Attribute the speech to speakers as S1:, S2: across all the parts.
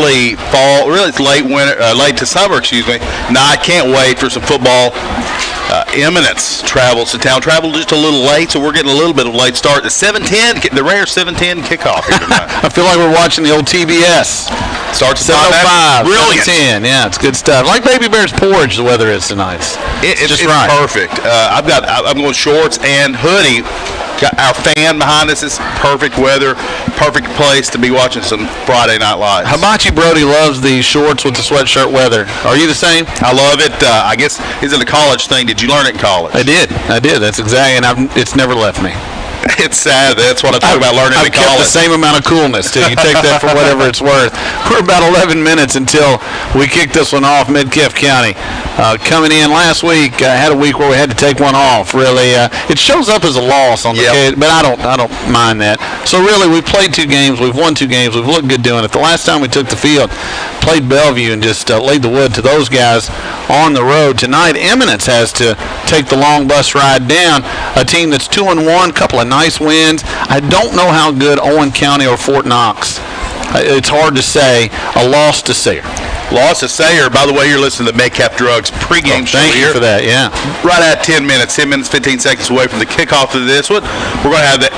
S1: early fall, really it's late winter, late to summer, excuse me. Now I can't wait for some football. Eminence travels to town. Traveled just a little late, so we're getting a little bit of a late start. The 7:10, the rare 7:10 kickoff here tonight.
S2: I feel like we're watching the old TBS.
S1: Starts
S2: at 7:05.
S1: Brilliant.
S2: 7:10. Yeah, it's good stuff. Like Baby Bear's porridge, the weather is tonight.
S1: It's right. Perfect. I'm going shorts and hoodie. Got our fan behind us. It's perfect weather, perfect place to be watching some Friday Night Lights.
S2: Hibachi Brody loves the shorts with the sweatshirt weather. Are you the same?
S1: I love it. I guess it's a college thing. Did you learn it in college?
S2: I did. That's exactly, and it's never left me.
S1: It's sad. That's what I talk about learning in college.
S2: I've kept the same amount of coolness, too. You take that for whatever it's worth. We're about 11 minutes until we kick this one off. Metcalfe County coming in last week. Had a week where we had to take one off. Really, it shows up as a loss on the case, but I don't mind that. So really, we played 2 games. We've won 2 games. We've looked good doing it. The last time we took the field, played Bellevue and just laid the wood to those guys on the road. Tonight, Eminence has to take the long bus ride down. A team that's 2-1, couple of nice wins. I don't know how good Owen County or Fort Knox. It's hard to say. A loss to Sayre.
S1: Loss to Sayre. By the way, you're listening to Metcalfe Drugs pregame show
S2: here. Thank you for that, yeah.
S1: Right at 10 minutes, 15 seconds away from the kickoff of this one. We're going to have the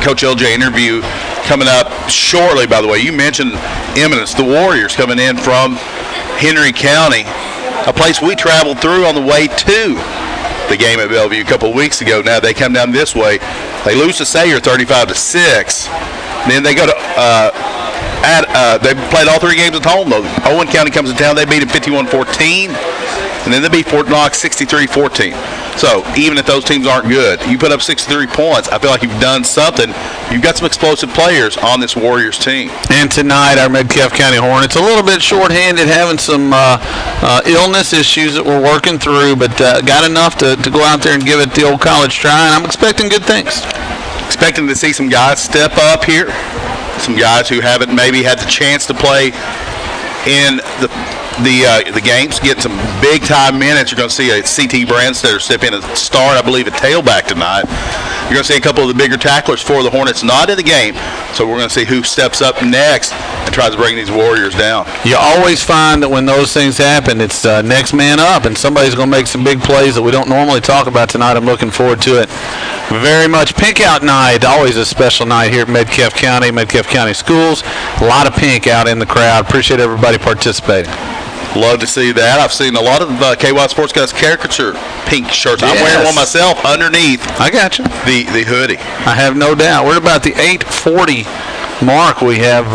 S1: Coach LJ interview coming up shortly, by the way. You mentioned Eminence, the Warriors coming in from Henry County, a place we traveled through on the way to the game at Bellevue a couple of weeks ago. Now they come down this way. They lose to Sayre 35-6. Then they go to they played all 3 games at home, though. Owen County comes to town. They beat them 51-14. And then they beat Fort Knox 63-14. So even if those teams aren't good, you put up 63 points, I feel like you've done something. You've got some explosive players on this Warriors team.
S2: And tonight, our Metcalfe County Hornets a little bit shorthanded, having some illness issues that we're working through, but got enough to go out there and give it the old college try, and I'm expecting good things.
S1: Expecting to see some guys step up here, some guys who haven't maybe had the chance to play in the games, getting some big-time minutes. You're going to see a CT Brandstetter step in and start, I believe, a tailback tonight. You're going to see a couple of the bigger tacklers for the Hornets not in the game. So we're going to see who steps up next and tries to bring these Warriors down.
S2: You always find that when those things happen, it's next man up, and somebody's going to make some big plays that we don't normally talk about tonight. I'm looking forward to it very much. Pink out night, always a special night here at Metcalfe County Schools. A lot of pink out in the crowd. Appreciate everybody participating.
S1: Love to see that. I've seen a lot of KY Sports guys caricature pink shirts. Yes. I'm wearing one myself underneath.
S2: I got you.
S1: The hoodie.
S2: I have no doubt. We're about the 8:40 mark. We have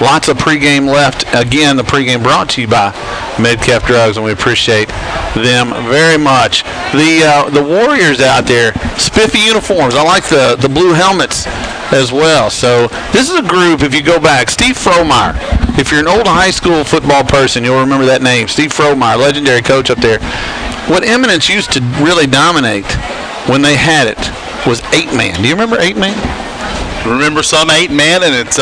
S2: lots of pregame left. Again, the pregame brought to you by Metcalfe Drugs, and we appreciate them very much. The Warriors out there, spiffy uniforms. I like the blue helmets as well. So this is a group, if you go back, Steve Fromeyer. If you're an old high school football person, you'll remember that name, Steve Fromeyer, legendary coach up there. What Eminence used to really dominate when they had it was 8-man. Do you remember 8-man?
S1: Remember some 8-man, and it's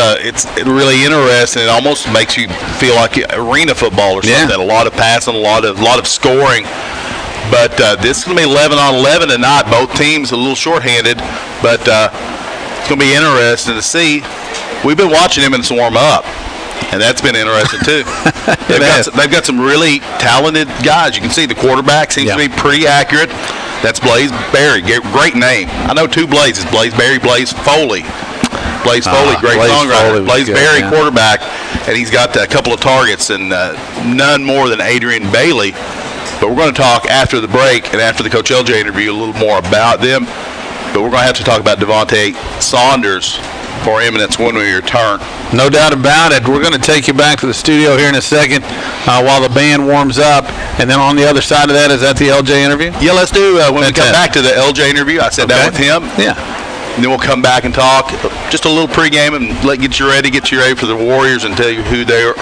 S1: really interesting. It almost makes you feel like arena football or something. Yeah. A lot of passing, a lot of scoring. But this is going to be 11-on-11 tonight. Both teams a little shorthanded, but it's going to be interesting to see. We've been watching Eminence warm up, and that's been interesting too. They've got some really talented guys. You can see the quarterback seems to be pretty accurate. That's Blaze Berry. Great name. I know 2 Blazes. Blaze Berry, Blaze Foley. Blaze Foley, great songwriter. Blaze Berry, quarterback, and he's got a couple of targets, and none more than Adrian Bailey. But we're going to talk after the break and after the Coach LJ interview a little more about them. But we're going to have to talk about Devonta Saunders for Eminence when we return.
S2: No doubt about it. We're going to take you back to the studio here in a second while the band warms up. And then on the other side of that, is that the LJ interview?
S1: Yeah, let's do when we come back to the LJ interview. I sat down with him.
S2: Yeah.
S1: And then we'll come back and talk just a little pregame and get you ready for the Warriors and tell you who they're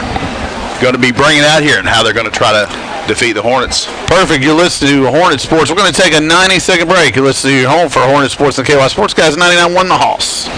S1: going to be bringing out here and how they're going to try to defeat the Hornets.
S2: Perfect. You're listening to Hornet Sports. We're going to take a 90-second break. You're listening to your home for Hornet Sports and KY Sports Guys 99.1 The Hoss.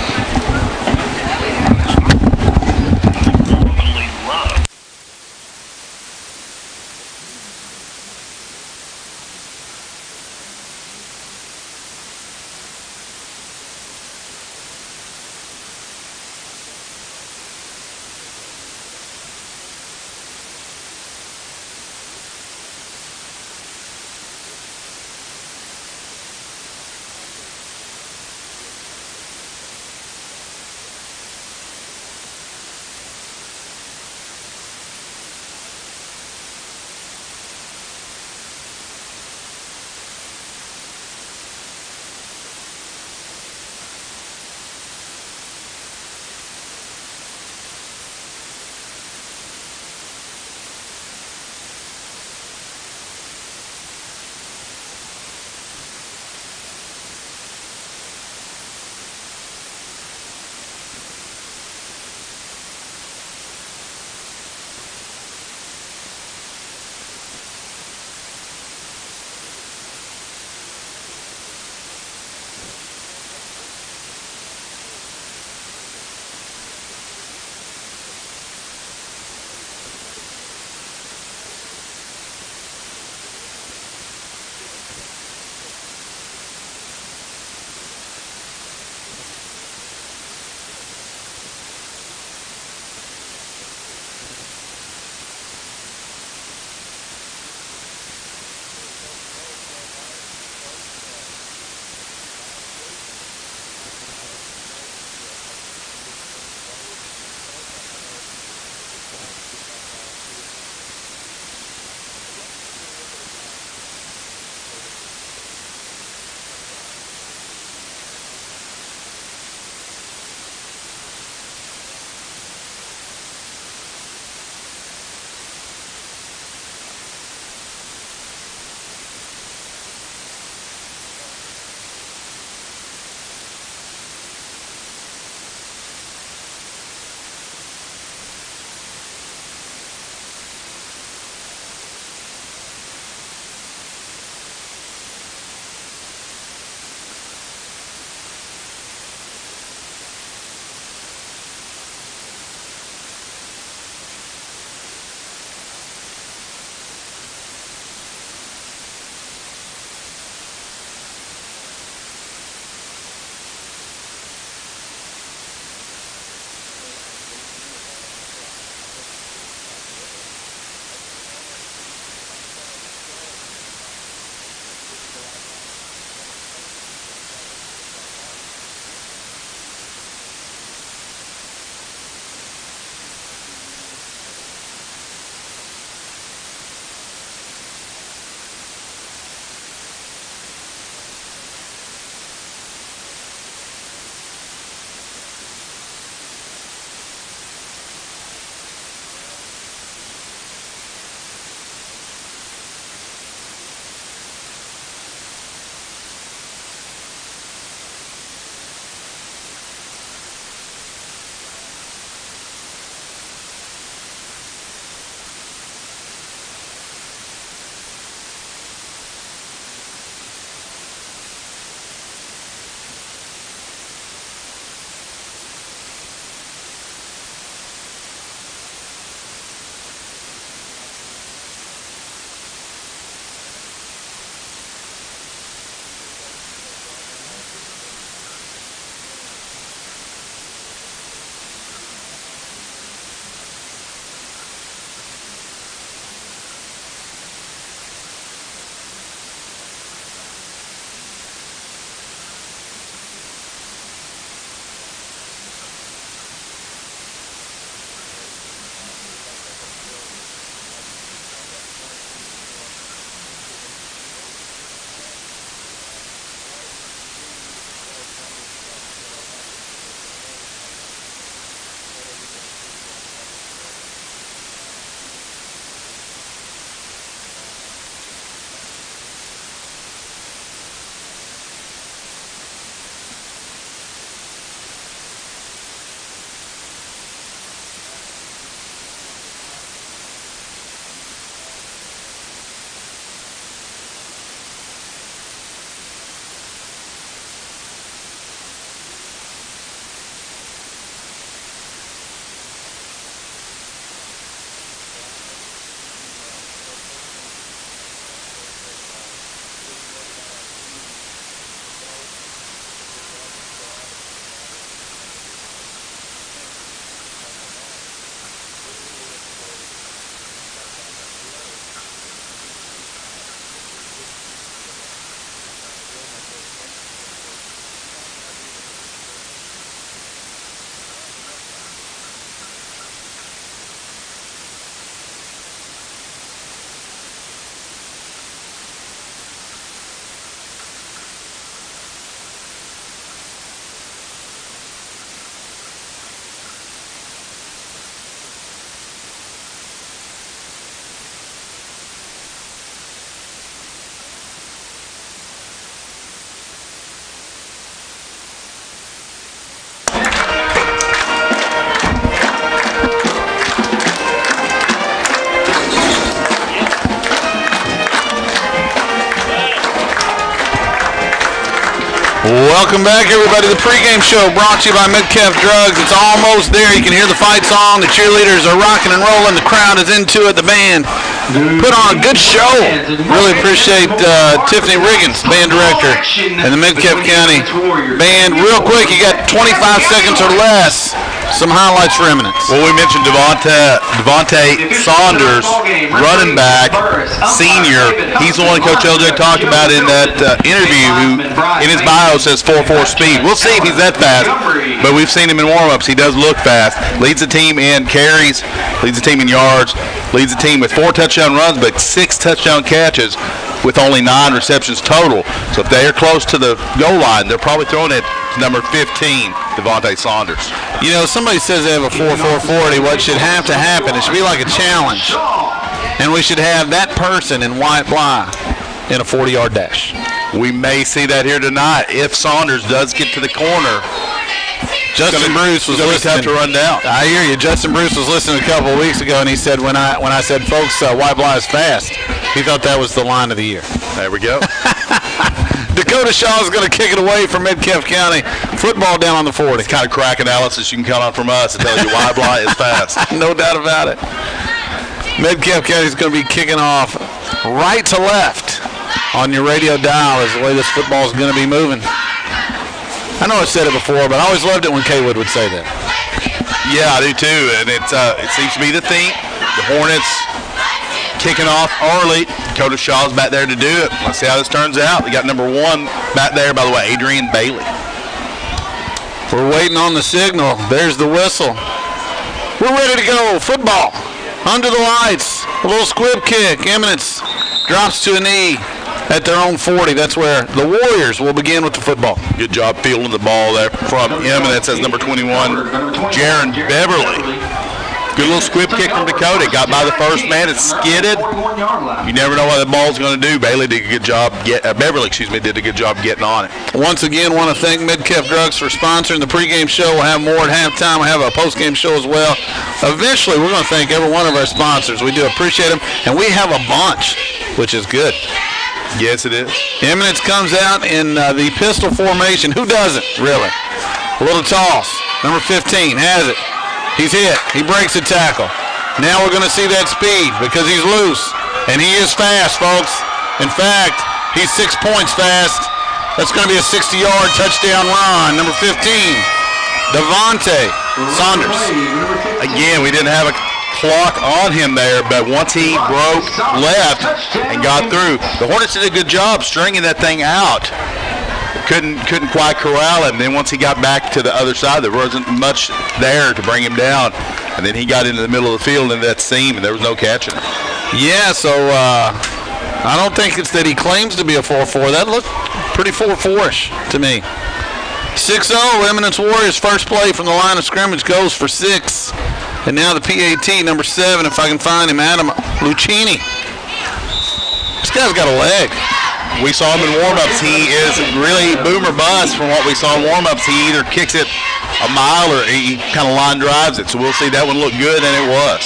S2: Welcome back, everybody. The pregame show brought to you by Metcalfe Drugs. It's almost there. You can hear the fight song. The cheerleaders are rocking and rolling. The crowd is into it. The band put on a good show. Really appreciate Tiffany Riggins, band director, and the Metcalfe County band. Real quick, you got 25 seconds or less. Some highlights for Eminence.
S1: Well, we mentioned Devonta Saunders, running back, senior. He's the one Coach LJ talked about in that interview, who in his bio says 4.4 speed. We'll see if he's that fast, but we've seen him in warm-ups. He does look fast. Leads the team in carries, leads the team in yards, leads the team with 4 touchdown runs, but 6 touchdown catches with only 9 receptions total. So if they're close to the goal line, they're probably throwing it to number 15, Devonta Saunders.
S2: You know, somebody says they have a 4.440. What should have to happen, it should be like a challenge. And we should have that person in white fly in a 40-yard dash.
S1: We may see that here tonight if Saunders does get to the corner.
S2: Justin Bruce was listening.
S1: Tough to run down.
S2: I hear you. Justin Bruce was listening a couple of weeks ago, and he said when I said, folks, white fly is fast, he thought that was the line of the year.
S1: There we go.
S2: Dakota Shaw is going to kick it away from Metcalfe County. Football down on the 40.
S1: It's kind of crack analysis you can count on from us to tell you why fly is fast.
S2: No doubt about it. Metcalfe County is going to be kicking off right to left on your radio dial is the way this football is going to be moving. I know I said it before, but I always loved it when Kaywood would say that.
S1: Yeah, I do too, and it seems to be the theme. The Hornets kicking off early. Dakota Shaw's back there to do it. Let's see how this turns out. We got number 1 back there, by the way, Adrian Bailey.
S2: We're waiting on the signal. There's the whistle. We're ready to go. Football. Under the lights. A little squib kick. Eminence drops to a knee at their own 40. That's where the Warriors will begin with the football.
S1: Good job fielding the ball there from Eminence as number 21, Jaron Beverly. Good little squib kick from Dakota. Got by the first man. It skidded. You never know what the ball's going to do. Bailey did a good job. Beverly, did a good job getting on it.
S2: Once again, want to thank Metcalfe Drugs for sponsoring the pregame show. We'll have more at halftime. We'll have a postgame show as well. Eventually, we're going to thank every one of our sponsors. We do appreciate them, and we have a bunch, which is good.
S1: Yes, it is.
S2: Eminence comes out in the pistol formation. Who doesn't, really? A little toss. Number 15 has it. He's hit. He breaks a tackle. Now we're going to see that speed because he's loose. And he is fast, folks. In fact, he's 6 points fast. That's going to be a 60-yard touchdown run. Number 15, Devonta Saunders.
S1: Again, we didn't have a clock on him there, but once he broke left and got through, the Hornets did a good job stringing that thing out. Couldn't quite corral him. Then once he got back to the other side, there wasn't much there to bring him down. And then he got into the middle of the field into that seam, and there was no catching him.
S2: Yeah, so I don't think it's that he claims to be a 4-4. That looked pretty 4-4-ish to me. 6-0, Eminence Warriors. First play from the line of scrimmage goes for 6. And now the PAT, number 7, if I can find him, Adam Lucchini. This guy's got a leg.
S1: We saw him in warm-ups. He is really boom or bust from what we saw in warm-ups. He either kicks it a mile or he kind of line drives it. So we'll see that one look good, and it was.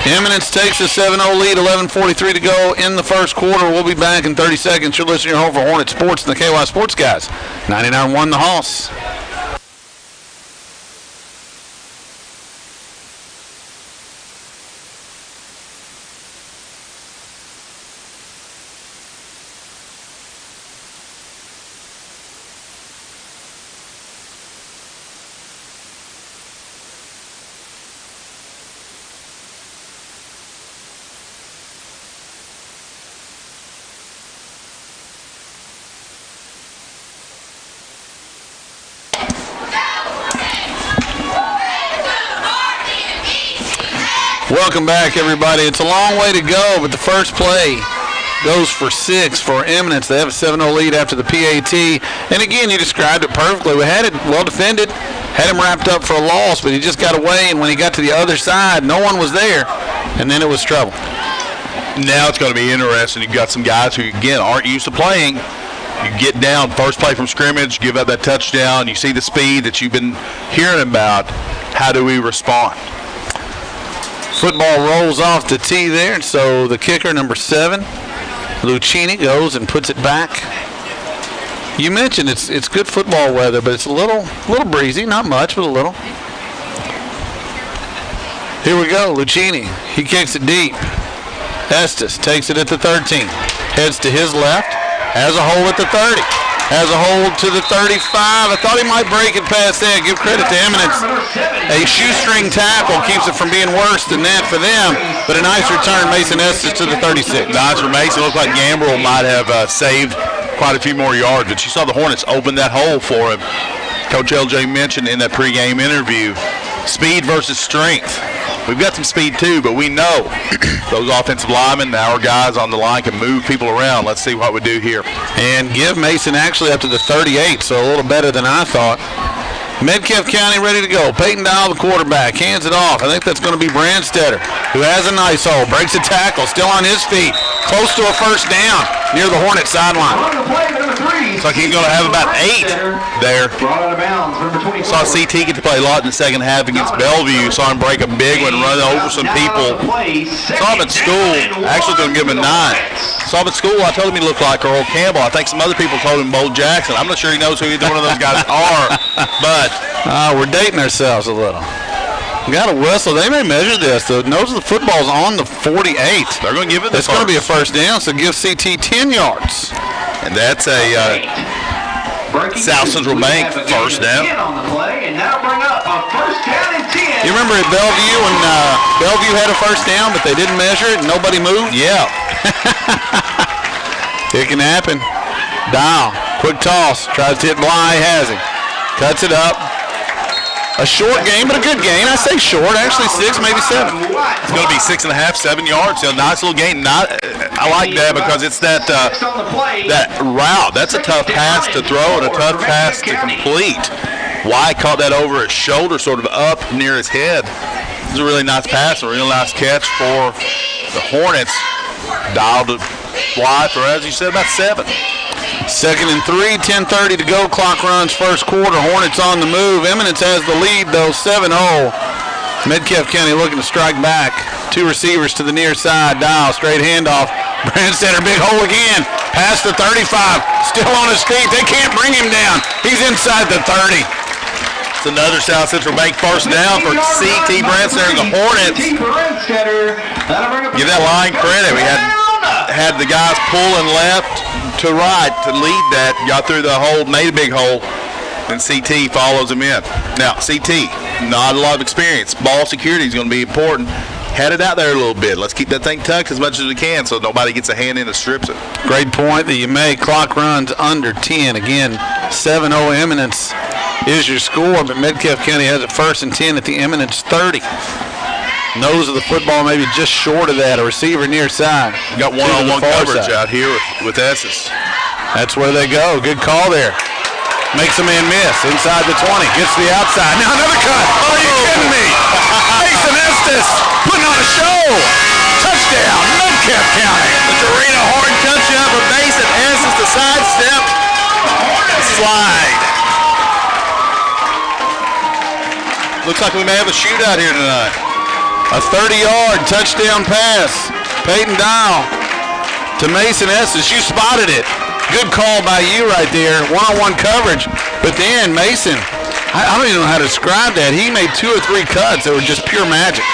S2: Eminence takes a 7-0 lead, 11:43 to go in the first quarter. We'll be back in 30 seconds. You're listening to your home for Hornet Sports and the KY Sports Guys. 99-1 the Hoss. Welcome back, everybody. It's a long way to go, but the first play goes for 6 for Eminence. They have a 7-0 lead after the PAT. And again, you described it perfectly. We had it well defended, had him wrapped up for a loss, but he just got away, and when he got to the other side, no one was there, and then it was trouble.
S1: Now it's going to be interesting. You've got some guys who, again, aren't used to playing. You get down, first play from scrimmage, give up that touchdown, you see the speed that you've been hearing about. How do we respond?
S2: Football rolls off the tee there, so the kicker, number 7, Lucchini, goes and puts it back. You mentioned it's good football weather, but it's a little breezy. Not much, but a little. Here we go. Lucchini. He kicks it deep. Estes takes it at the 13. Heads to his left. Has a hole at the 30. Has a hold to the 35. I thought he might break it past that. Give credit to Eminence. A shoestring tackle keeps it from being worse than that for them. But a nice return, Mason Estes to the 36.
S1: Nice for Mason. Looked like Gambrel might have saved quite a few more yards. But you saw the Hornets open that hole for him. Coach LJ mentioned in that pregame interview, speed versus strength. We've got some speed too, but we know those offensive linemen, our guys on the line, can move people around. Let's see what we do here.
S2: And give Mason actually up to the 38, so a little better than I thought. Metcalfe County ready to go. Peyton Dial, the quarterback, hands it off. I think that's going to be Brandstetter, who has a nice hole. Breaks a tackle, still on his feet. Close to a first down near the Hornet sideline.
S1: Looks like he's going to have about 8 there. Saw CT get to play a lot in the second half against Bellevue. Saw him break a big one, run over some people. Saw him at school. Actually going to give him a 9. Saw him at school. I told him he looked like Earl Campbell. I think some other people told him Bo Jackson. I'm not sure he knows who either one of those guys are. But
S2: we're dating ourselves a little. We got a whistle. They may measure this. The nose of the football's on the 48.
S1: They're going to give it the
S2: It's going to be a first down, so give CT 10 yards.
S1: And that's a South Central Bank first down.
S2: You remember at Bellevue when Bellevue had a first down, but they didn't measure it and nobody moved?
S1: Yeah.
S2: It can happen. Dial. Quick toss. Tries to hit Bly. Has him. Cuts it up. A short gain, but a good gain. I say short, actually 6, maybe 7.
S1: It's going to be 6.5, 7 yards. So a nice little gain. I like that because it's that route. That's a tough pass to throw and a tough pass to complete. White caught that over his shoulder, sort of up near his head. It was a really nice pass, a real nice catch for the Hornets. Dialed to White for, as you said, about 7.
S2: 2nd and 3, 10:30 to go. Clock runs first quarter. Hornets on the move. Eminence has the lead, though, 7-0. Metcalfe County looking to strike back. 2 receivers to the near side. Dial, straight handoff. Brandstetter, big hole again. Past the 35. Still on his feet. They can't bring him down. He's inside the 30.
S1: It's another South Central Bank first down for CT Brandstetter and the Hornets. Give that line credit. We had the guys pulling left to right to lead that. Got through the hole, made a big hole, and CT follows him in. Now, CT, not a lot of experience. Ball security is going to be important. Had it out there a little bit. Let's keep that thing tucked as much as we can so nobody gets a hand in and strips it.
S2: Great point that you make. Clock runs under 10. Again, 7-0 Eminence is your score, but Metcalfe County has it 1st and 10 at the Eminence 30. Nose of the football maybe just short of that. A receiver near side.
S1: Got one-on-one coverage out here with Estes.
S2: That's where they go. Good call there. Makes a man miss. Inside the 20. Gets to the outside. Now another cut. Oh, are you kidding me? Mason Estes putting on a show. Touchdown, Metcalfe County.
S1: The Dorena Horn touchdown for Mason Estes. The sidestep. Slide. Looks like we may have a shootout here tonight.
S2: A 30-yard touchdown pass. Peyton Dial to Mason Estes. You spotted it. Good call by you right there. One-on-one coverage. But then Mason, I don't even know how to describe that. He made 2 or 3 cuts that were just pure magic.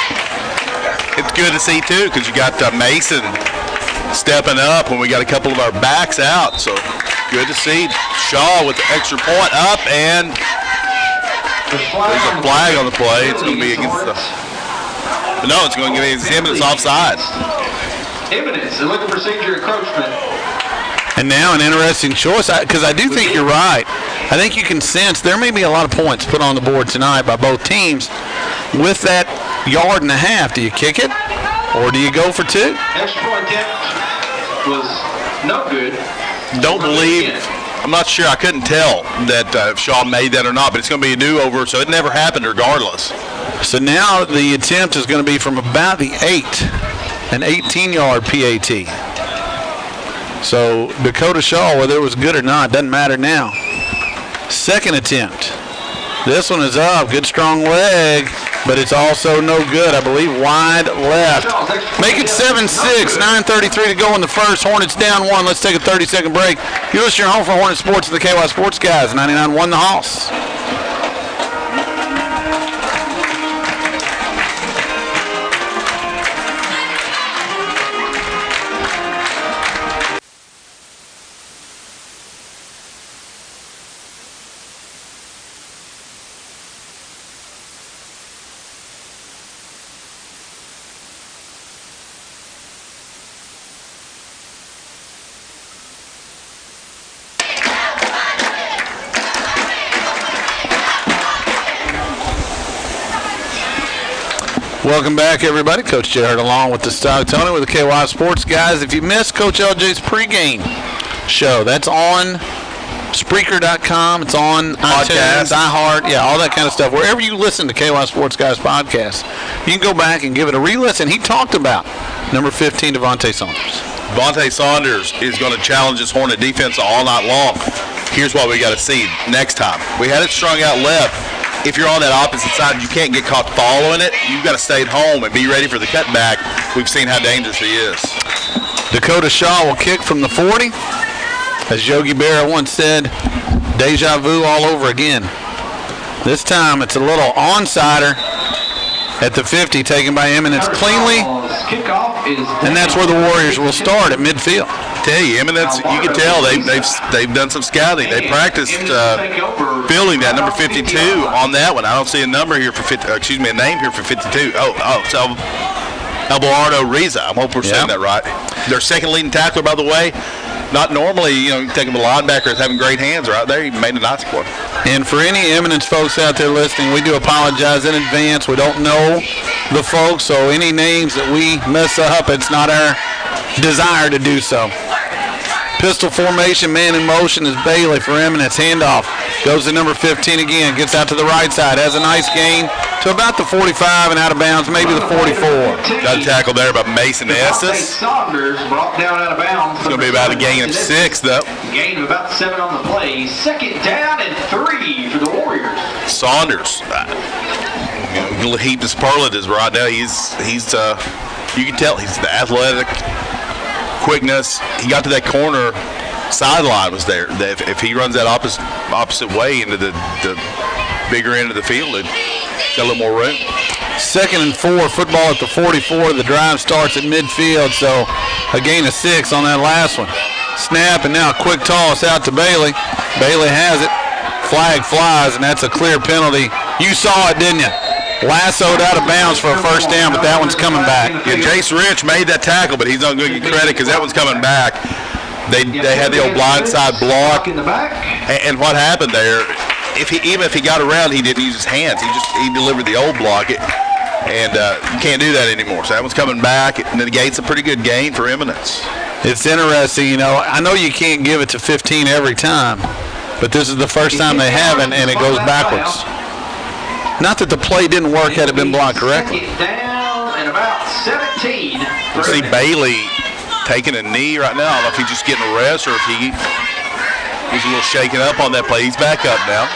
S1: It's good to see, too, because you got Mason stepping up when we got a couple of our backs out. So good to see Shaw with the extra point up, and there's a flag on the play. It's going to be against the... No, it's going to be against Eminence offside.
S3: Eminence, they're looking for signature encroachment.
S2: And now an interesting choice, because I do think you're right. I think you can sense there may be a lot of points put on the board tonight by both teams. With that 1.5 yards, do you kick it or do you go for 2?
S3: Extra point attempt was no good.
S1: Don't believe, I'm not sure, I couldn't tell that if Shaw made that or not, but it's going to be a do-over, so it never happened regardless.
S2: So now the attempt is going to be from about the 8, an 18-yard PAT. So Dakota Shaw, whether it was good or not, doesn't matter now. Second attempt. This one is up. Good strong leg. but it's also no good. I believe wide left. Make it 7-6, 9:33 to go in the first. Hornets down 1. Let's take a 30-second break. You're listening to Home for Hornet Sports and the KY Sports Guys, 99.1 The Hoss. Welcome back, everybody. Coach Jay Hurt along with the Stock Tony with the KY Sports Guys. If you missed Coach LJ's pregame show, that's on Spreaker.com. It's on iTunes, iHeart, all that kind of stuff. Wherever you listen to KY Sports Guys podcast, you can go back and give it a re-listen. He talked about number 15, Devonta Saunders.
S1: Devonta Saunders is going to challenge this Hornet defense all night long. Here's what we got to see next time. We had it strung out left. If you're on that opposite side, you can't get caught following it. You've got to stay at home and be ready for the cutback. We've seen how dangerous he is.
S2: Dakota Shaw will kick from the 40. As Yogi Berra once said, deja vu all over again. This time it's a little onside at the 50, taken by Eminence cleanly. And that's where the Warriors will start at midfield.
S1: Tell you, Eminence, you can tell they've done some scouting. They practiced fielding that number 52 on that one. I don't see a number here for a name here for 52. So Alvarado Riza. I hope we're saying that right. Their second leading tackler, by the way. Not normally, you take him a linebacker as having great hands right there. He made a nice one.
S2: And for any Eminence folks out there listening, we do apologize in advance. We don't know the folks, so any names that we mess up, it's not our desire to do so. Pistol formation, man in motion is Bailey for Eminence. Handoff goes to number 15 again. Gets out to the right side. Has a nice gain to about the 45 and out of bounds, maybe the 44.
S1: Got a tackle there by Mason Estes.
S3: Saunders brought down out of bounds.
S1: It's going to be about a gain of 6, though.
S3: Gain of about 7 on the play. Second down and 3 for the Warriors.
S1: Saunders, heap of superlatives right now. He's you can tell he's the athletic quickness. He got to that corner sideline was there. If he runs that opposite way into the bigger end of the field, it got a little more room.
S2: 2nd and 4, football at the 44. The drive starts at midfield, so a gain of 6 on that last one. Snap, and now a quick toss out to Bailey. Bailey has it. Flag flies, and that's a clear penalty. You saw it, didn't you? Lassoed out of bounds for a first down, but that one's coming back.
S1: Yeah, Jace Rich made that tackle, but he's not going to get credit because that one's coming back. They had the old blindside block, and what happened there? Even if he got around, he didn't use his hands. He delivered the old block, and you can't do that anymore. So that one's coming back. It negates a pretty good gain for Eminence.
S2: It's interesting, I know you can't give it to 15 every time, but this is the first time they haven't, and it goes backwards. Not that the play didn't work had it been blocked correctly.
S3: Down and about 17.
S1: You see Bailey taking a knee right now. I don't know if he's just getting a rest or if he was a little shaken up on that play. He's back up now.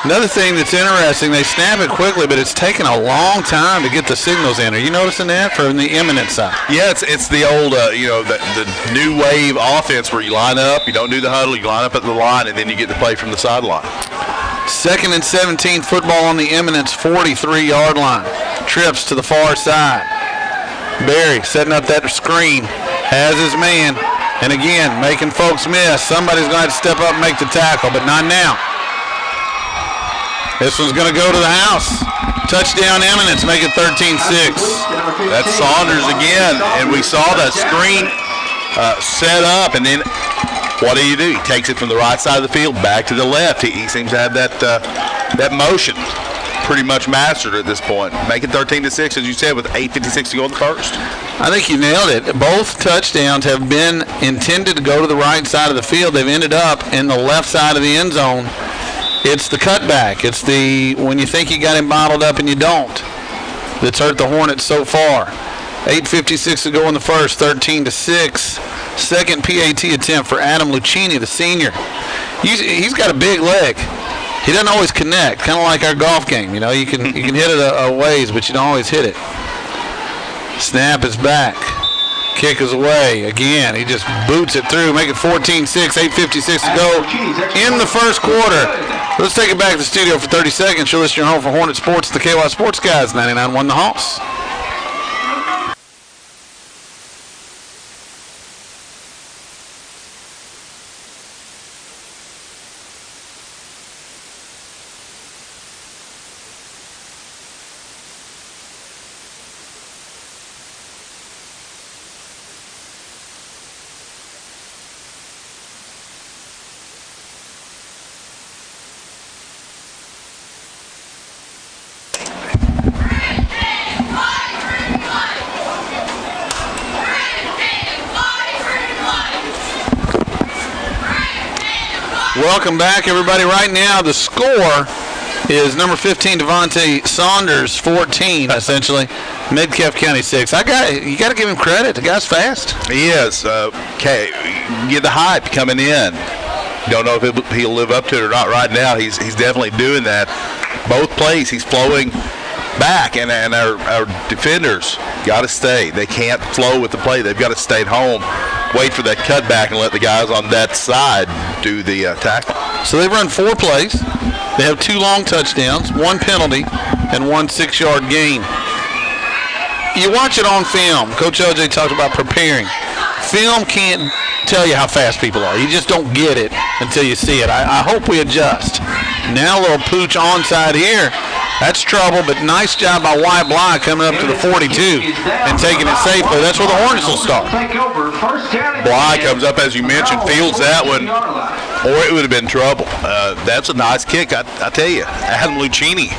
S2: Another thing that's interesting, they snap it quickly, but it's taken a long time to get the signals in. Are you noticing that from the Eminence side?
S1: Yeah, it's the old, the new wave offense where you line up, you don't do the huddle, you line up at the line, and then you get the play from the sideline.
S2: 2nd and 17, football on the Eminence 43-yard line. Trips to the far side. Barry setting up that screen, has his man, and again, making folks miss. Somebody's going to have to step up and make the tackle, but not now. This one's going to go to the house. Touchdown Eminence, make it 13-6.
S1: That's Saunders again, and we saw that screen set up, and then what do? He takes it from the right side of the field back to the left. He seems to have that motion pretty much mastered at this point. Make it 13-6, as you said, with 8:56 to go in the first.
S2: I think you nailed it. Both touchdowns have been intended to go to the right side of the field. They've ended up in the left side of the end zone. It's the cutback. It's when you think you got him bottled up and you don't, that's hurt the Hornets so far. 8:56 to go in the first, 13-6. Second PAT attempt for Adam Lucchini, the senior. He's got a big leg. he doesn't always connect, kind of like our golf game. You know, you can hit it a ways, but you don't always hit it. Snap is back. Kick is away. Again, he just boots it through, make it 14-6, 8:56 to go in the first quarter. Let's take it back to the studio for 30 seconds. You're listening home for Hornet Sports, the KY Sports Guys, 99.1 The Hoss. Welcome back, everybody. Right now, the score is number 15, Devonta Saunders, 14, essentially. Metcalfe County 6. You got to give him credit. The guy's fast.
S1: He is. Okay, get the hype coming in. Don't know if he'll live up to it or not right now. He's definitely doing that. Both plays, he's flowing back, and our defenders got to stay. They can't flow with the play. They've got to stay at home, wait for that cutback, and let the guys on that side do the tackle.
S2: So they've run 4 plays. They have 2 long touchdowns, 1 penalty, and 1 6-yard gain. You watch it on film. Coach LJ talked about preparing. Film can't tell you how fast people are. You just don't get it until you see it. I hope we adjust. Now a little pooch onside here. That's trouble, but nice job by Wyatt Bly coming up to the 42 and taking it safely. That's where the Hornets will start.
S1: Bly comes up, as you mentioned, fields that one, or it would have been trouble. That's a nice kick, I tell you. Adam Lucchini,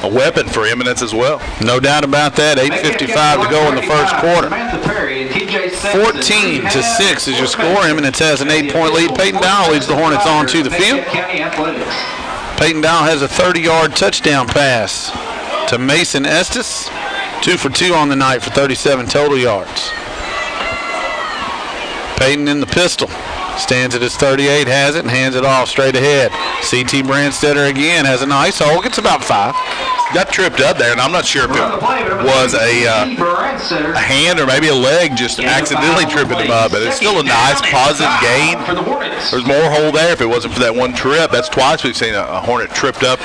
S1: a weapon for Eminence as well.
S2: No doubt about that. 8:55 to go in the first quarter. 14-6 is your score. Eminence has an 8-point lead. Peyton Dowell leads the Hornets on to the field. Peyton Dowell has a 30-yard touchdown pass to Mason Estes. 2 for 2 on the night for 37 total yards. Peyton in the pistol. Stands at his 38, has it, and hands it off straight ahead. C.T. Brandstetter again has a nice hole. Gets about 5.
S1: Got tripped up there, and I'm not sure if it was a hand or maybe a leg just accidentally tripping him up, but it's still a nice positive gain. There's more hole there if it wasn't for that one trip. That's twice we've seen a Hornet tripped up,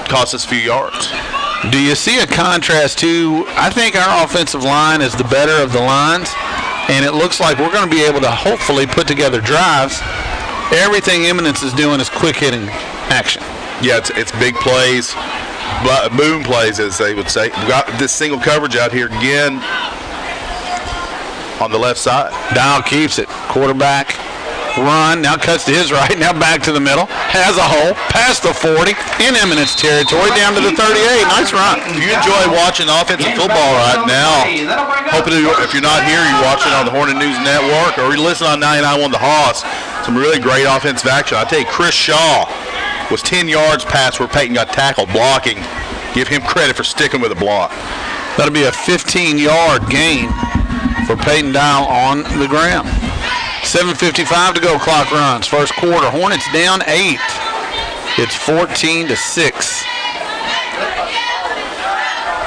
S1: cost us a few yards.
S2: Do you see a contrast to, I think our offensive line is the better of the lines, and it looks like we're going to be able to hopefully put together drives. Everything Eminence is doing is quick hitting action.
S1: Yeah, it's big plays. Boom plays, as they would say. We got this single coverage out here again on the left side.
S2: Dowell keeps it. Quarterback run. Now cuts to his right. Now back to the middle. Has a hole. Past the 40. In Eminence territory. Down to the 38. Nice run.
S1: If you enjoy watching offensive football right now, hopefully if you're not here, you're watching on the Hornet News Network or you're listening on 99.1 The Hoss. Some really great offensive action. I tell you, Chris Shaw was 10 yards past where Peyton got tackled blocking. Give him credit for sticking with a block.
S2: That'll be a 15-yard gain for Peyton Dowell on the ground. 7:55 to go. Clock runs. First quarter. Hornets down 8. It's 14-6.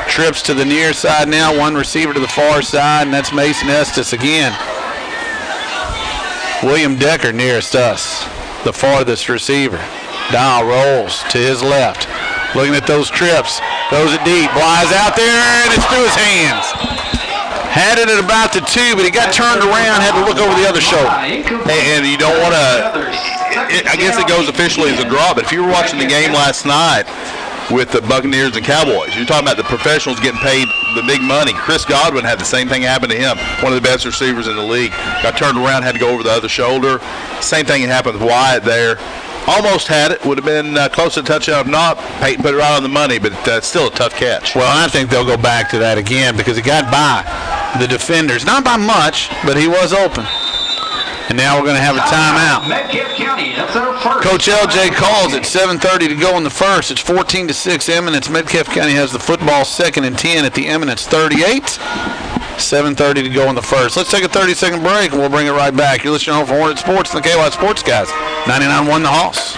S2: Trips to the near side now. One receiver to the far side, and that's Mason Estes again. William Decker nearest us, the farthest receiver. Dowell rolls to his left. Looking at those trips. Throws it deep. Bly's out there, and it's through his hands. Had it at about the 2, but he got turned around, had to look over the other shoulder.
S1: And you don't want to, I guess it goes officially as a draw, but if you were watching the game last night with the Buccaneers and Cowboys, you're talking about the professionals getting paid the big money. Chris Godwin had the same thing happen to him, one of the best receivers in the league. Got turned around, had to go over the other shoulder. Same thing happened with Wyatt there. Almost had it. Would have been close to a touchdown. If not, Peyton put it right on the money, but it's still a tough catch.
S2: Well, I think they'll go back to that again because he got by the defenders. Not by much, but he was open. And now we're going to have a timeout. Coach LJ calls it. 7:30 to go in the first. It's 14-6 Eminence. Metcalfe County has the football 2nd and 10 at the Eminence 38. 7:30 to go in the first. Let's take a 30-second break, and we'll bring it right back. You're listening home for Hornet Sports and the KY Sports Guys. 99.1 The Hoss.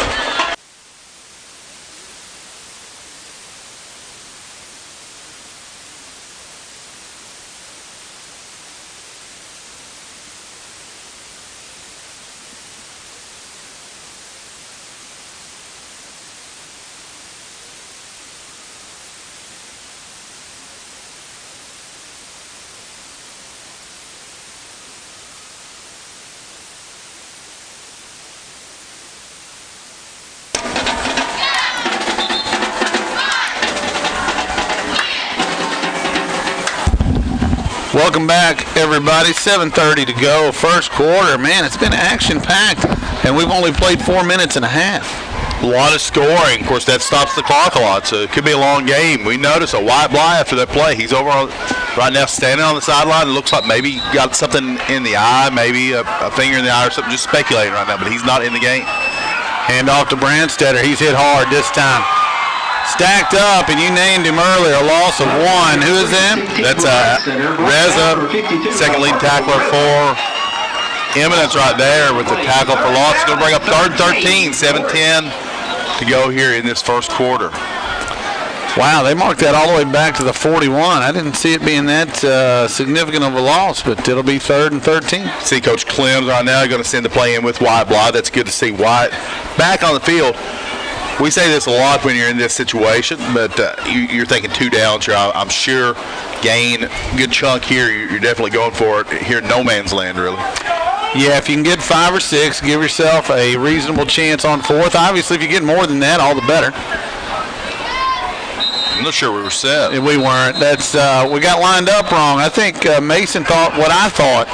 S2: Welcome back, everybody. 7:30 to go, first quarter. Man, it's been action-packed, and we've only played 4 minutes and a half.
S1: A lot of scoring. Of course, that stops the clock a lot, so it could be a long game. We noticed a White Bly after that play. He's over right now standing on the sideline. It looks like maybe he got something in the eye, maybe a finger in the eye or something. Just speculating right now, but he's not in the game.
S2: Hand off to Brandstetter. He's hit hard this time. Stacked up, and you named him earlier, a loss of 1. Who is that?
S1: That's Reza, second lead tackler for Eminence right there with the tackle for loss. Going to bring up 3rd and 13, 7:10 to go here in this first quarter.
S2: Wow, they marked that all the way back to the 41. I didn't see it being that significant of a loss, but it'll be 3rd and 13.
S1: See Coach Clems right now going to send the play in with White Bly. That's good to see White back on the field. We say this a lot when you're in this situation, but you're thinking 2 downs here. I'm sure gain good chunk here. You're definitely going for it here in no man's land, really.
S2: Yeah, if you can get 5 or 6, give yourself a reasonable chance on 4th. Obviously, if you get more than that, all the better.
S1: I'm not sure we were set.
S2: We weren't. That's we got lined up wrong. I think Mason thought what I thought,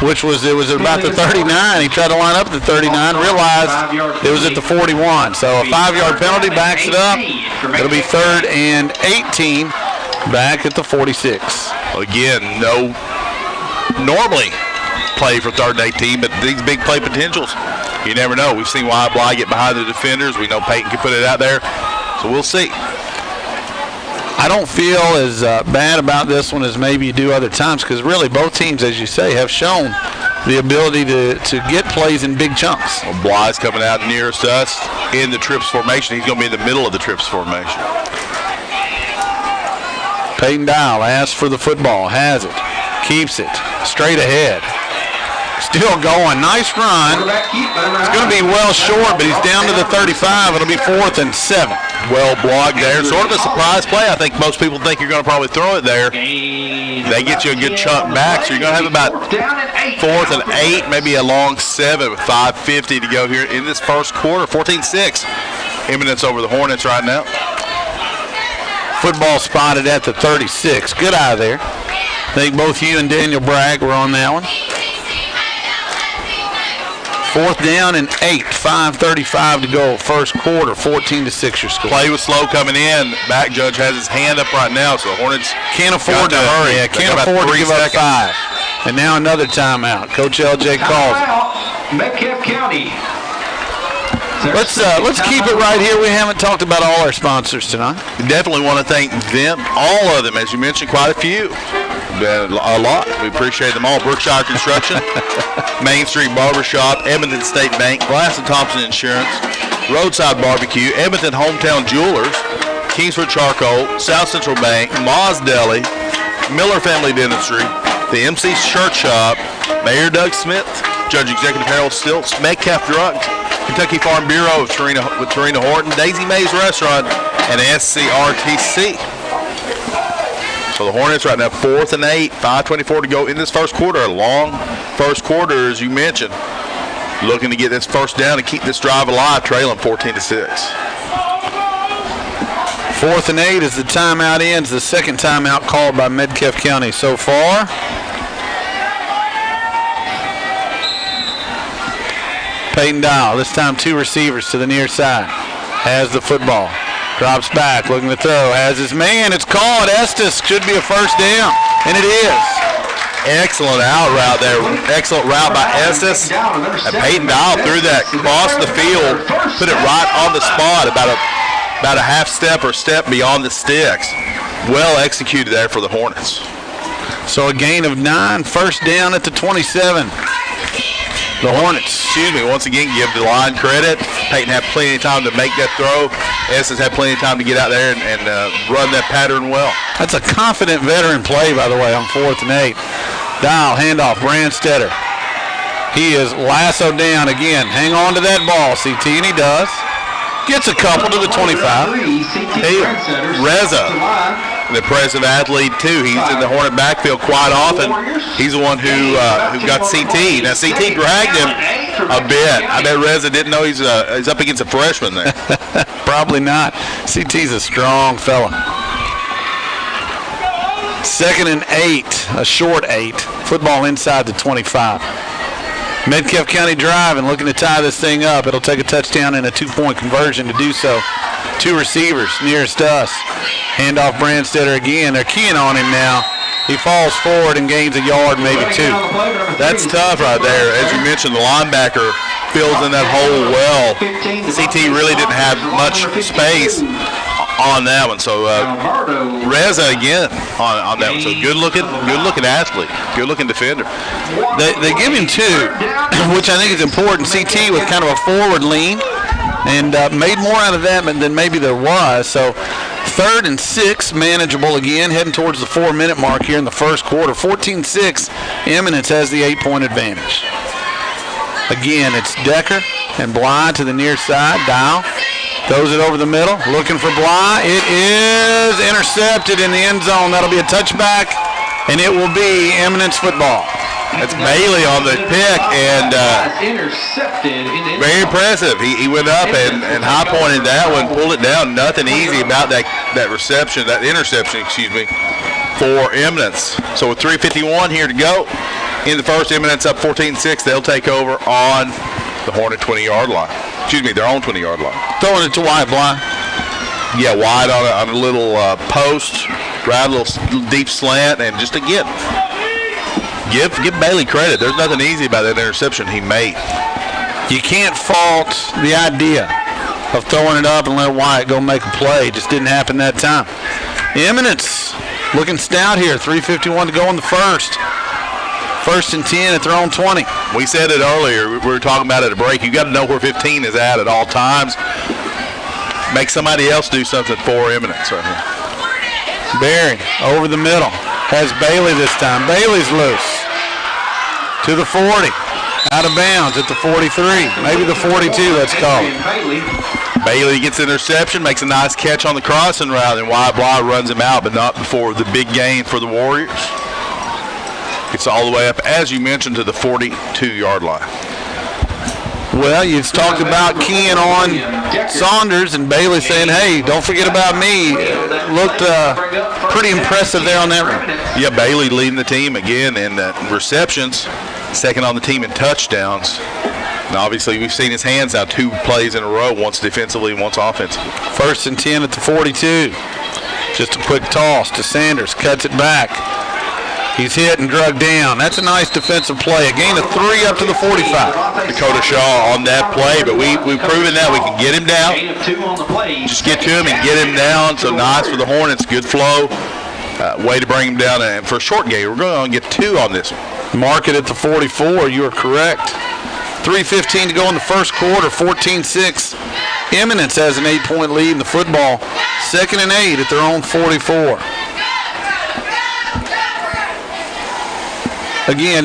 S2: which was it was about the 39. He tried to line up at the 39, realized it was at the 41. So a 5-yard penalty backs it up. It'll be 3rd and 18 back at the 46.
S1: Again, no normally play for 3rd and 18, but these big play potentials, you never know. We've seen White Bly get behind the defenders. We know Peyton can put it out there. So we'll see.
S2: I don't feel as bad about this one as maybe you do other times because really both teams, as you say, have shown the ability to get plays in big chunks.
S1: Well, Bly's coming out nearest us in the trips formation. He's going to be in the middle of the trips formation.
S2: Peyton Dial asks for the football, has it, keeps it, straight ahead. Still going. Nice run. It's going to be well short, but he's down to the 35. It'll be 4th and 7.
S1: Well blocked there. Sort of a surprise play. I think most people think you're going to probably throw it there. They get you a good chunk back, so you're going to have about 4th and 8, maybe a long 7 with 5:50 to go here in this first quarter. 14-6. Eminence over the Hornets right now.
S2: Football spotted at the 36. Good eye there. I think both you and Daniel Bragg were on that one. 4th down and 8, 5:35 to go. First quarter, 14-6 your score.
S1: Play was slow coming in. Back judge has his hand up right now, so the Hornets
S2: can't afford to hurry. Yeah, can't afford to give up 5. And now another timeout. Coach LJ calls it.
S3: Metcalfe County.
S2: Let's keep it right here. We haven't talked about all our sponsors tonight.
S1: We definitely want to thank them, all of them, as you mentioned, quite a few. A lot. We appreciate them all. Brookshire Construction, Main Street Barbershop, Eminence State Bank, Glass & Thompson Insurance, Roadside Barbecue, Edmonton Hometown Jewelers, Kingsford Charcoal, South Central Bank, Ma's Deli, Miller Family Dentistry, the MC Shirt Shop, Mayor Doug Smith, Judge Executive Harold Stilts, Metcalfe Drugs, Kentucky Farm Bureau with Tarina Horton, Daisy Mays Restaurant, and SCRTC. So the Hornets right now 4th and 8, 5:24 to go in this first quarter. A long first quarter, as you mentioned. Looking to get this first down and keep this drive alive, trailing 14-6.
S2: 4th and 8 as the timeout ends. The second timeout called by Metcalfe County so far. Peyton Dial, this time 2 receivers to the near side. Has the football. Drops back, looking to throw. Has his man. It's called. Estes should be a first down. And it is.
S1: Excellent out route there. Excellent route by Estes. And Peyton Dial threw that across the field. Put it right on the spot. About a half step or step beyond the sticks. Well executed there for the Hornets.
S2: So a gain of 9. First down at the 27. The Hornets.
S1: Once again, give the line credit. Peyton had plenty of time to make that throw. Estes had plenty of time to get out there and run that pattern well.
S2: That's a confident veteran play, by the way, on 4th and 8. Dial, handoff, Brandstetter. He is lassoed down again. Hang on to that ball, CT, and he does. Gets a couple to the 25.
S1: Hey, Reza, the impressive athlete, too. He's in the Hornet backfield quite often. He's the one who got CT. Now, CT dragged him a bit. I bet Reza didn't know he's up against a freshman there.
S2: Probably not. CT's a strong fella. 2nd and 8, a short 8. Football inside the 25. Metcalfe County driving, looking to tie this thing up. It'll take a touchdown and a 2-point conversion to do so. 2 receivers nearest us. Handoff Brandstetter again. They're keying on him now. He falls forward and gains a yard, maybe 2.
S1: That's tough right there. As you mentioned, the linebacker fills in that hole well. CT really didn't have much space on that one. So Reza again on that one. So good looking athlete, good looking defender.
S2: They give him 2, which I think is important. CT with kind of a forward lean and made more out of that than maybe there was. So 3rd and 6, manageable again, heading towards the 4-minute mark here in the first quarter. 14-6, Eminence has the 8-point advantage. Again, it's Decker and Bly to the near side. Dial throws it over the middle, looking for Bly. It is intercepted in the end zone. That'll be a touchback, and it will be Eminence football.
S1: That's Bailey on the pick, and very impressive. He went up and high-pointed that one, pulled it down. Nothing easy about that interception, for Eminence. So with 3:51 here to go in the first, Eminence up 14-6. They'll take over on the Hornet 20-yard line. Their own 20-yard line.
S2: Throwing it to Wyatt Bly.
S1: Yeah, wide on a little post, right, a little deep slant, and just again, give Bailey credit. There's nothing easy about that interception he made.
S2: You can't fault the idea of throwing it up and let Wyatt go make a play. It just didn't happen that time. Eminence looking stout here. 3:51 to go in the first. 1st and 10 at their own 20.
S1: We said it earlier. We were talking about it at a break. You got to know where 15 is at all times. Make somebody else do something for Eminence right here.
S2: Barry over the middle. Has Bailey this time. Bailey's loose. To the 40. Out of bounds at the 43. Maybe the 42, let's call it.
S1: Bailey gets interception, makes a nice catch on the crossing route, and Wyatt Bly runs him out, but not before the big gain for the Warriors. Gets all the way up, as you mentioned, to the 42-yard line.
S2: Well, you've talked about keying on Saunders, and Bailey saying, hey, don't forget about me. Looked pretty impressive there on that one.
S1: Yeah, Bailey leading the team again in receptions, second on the team in touchdowns. And obviously, we've seen his hands now 2 plays in a row, once defensively and once offensively.
S2: 1st and 10 at the 42. Just a quick toss to Sanders, cuts it back. He's hit and drugged down. That's a nice defensive play. A gain of 3 up to the 45.
S1: Dakota Shaw on that play, but we've proven that we can get him down. Just get to him and get him down. So nice for the Hornets. Good flow. Way to bring him down. And for a short game, we're going to get 2 on this one.
S2: Mark it at the 44. You are correct. 3:15 to go in the first quarter. 14-6. Eminence has an 8-point lead in the football. 2nd and 8 at their own 44. Again,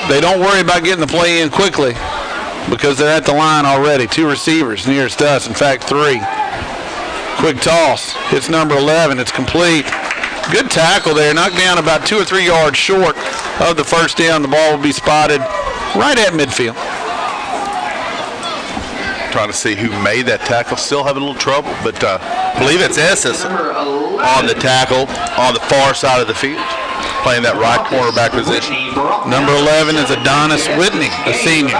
S2: they don't worry about getting the play in quickly because they're at the line already. 2 receivers nearest us. In fact, 3. Quick toss. Hits number 11. It's complete. Good tackle there. Knocked down about 2 or 3 yards short of the first down. The ball will be spotted right at midfield.
S1: Trying to see who made that tackle. Still having a little trouble, but I believe it's Estes on the tackle on the far side of the field, playing that right cornerback position.
S2: Number 11 is Adonis Whitney, a senior.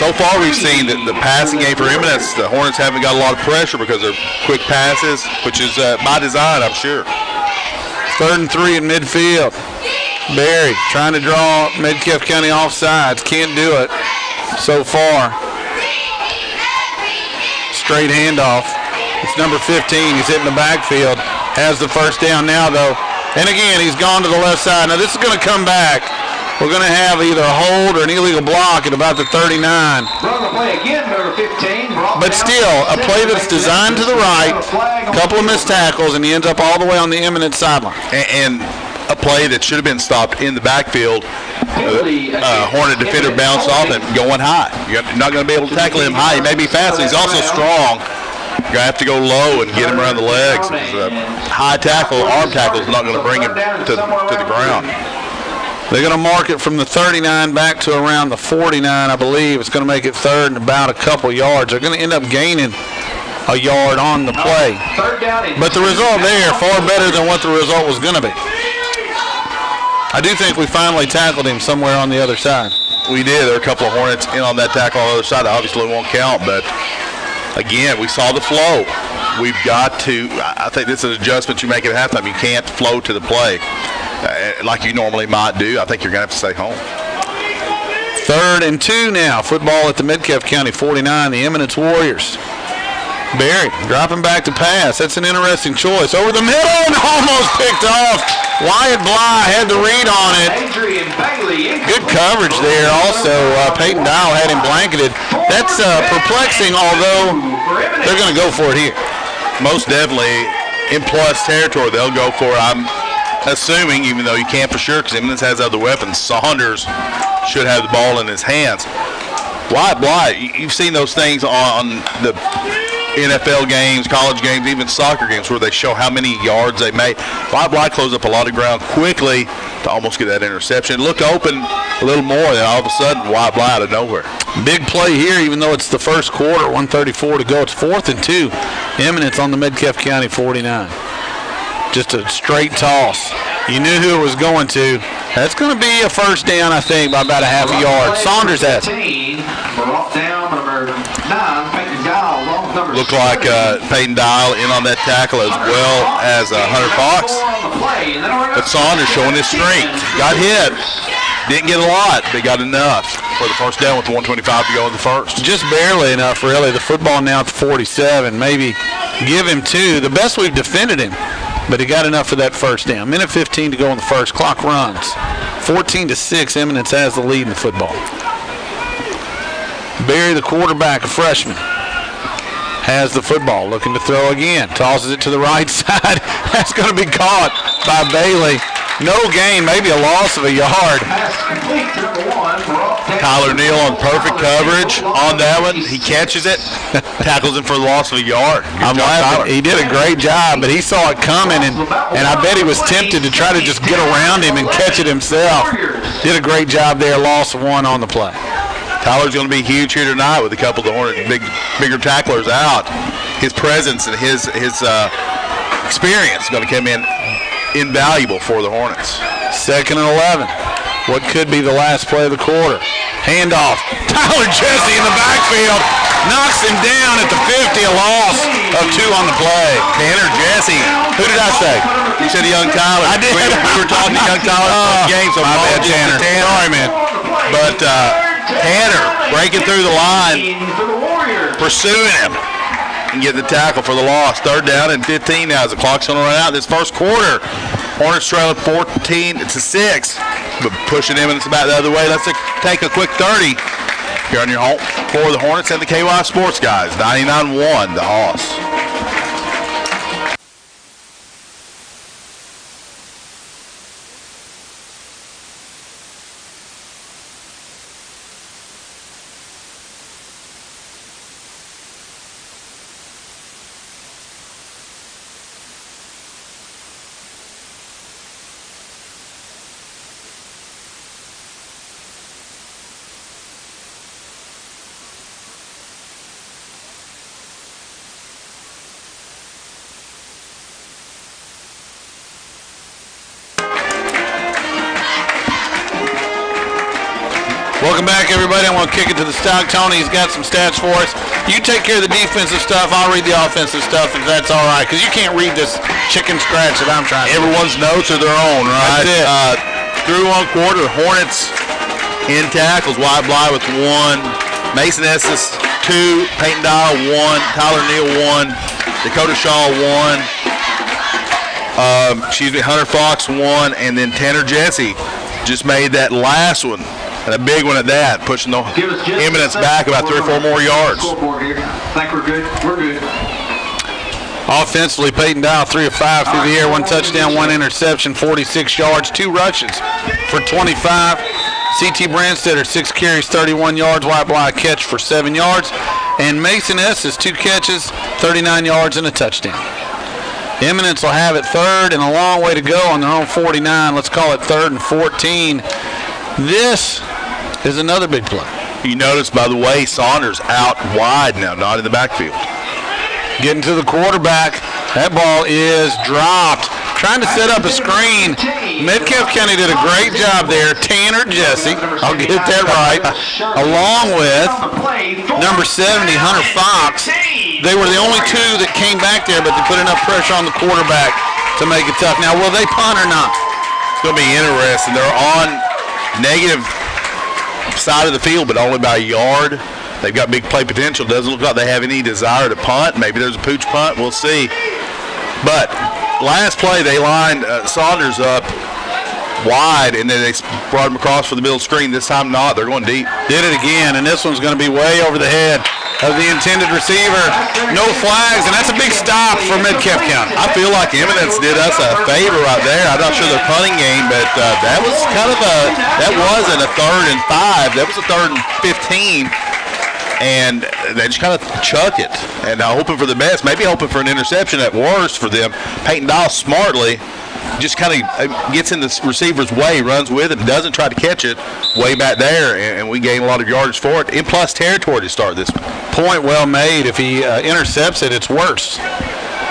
S1: So far, we've seen that the passing game for Eminence, the Hornets haven't got a lot of pressure because of quick passes, which is by design, I'm sure.
S2: 3rd and 3 at midfield. Barry trying to draw Metcalfe County offsides. Can't do it so far. Straight handoff. It's number 15. He's hitting the backfield. Has the first down now, though. And again, he's gone to the left side. Now, this is going to come back. We're going to have either a hold or an illegal block at about the 39. But still, a play that's designed to the right, a couple of missed tackles, and he ends up all the way on the Eminence sideline.
S1: And a play that should have been stopped in the backfield. Hornet defender bounced off and going high. You're not going to be able to tackle him high. He may be fast, but he's also strong. You're going to have to go low and get him around the legs. High tackle, arm tackle is not going to bring him to the ground.
S2: They're going to mark it from the 39 back to around the 49, I believe. It's going to make it 3rd and about a couple yards. They're going to end up gaining a yard on the play. But the result there, far better than what the result was going to be. I do think we finally tackled him somewhere on the other side.
S1: We did. There were a couple of Hornets in on that tackle on the other side. Obviously won't count, but again, we saw the flow. We've got to, I think this is an adjustment you make at halftime. You can't flow to the play like you normally might do. I think you're going to have to stay home.
S2: 3rd and 2 now. Football at the Metcalfe County 49, the Eminence Warriors. Barry dropping back to pass. That's an interesting choice. Over the middle and almost picked off. Wyatt Bly had the read on it. Good coverage there. Also, Peyton Dial had him blanketed. That's perplexing, although they're going to go for it here.
S1: Most definitely in plus territory, they'll go for it. I'm assuming, even though you can't for sure because Eminence has other weapons, Saunders should have the ball in his hands. Wyatt Bly, you've seen those things on the NFL games, college games, even soccer games where they show how many yards they made. Wyatt Bly closed up a lot of ground quickly to almost get that interception. Look open a little more, then all of a sudden Wyatt Bly out of nowhere.
S2: Big play here, even though it's the first quarter, 1:34 to go. It's 4th and 2. Eminence on the Metcalfe County 49. Just a straight toss. You knew who it was going to. That's going to be a first down, I think, by about a half a yard. Saunders has it.
S1: Looked like Peyton Dial in on that tackle as well as Hunter Fox. But Saunders showing his strength. Got hit. Didn't get a lot, but got enough for the first down with 1:25 to go in the first.
S2: Just barely enough, really. The football now at the 47. Maybe give him 2. The best we've defended him. But he got enough for that first down. Minute 15 to go in the first. Clock runs. 14-6. Eminence has the lead in the football. Barry, the quarterback, a freshman, has the football. Looking to throw again. Tosses it to the right side. That's going to be caught by Bailey. No gain, maybe a loss of a yard.
S1: Tyler Neal on perfect coverage on that one. He catches it, tackles him for the loss of a yard.
S2: I'm laughing. He did a great job, but he saw it coming, and I bet he was tempted to try to just get around him and catch it himself. Did a great job there. Loss of 1 on the play.
S1: Tyler's going to be huge here tonight with a couple of the Hornet bigger tacklers out. His presence and his experience is going to come in invaluable for the Hornets.
S2: 2nd and 11. What could be the last play of the quarter. Handoff. Tyler Jesse in the backfield. Knocks him down at the 50. A loss of 2 on the play.
S1: Tanner Jesse.
S2: Who did I say?
S1: You said young Tyler.
S2: I did.
S1: We were talking to young Tyler for the game, so
S2: my bad, Tanner. Sorry, man.
S1: But Tanner breaking through the line, pursuing him, and getting the tackle for the loss. 3rd down and 15 now as the clock's going to run out this first quarter. Hornets trailing 14-6, but pushing Eminence about the other way. Let's take a quick 30 here on your home for the Hornets and the KY Sports guys. 99-1, the Hoss.
S2: Welcome back, everybody. I want to kick it to the stock. Tony's got some stats for us. You take care of the defensive stuff. I'll read the offensive stuff if that's all right, because you can't read this chicken scratch that I'm trying to do.
S1: Everyone's notes are their own, right?
S2: That's it.
S1: Through 1 quarter, Hornets in tackles. Wyatt Bly with 1. Mason Estes 2. Peyton Dial 1. Tyler Neal 1. Dakota Shaw 1. Hunter Fox 1. And then Tanner Jesse just made that last one. And a big one at that, pushing the Eminence back about 3 or 4 more yards.
S3: I think we're good. We're good.
S2: Offensively, Peyton Dial 3 of 5 through the air, 1 touchdown, 1 interception, 46 yards, 2 rushes for 25. C.T. Brandstetter, 6 carries, 31 yards. Wyatt Bly, a catch for 7 yards. And Mason Estes, 2 catches, 39 yards, and a touchdown. Eminence will have it 3rd and a long way to go on their own 49. Let's call it 3rd and 14. This is another big play.
S1: You notice, by the way, Saunders out wide now, not in the backfield.
S2: Getting to the quarterback. That ball is dropped. Trying to set up a screen. Metcalfe County did a great job there. Tanner Jesse, I'll get that right, along with number 70, Hunter Fox. They were the only two that came back there, but they put enough pressure on the quarterback to make it tough. Now, will they punt or not?
S1: It's going to be interesting. They're on negative side of the field, but only by a yard. They've got big play potential. Doesn't look like they have any desire to punt. Maybe there's a pooch punt. We'll see. But last play, they lined Saunders up wide, and then they brought him across for the middle screen. This time not. They're going deep.
S2: Did it again, and this one's going to be way over the head of the intended receiver. No flags, and that's a big stop for Metcalfe County.
S1: I feel like Eminence did us a favor right there. I'm not sure their punting game, but that was kind of that wasn't a 3rd and 5. That was a 3rd and 15. And they just kind of chuck it, and hoping for the best, maybe hoping for an interception at worst for them. Peyton Dial smartly just kind of gets in the receiver's way, runs with it, doesn't try to catch it way back there, and we gain a lot of yardage for it. In plus territory to start this one.
S2: Point well made. If he intercepts it, it's worse.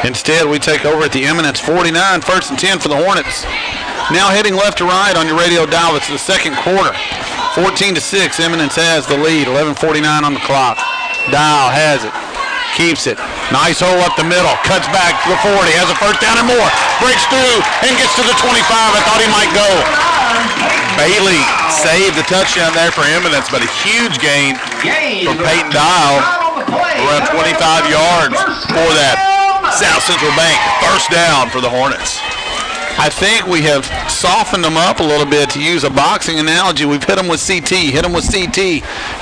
S2: Instead, we take over at the Eminence 49, 1st and 10 for the Hornets. Now heading left to right on your radio dial. It's the second quarter. 14-6, Eminence has the lead. 11:49 on the clock. Dial has it. Keeps it. Nice hole up the middle. Cuts back to the 40. Has a first down and more. Breaks through and gets to the 25. I thought he might go.
S1: Bailey saved the touchdown there for Eminence, but a huge gain from Peyton Dial. Around 25 yards for that South Central Bank. First down for the Hornets.
S2: I think we have softened them up a little bit, to use a boxing analogy. We've hit them with CT,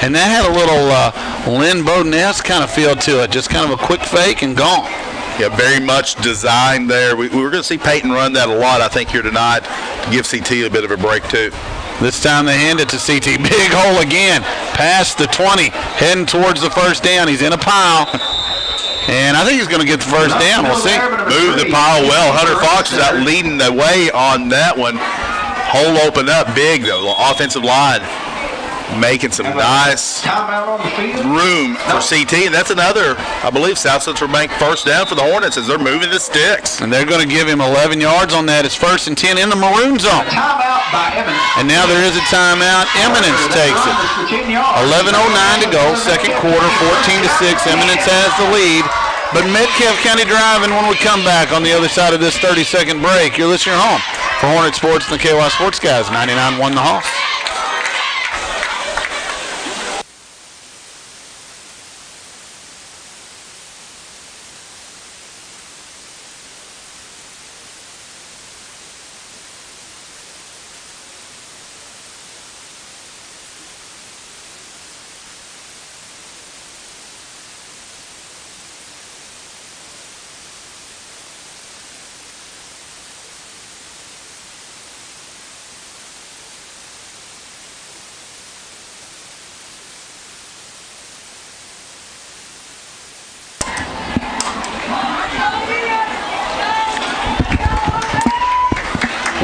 S2: and that had a little Lynn Bowden-esque kind of feel to it, just kind of a quick fake and gone.
S1: Yeah, very much designed there. We were going to see Peyton run that a lot, I think, here tonight to give CT a bit of a break, too.
S2: This time they hand it to CT. Big hole again, past the 20, heading towards the first down. He's in a pile. And I think he's going to get the first down. We'll see.
S1: Move the pile well. Hunter Fox is out leading the way on that one. Hole opened up big, though. Offensive line making some nice room for CT. And that's another, I believe, South Central Bank first down for the Hornets as they're moving the sticks.
S2: And they're going to give him 11 yards on that. It's 1st and 10 in the maroon zone. And now there is a timeout. Eminence takes it. 11:09 to go. Second quarter, 14-6. Eminence has the lead. But Metcalfe County driving when we come back on the other side of this 30-second break. You're listening home for Hornet Sports and the KY Sports Guys. 99-1 the Hoss.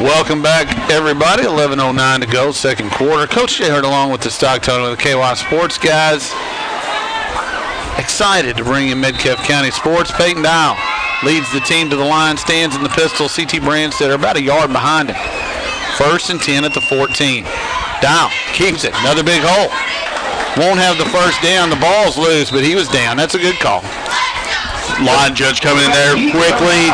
S2: Welcome back, everybody. 11:09 to go, second quarter. Coach Jay Hurt along with the stock total of the KY Sports Guys. Excited to bring in Metcalfe County Sports. Peyton Dial leads the team to the line, stands in the pistol. CT Branstetter about a yard behind him. 1st and 10 at the 14. Dial keeps it. Another big hole. Won't have the first down. The ball's loose, but he was down. That's a good call.
S1: Line judge coming in there quickly.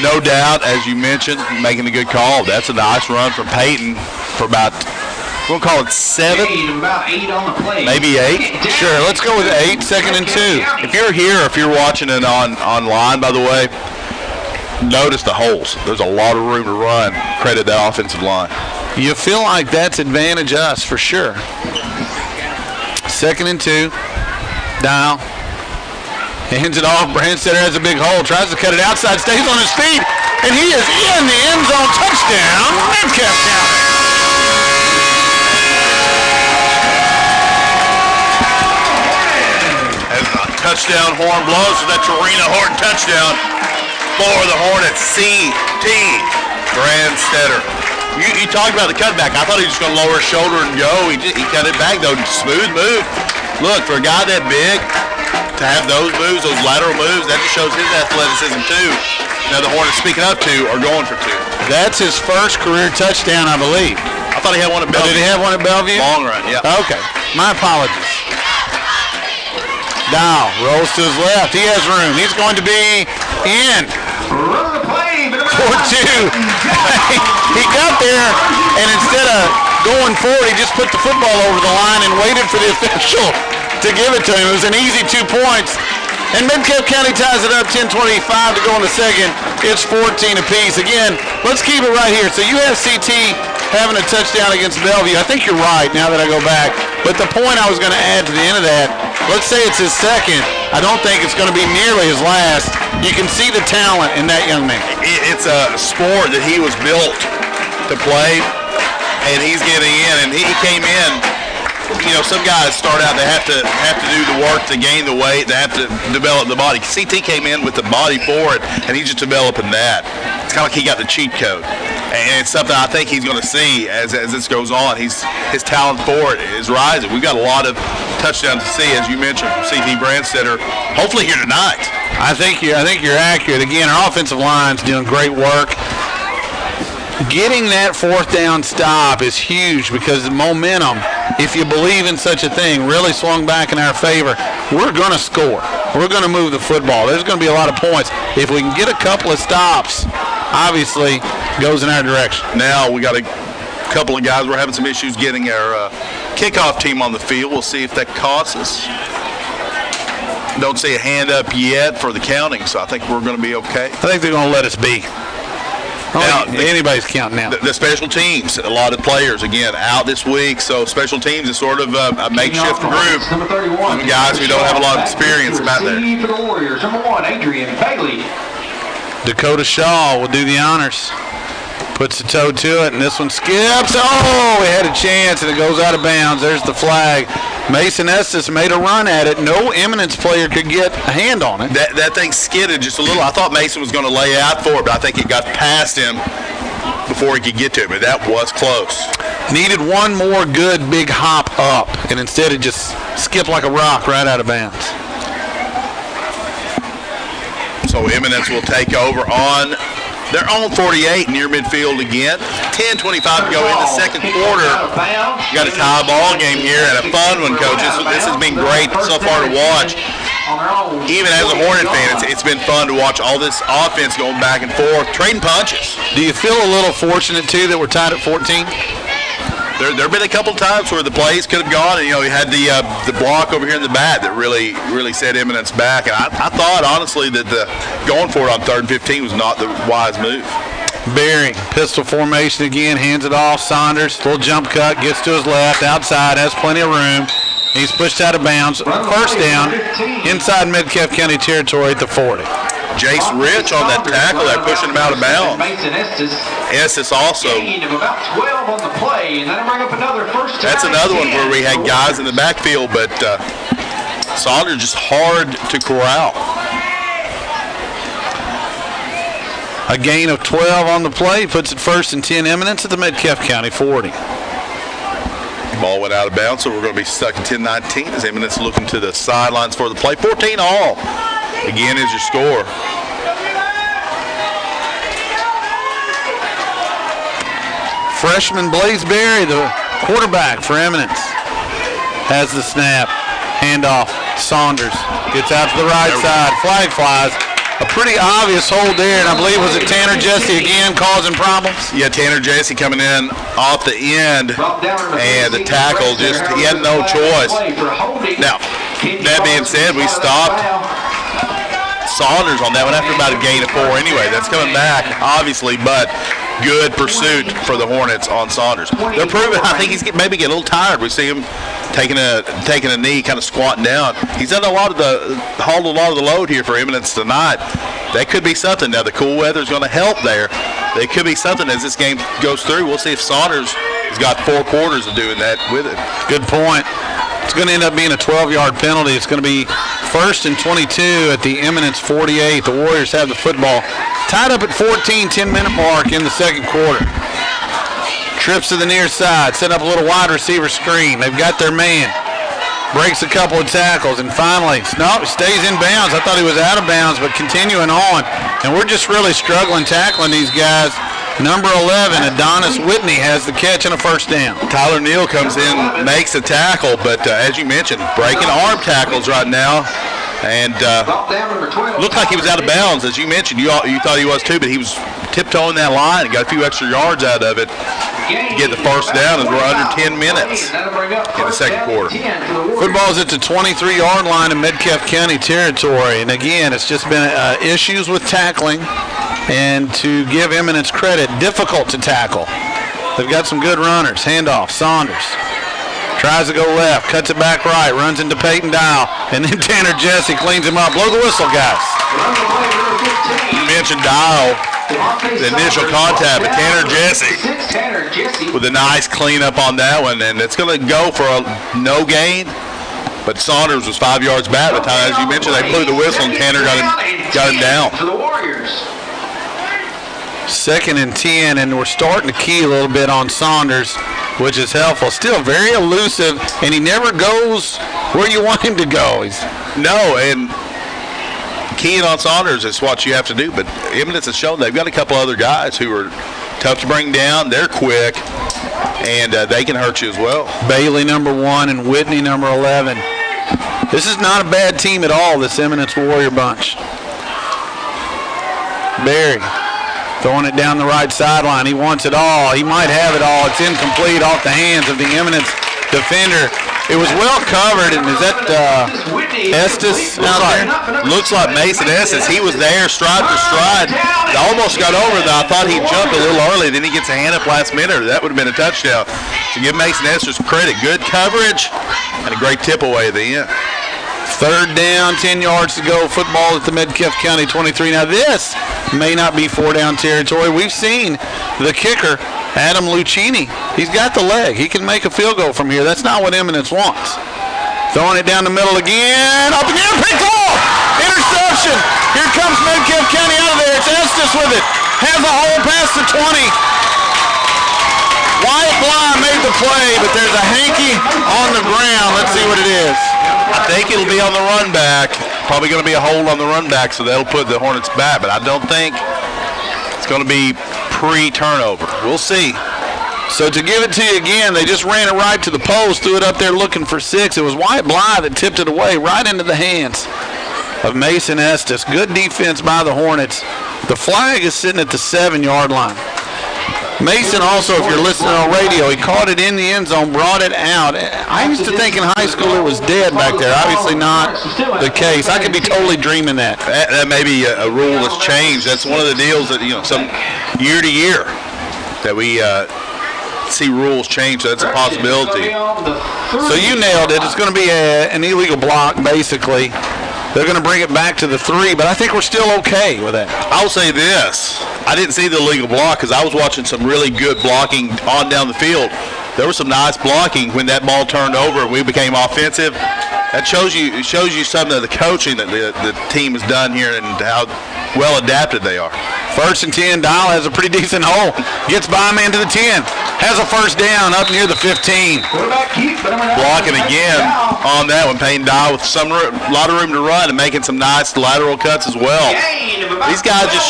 S1: No doubt, as you mentioned, making a good call. That's a nice run from Peyton for about, we'll call it 7, maybe 8.
S2: Sure, let's go with 8, 2nd and 2.
S1: If you're here, if you're watching it online, by the way, notice the holes. There's a lot of room to run. Credit that offensive line.
S2: You feel like that's advantage us for sure. 2nd and 2. Dial. Hands it off. Branstetter has a big hole. Tries to cut it outside. Stays on his feet. And he is in the end zone. Touchdown, Metcalfe County.
S1: As the touchdown horn blows for that Torino Horton touchdown for the Hornets. CT Branstetter. You talked about the cutback. I thought he was just going to lower his shoulder and go. He cut it back, though. Smooth move. Look, for a guy that big, to have those moves, those lateral moves, that just shows his athleticism too. Now the Hornets, speaking up two, are going for two.
S2: That's his first career touchdown, I believe.
S1: I thought he had one at Bellevue.
S2: Did he have one at Bellevue?
S1: Long run, yeah.
S2: Okay. My apologies. Dow rolls to his left. He has room. He's going to be in.
S3: Run the play.
S2: 4-2. He got there, and instead of going forward, he just put the football over the line and waited for the official to give it to him. It was an easy 2 points. And Metcalfe County ties it up 10-25 to go in the second. It's 14 apiece. Again, let's keep it right here. So you have CT having a touchdown against Bellevue. I think you're right now that I go back. But the point I was going to add to the end of that, let's say it's his second. I don't think it's going to be nearly his last. You can see the talent in that young man.
S1: It's a sport that he was built to play, and he's getting in. And he came in. You know, some guys start out, they have to do the work to gain the weight, they have to develop the body. CT came in with the body for it, and he's just developing that. It's kind of like he got the cheat code. And it's something I think he's going to see as this goes on. His talent for it is rising. We've got a lot of touchdowns to see, as you mentioned, from CT Brandstetter, hopefully here tonight.
S2: I think you're accurate. Again, our offensive line's doing great work. Getting that fourth down stop is huge because the momentum, if you believe in such a thing, really swung back in our favor. We're going to score. We're going to move the football. There's going to be a lot of points. If we can get a couple of stops, obviously goes in our direction.
S1: Now we got a couple of guys. We're having some issues getting our kickoff team on the field. We'll see if that costs us. Don't see a hand up yet for the counting, so I think we're going to be okay.
S2: I think they're going to let us be. Now, anybody's counting now.
S1: The special teams, a lot of players, again, out this week. So special teams is sort of a makeshift group. Some guys who don't have a lot of experience about there.
S3: For the Warriors, number 1, Adrian Bailey.
S2: Dakota Shaw will do the honors. Puts the toe to it, and this one skips. Oh, we had a chance, and it goes out of bounds. There's the flag. Mason Estes made a run at it. No Eminence player could get a hand on it.
S1: That thing skidded just a little. I thought Mason was going to lay out for it, but I think it got past him before he could get to it. But that was close.
S2: Needed one more good big hop up, and instead it just skipped like a rock right out of bounds.
S1: So Eminence will take over on their own 48 near midfield again. 10:25 to go in the second quarter. You got a tie ball game here and a fun one, Coach. This has been great so far to watch. Even as a Hornet fan, it's been fun to watch all this offense going back and forth, trading punches.
S2: Do you feel a little fortunate, too, that we're tied at 14?
S1: There have been a couple times where the plays could have gone, and you had the block over here in the bat that really set Eminence back. And I thought honestly that going for it on 3rd and 15 was not the wise move.
S2: Berry, pistol formation again, hands it off. Saunders, full jump cut, gets to his left, outside, has plenty of room. He's pushed out of bounds. First down, inside Metcalfe County territory at the 40.
S1: Jace Rich on that tackle, they're pushing him out of bounds. Estes also. That's another one where we had guys in the backfield, but Saunders just hard to corral.
S2: A gain of 12 on the play, puts it 1st and 10 Eminence at the Metcalfe County 40.
S1: Ball went out of bounds, so we're going to be stuck in 10-19 as Eminence looking to the sidelines for the play. 14 all. Again is your score.
S2: Freshman Blaze Berry, the quarterback for Eminence, has the snap. Handoff. Saunders gets out to the right side. Flag flies. A pretty obvious hold there, and I believe was it Tanner Jesse again causing problems?
S1: Yeah, Tanner Jesse coming in off the end, and the tackle just, he had no choice. Now, that being said, we stopped Saunders on that one after about a gain of 4 anyway. That's coming back, obviously, but good pursuit for the Hornets on Saunders. They're proving, I think he's maybe getting a little tired. We see him taking a knee, kind of squatting down. He's done hauled a lot of the load here for Eminence tonight. That could be something. Now the cool weather is going to help there. They could be something as this game goes through. We'll see if Saunders has got 4 quarters of doing that with it.
S2: Good point. It's going to end up being a 12-yard penalty. It's going to be 1st and 22 at the Eminence 48. The Warriors have the football. Tied up at 14, 10-minute mark in the second quarter. Trips to the near side, set up a little wide receiver screen. They've got their man. breaks a couple of tackles, and finally, no, stays in bounds. I thought he was out of bounds, but continuing on. And we're just really struggling tackling these guys. Number 11, Adonis Whitney, has the catch and a first down.
S1: Tyler Neal comes in, makes a tackle, but as you mentioned, breaking arm tackles right now. And looked like he was out of bounds, as you mentioned. You thought he was too, but he was tiptoeing that line and got a few extra yards out of it. Get the first down as we're under 10 minutes in the second quarter.
S2: Football's at the 23-yard line in Metcalfe County territory. And again, it's just been issues with tackling. And to give Eminence credit, difficult to tackle. They've got some good runners. Handoff, Saunders. Tries to go left, cuts it back right, runs into Peyton Dial, and then Tanner Jesse cleans him up. Blow the whistle, guys.
S1: You mentioned Dial, the initial contact, but Tanner Jesse with a nice cleanup on that one, and it's going to go for a no gain. But Saunders was 5 yards back by the time, as you mentioned, they blew the whistle, and Tanner got him down.
S2: 2nd and 10, and we're starting to key a little bit on Saunders, which is helpful. Still very elusive, and he never goes where you want him to go.
S1: No, and keying on Saunders is what you have to do, but Eminence has shown they've got a couple other guys who are tough to bring down. They're quick, and they can hurt you as well.
S2: Bailey, number 1, and Whitney, number 11. This is not a bad team at all, this Eminence Warrior bunch. Barry throwing it down the right sideline. He wants it all. He might have it all. It's incomplete off the hands of the Eminence defender. It was well covered, and is that Estes out there?
S1: Looks like Mason Estes. He was there, stride for stride. Almost got over it. I thought he jumped a little early. Then he gets a hand up last minute. That would have been a touchdown. So give Mason Estes credit. Good coverage and a great tip away at the end.
S2: 3rd down, 10 yards to go. Football at the Metcalfe County 23. Now this may not be 4-down territory. We've seen the kicker, Adam Lucchini. He's got the leg. He can make a field goal from here. That's not what Eminence wants. Throwing it down the middle again. Up again, picked off. Interception. Here comes Metcalfe County out of there. It's Estes with it. Has a hole past the 20. Wyatt Bly made the play, but there's a hanky on the ground. Let's see what it is.
S1: I think it'll be on the run back. Probably going to be a hold on the run back, so that'll put the Hornets back. But I don't think it's going to be pre-turnover. We'll see.
S2: So to give it to you again, they just ran it right to the post, threw it up there looking for 6. It was Wyatt Bly that tipped it away right into the hands of Mason Estes. Good defense by the Hornets. The flag is sitting at the 7-yard line. Mason also, if you're listening on radio, he caught it in the end zone, brought it out. I used to think in high school it was dead back there. Obviously not the case. I could be totally dreaming that.
S1: That may be a rule that's changed. That's one of the deals that, some year to year that we see rules change. So that's a possibility.
S2: So you nailed it. It's going to be an illegal block, basically. They're going to bring it back to the 3, but I think we're still okay with that.
S1: I'll say this. I didn't see the illegal block because I was watching some really good blocking on down the field. There was some nice blocking when that ball turned over and we became offensive. That shows you some of the coaching that the team has done here and how well adapted they are.
S2: 1st and 10, Dial has a pretty decent hole. Gets by man to the 10. Has a first down up near the 15.
S1: Blocking again on that one. Payne Dial with a lot of room to run and making some nice lateral cuts as well. These guys just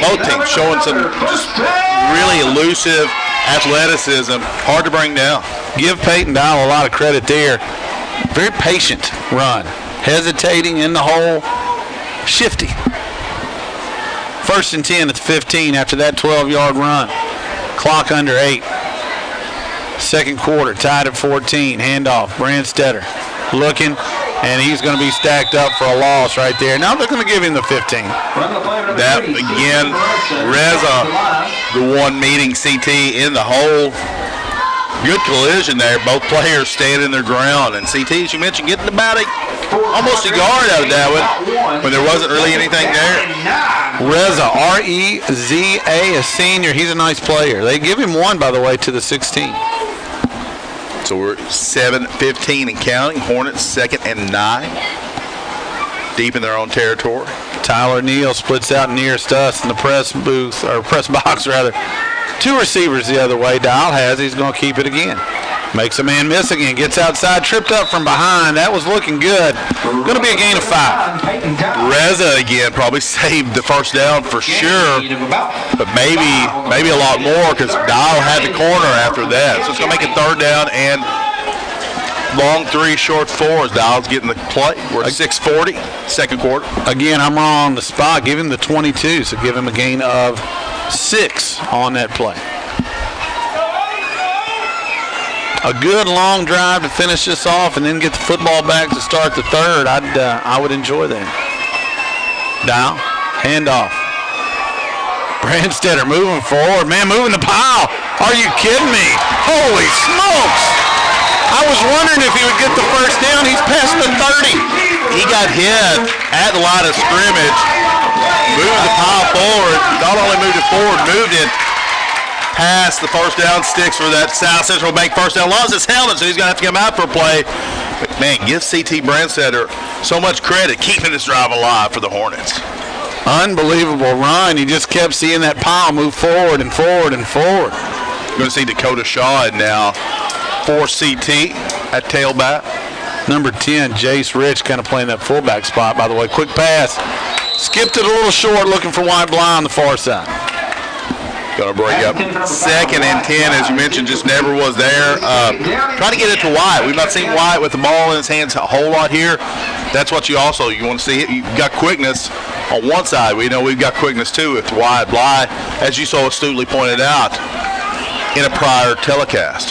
S1: both teams showing some just really elusive athleticism. Hard to bring down.
S2: Give Peyton Dial a lot of credit there. Very patient run. Hesitating in the hole. Shifty. 1st and 10 at the 15 after that 12-yard run. Clock under 8. Second quarter, tied at 14. Handoff, Brandstetter looking, and he's going to be stacked up for a loss right there. Now they're going to give him the 15.
S1: That, again, Reza, the one meeting CT in the hole. Good collision there. Both players standing their ground. And CT, as you mentioned, getting about almost a yard out of that one when there wasn't really anything there.
S2: Reza, R-E-Z-A, a senior. He's a nice player. They give him 1, by the way, to the 16.
S1: So we're 7-15 and counting. Hornets 2nd and 9. Deep in their own territory.
S2: Tyler Neal splits out nearest us in the press booth, or press box rather. 2 receivers the other way. Dial has. He's going to keep it again. Makes a man miss again. Gets outside, tripped up from behind. That was looking good. Going to be a gain of 5.
S1: Reza again probably saved the first down for sure, but maybe a lot more because Dial had the corner after that. So it's going to make it 3rd down and long 3, short 4 as Dial's getting the play. We're at 6:40, second quarter.
S2: Again, I'm wrong on the spot. Give him the 22, so give him a gain of 6 on that play. A good long drive to finish this off and then get the football back to start the 3rd. I would enjoy that. Dial, handoff. Brandstetter moving forward. Man, moving the pile. Are you kidding me? Holy smokes! I was wondering if he would get the first down. He's past the 30.
S1: He got hit at the line of scrimmage. Moved the pile forward. Not only moved it forward, moved it past the first down sticks for that South Central Bank first down. Lost his helmet, so he's going to have to come out for a play. But, man, give C.T. Brandstetter so much credit keeping this drive alive for the Hornets.
S2: Unbelievable run. He just kept seeing that pile move forward and forward and forward.
S1: You're going to see Dakota Shaw now for C.T. at tailback.
S2: Number 10, Jace Rich, kind of playing that fullback spot, by the way. Quick pass. Skipped it a little short, looking for White Bly on the far side.
S1: Going to break up 2nd and 10, as you mentioned, just never was there. Trying to get it to White. We've not seen White with the ball in his hands a whole lot here. That's what you want to see. You've got quickness on one side. We know we've got quickness too with White Bly, as you so astutely pointed out in a prior broadcast.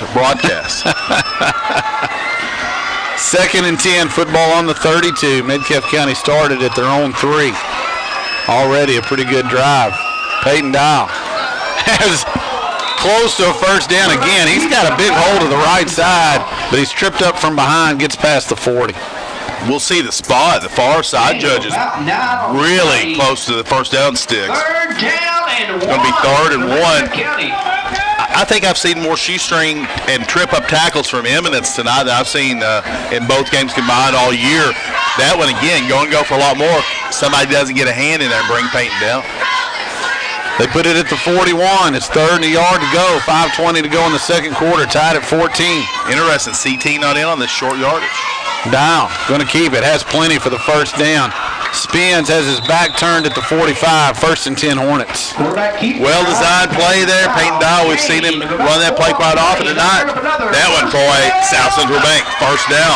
S2: 2nd and 10, football on the 32. Metcalfe County started at their own 3. Already a pretty good drive. Peyton Dial has close to a first down again. He's got a big hold of the right side, but he's tripped up from behind, gets past the 40.
S1: We'll see the spot. The far side judges really close to the first down sticks.
S3: 3rd down and 1.
S1: It's going to be 3rd and 1. I think I've seen more shoestring and trip-up tackles from Eminence tonight than I've seen in both games combined all year. That one, again, go for a lot more. Somebody doesn't get a hand in there and bring Peyton down.
S2: They put it at the 41. It's 3rd and a yard to go. 5:20 to go in the second quarter. Tied at 14.
S1: Interesting. CT not in on this short yardage.
S2: Down. Going to keep it. Has plenty for the first down. Spins, has his back turned at the 45. 1st and 10 Hornets.
S1: Well-designed play there. Peyton Dow, we've seen him run that play quite often tonight. That one for a South Central Bank. First down.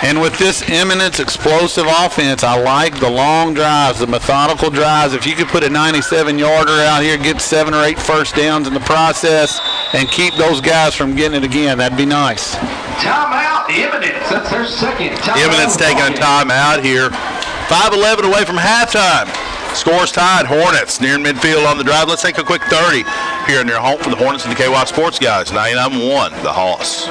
S2: And with this Eminence explosive offense, I like the long drives, the methodical drives. If you could put a 97-yarder out here, get 7 or 8 first downs in the process, and keep those guys from getting it again, that'd be nice.
S3: Timeout, Eminence. That's their second timeout.
S1: Eminence taking a timeout here. 5:11 away from halftime. Scores tied. Hornets near midfield on the drive. Let's take a quick 30 here in their home for the Hornets and the KY Sports Guys. 99-1, the Hoss.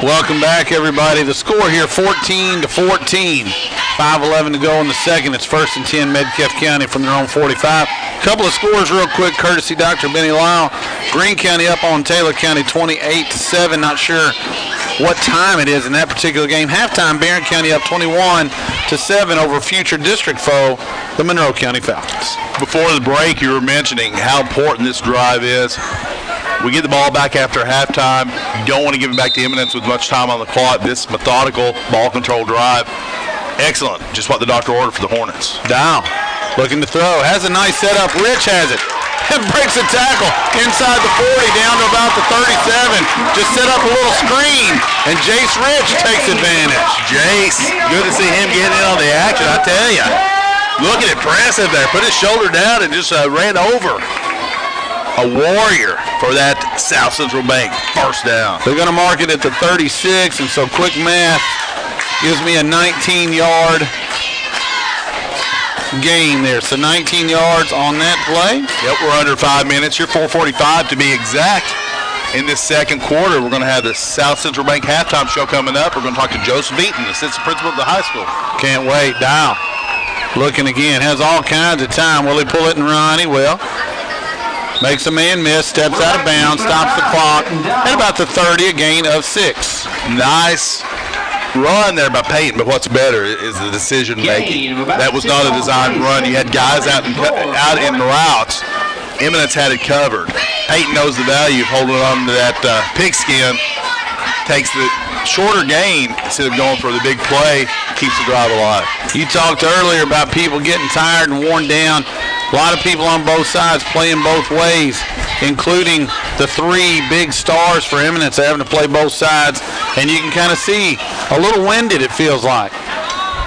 S2: Welcome back, everybody. The score here, 14-14. 5:11 to go in the second. It's 1st and 10, Metcalfe County from their own 45. Couple of scores real quick, courtesy Dr. Benny Lyle. Greene County up on Taylor County 28-7. Not sure what time it is in that particular game. Halftime, Barron County up 21-7 over future district foe, the Monroe County Falcons.
S1: Before the break, you were mentioning how important this drive is. We get the ball back after halftime. You don't want to give it back to Eminence with much time on the clock. This methodical ball control drive, excellent. Just what the doctor ordered for the Hornets.
S2: Down, looking to throw. Has a nice setup. Rich has it. And breaks a tackle inside the 40 down to about the 37. Just set up a little screen, and Jace Rich takes advantage.
S1: Jace, good to see him getting in on the action, I tell you. Looking impressive there. Put his shoulder down and just ran over a warrior for that South Central Bank first down.
S2: They're going to mark it at the 36, and so quick math gives me a 19-yard gain there. So 19 yards on that play.
S1: Yep, we're under 5 minutes. You're 4:45 to be exact. In this second quarter, we're going to have the South Central Bank halftime show coming up. We're going to talk to Joseph Eaton, assistant principal at the high school.
S2: Can't wait. Dial. Looking again. Has all kinds of time. Will he pull it and run? He will. Makes a man miss. Steps out of bounds. Stops the clock. At about the 30, a gain of 6.
S1: Nice run there by Peyton, but what's better is the decision making. That was not a designed run. You had guys out in routes. Eminence had it covered. Peyton knows the value of holding on to that pigskin. Takes the shorter gain instead of going for the big play. Keeps the drive alive.
S2: You talked earlier about people getting tired and worn down. A lot of people on both sides playing both ways, including the 3 big stars for Eminence having to play both sides. And you can kind of see a little winded, it feels like.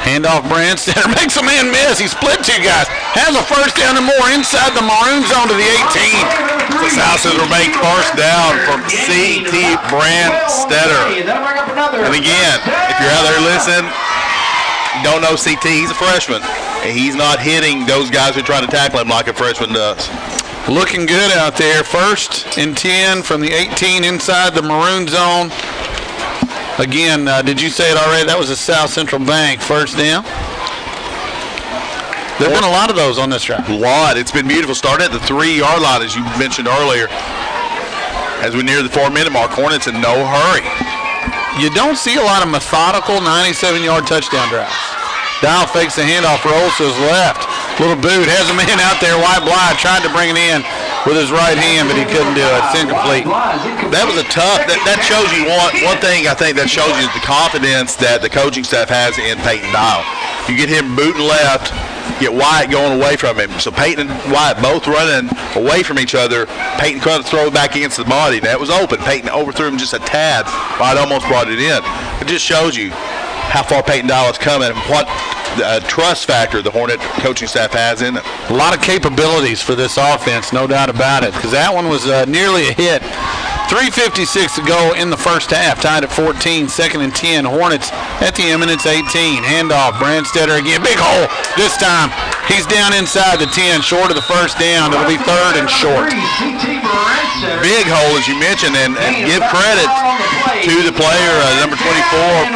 S2: Handoff Brandstetter makes a man miss. He split 2 guys. Has a first down and more inside the maroon zone to the 18.
S1: The South Central Bank first down from C.T. Brandstetter. And again, if you're out there listening, you don't know C.T., he's a freshman. And he's not hitting those guys who are trying to tackle him like a freshman does.
S2: Looking good out there. 1st and 10 from the 18 inside the maroon zone. Again, did you say it already? That was a South Central Bank first down. There have been a lot of those on this drive.
S1: A lot. It's been beautiful. Started at the 3-yard line, as you mentioned earlier. As we near the 4-minute mark, Hornets in no hurry.
S2: You don't see a lot of methodical 97-yard touchdown drives. Dial fakes the handoff, rolls to his left. Little boot, has a man out there, White Bly, tried to bring it in with his right hand, but he couldn't do it. It's incomplete.
S1: That was a tough, that shows you one thing I think that shows you is the confidence that the coaching staff has in Peyton Dial. You get him booting left, get Wyatt going away from him. So Peyton and Wyatt both running away from each other. Peyton tried to throw it back against the body. That was open. Peyton overthrew him just a tad. Wyatt almost brought it in. It just shows you how far Peyton Dial has come and what trust factor the Hornet coaching staff has in it.
S2: A lot of capabilities for this offense, no doubt about it, because that one was nearly a hit. 3:56 to go in the first half, tied at 14, 2nd and 10. Hornets at the Eminence 18. Handoff, Brandstetter again, big hole this time. He's down inside the 10, short of the first down. It'll be 3rd and short.
S1: Big hole, as you mentioned, and give credit to the player, number 24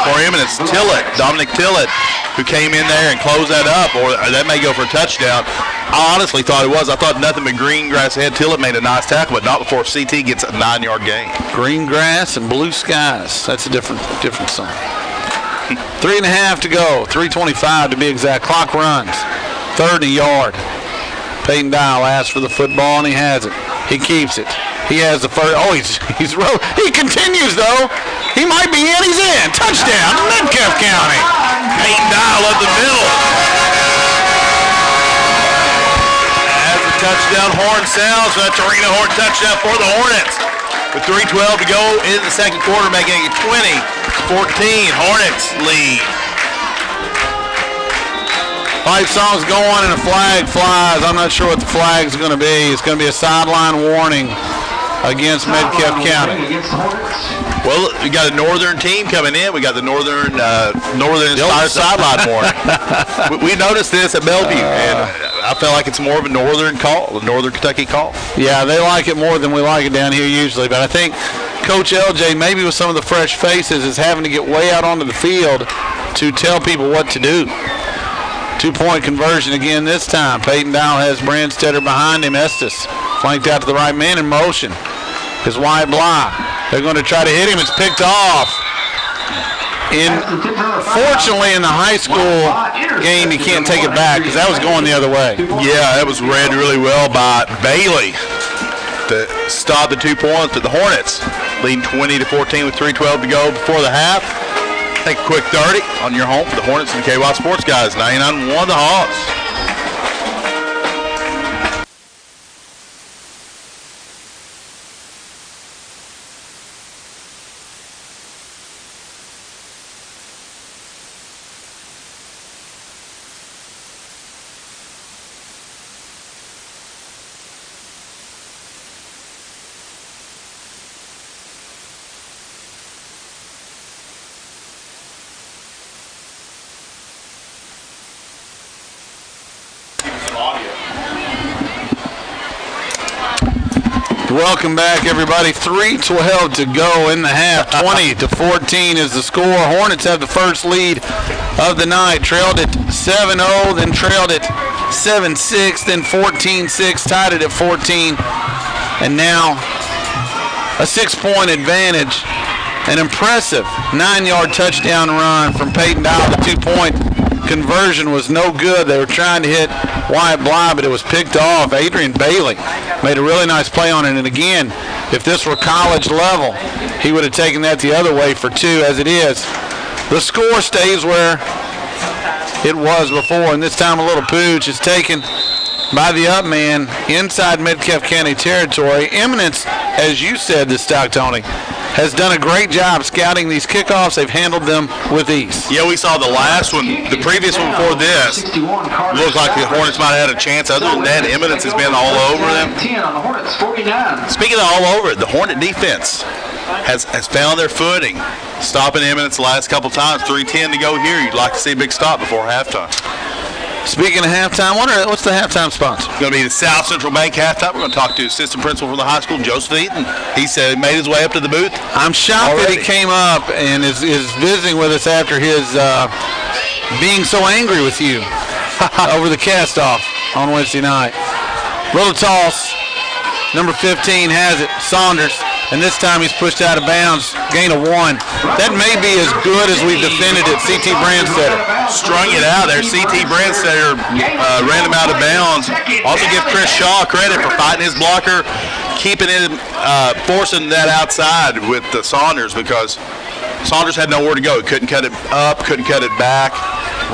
S1: for Eminence, Dominic Tillett, who came in there and closed that up, or that may go for a touchdown. I honestly thought it was. I thought nothing but green grass ahead. Tillett made a nice tackle, but not before CT gets a 9-yard gain.
S2: Green grass and blue skies. That's a different song. 3.5 to go. 3:25 to be exact. Clock runs. 3rd and a yard. Peyton Dial asks for the football, and he has it. He keeps it. He has the first. Oh, he continues, though. He might be in. He's in. Touchdown to Metcalfe County.
S1: Peyton Dial up the middle. As the touchdown horn sounds, that's arena horn touchdown for the Hornets. With 3:12 to go in the second quarter, making it 20-14. Hornets lead.
S2: Fight song's going and a flag flies. I'm not sure what the flag's going to be. It's going to be a sideline warning against Metcalfe County.
S1: Well, we got a northern team coming in. We got the northern inspired sideline warning. We noticed this at Bellevue, and I feel like it's more of a northern call, a northern Kentucky call.
S2: Yeah, they like it more than we like it down here usually, but I think Coach LJ, maybe with some of the fresh faces, is having to get way out onto the field to tell people what to do. 2-point conversion again this time. Peyton Dial has Brandstetter behind him. Estes flanked out to the right, man in motion. Is White Bly. They're going to try to hit him. It's picked off. Fortunately, in the high school game, you can't take it back because that was going the other way.
S1: Yeah, that was read really well by Bailey to stop the 2 points. But the Hornets leading 20-14 with 3:12 to go before the half. Take a quick 30 on your home for the Hornets and the KY Sports Guys. 99-1 the Hawks.
S2: Welcome back, everybody. 3:12 to go in the half. 20-14 is the score. Hornets have the first lead of the night. Trailed it 7-0, then trailed it 7-6, then 14-6, tied it at 14, and now a 6-point advantage. An impressive 9-yard touchdown run from Peyton Dial. The 2-point conversion was no good. They were trying to hit Wyatt Bly, but it was picked off. Adrian Bailey made a really nice play on it. And again, if this were college level, he would have taken that the other way for 2. As it is, the score stays where it was before, and this time a little pooch is taken by the up man inside Metcalfe County territory. Eminence, as you said, the Stock Tony, has done a great job scouting these kickoffs. They've handled them with ease.
S1: Yeah, we saw the last one, the previous one before this, looked like the Hornets might have had a chance. Other than that, Eminence has been all over them. Speaking of all over it, the Hornet defense has found their footing, stopping Eminence the last couple times. 3:10 to go here. You'd like to see a big stop before halftime.
S2: Speaking of halftime, what's the halftime sponsor?
S1: It's going to be the South Central Bank halftime. We're going to talk to assistant principal from the high school, Joseph Eaton. He said he made his way up to the booth.
S2: I'm shocked that he came up and is visiting with us after his being so angry with you over the cast-off on Wednesday night. Little toss. Number 15 has it. Saunders. And this time he's pushed out of bounds. Gain of 1. That may be as good as we've defended it. C.T. Brandstetter
S1: strung it out there. C.T. Brandstetter ran him out of bounds. Also give Chris Shaw credit for fighting his blocker, keeping it, forcing that outside with Saunders, because Saunders had nowhere to go. He couldn't cut it up, couldn't cut it back.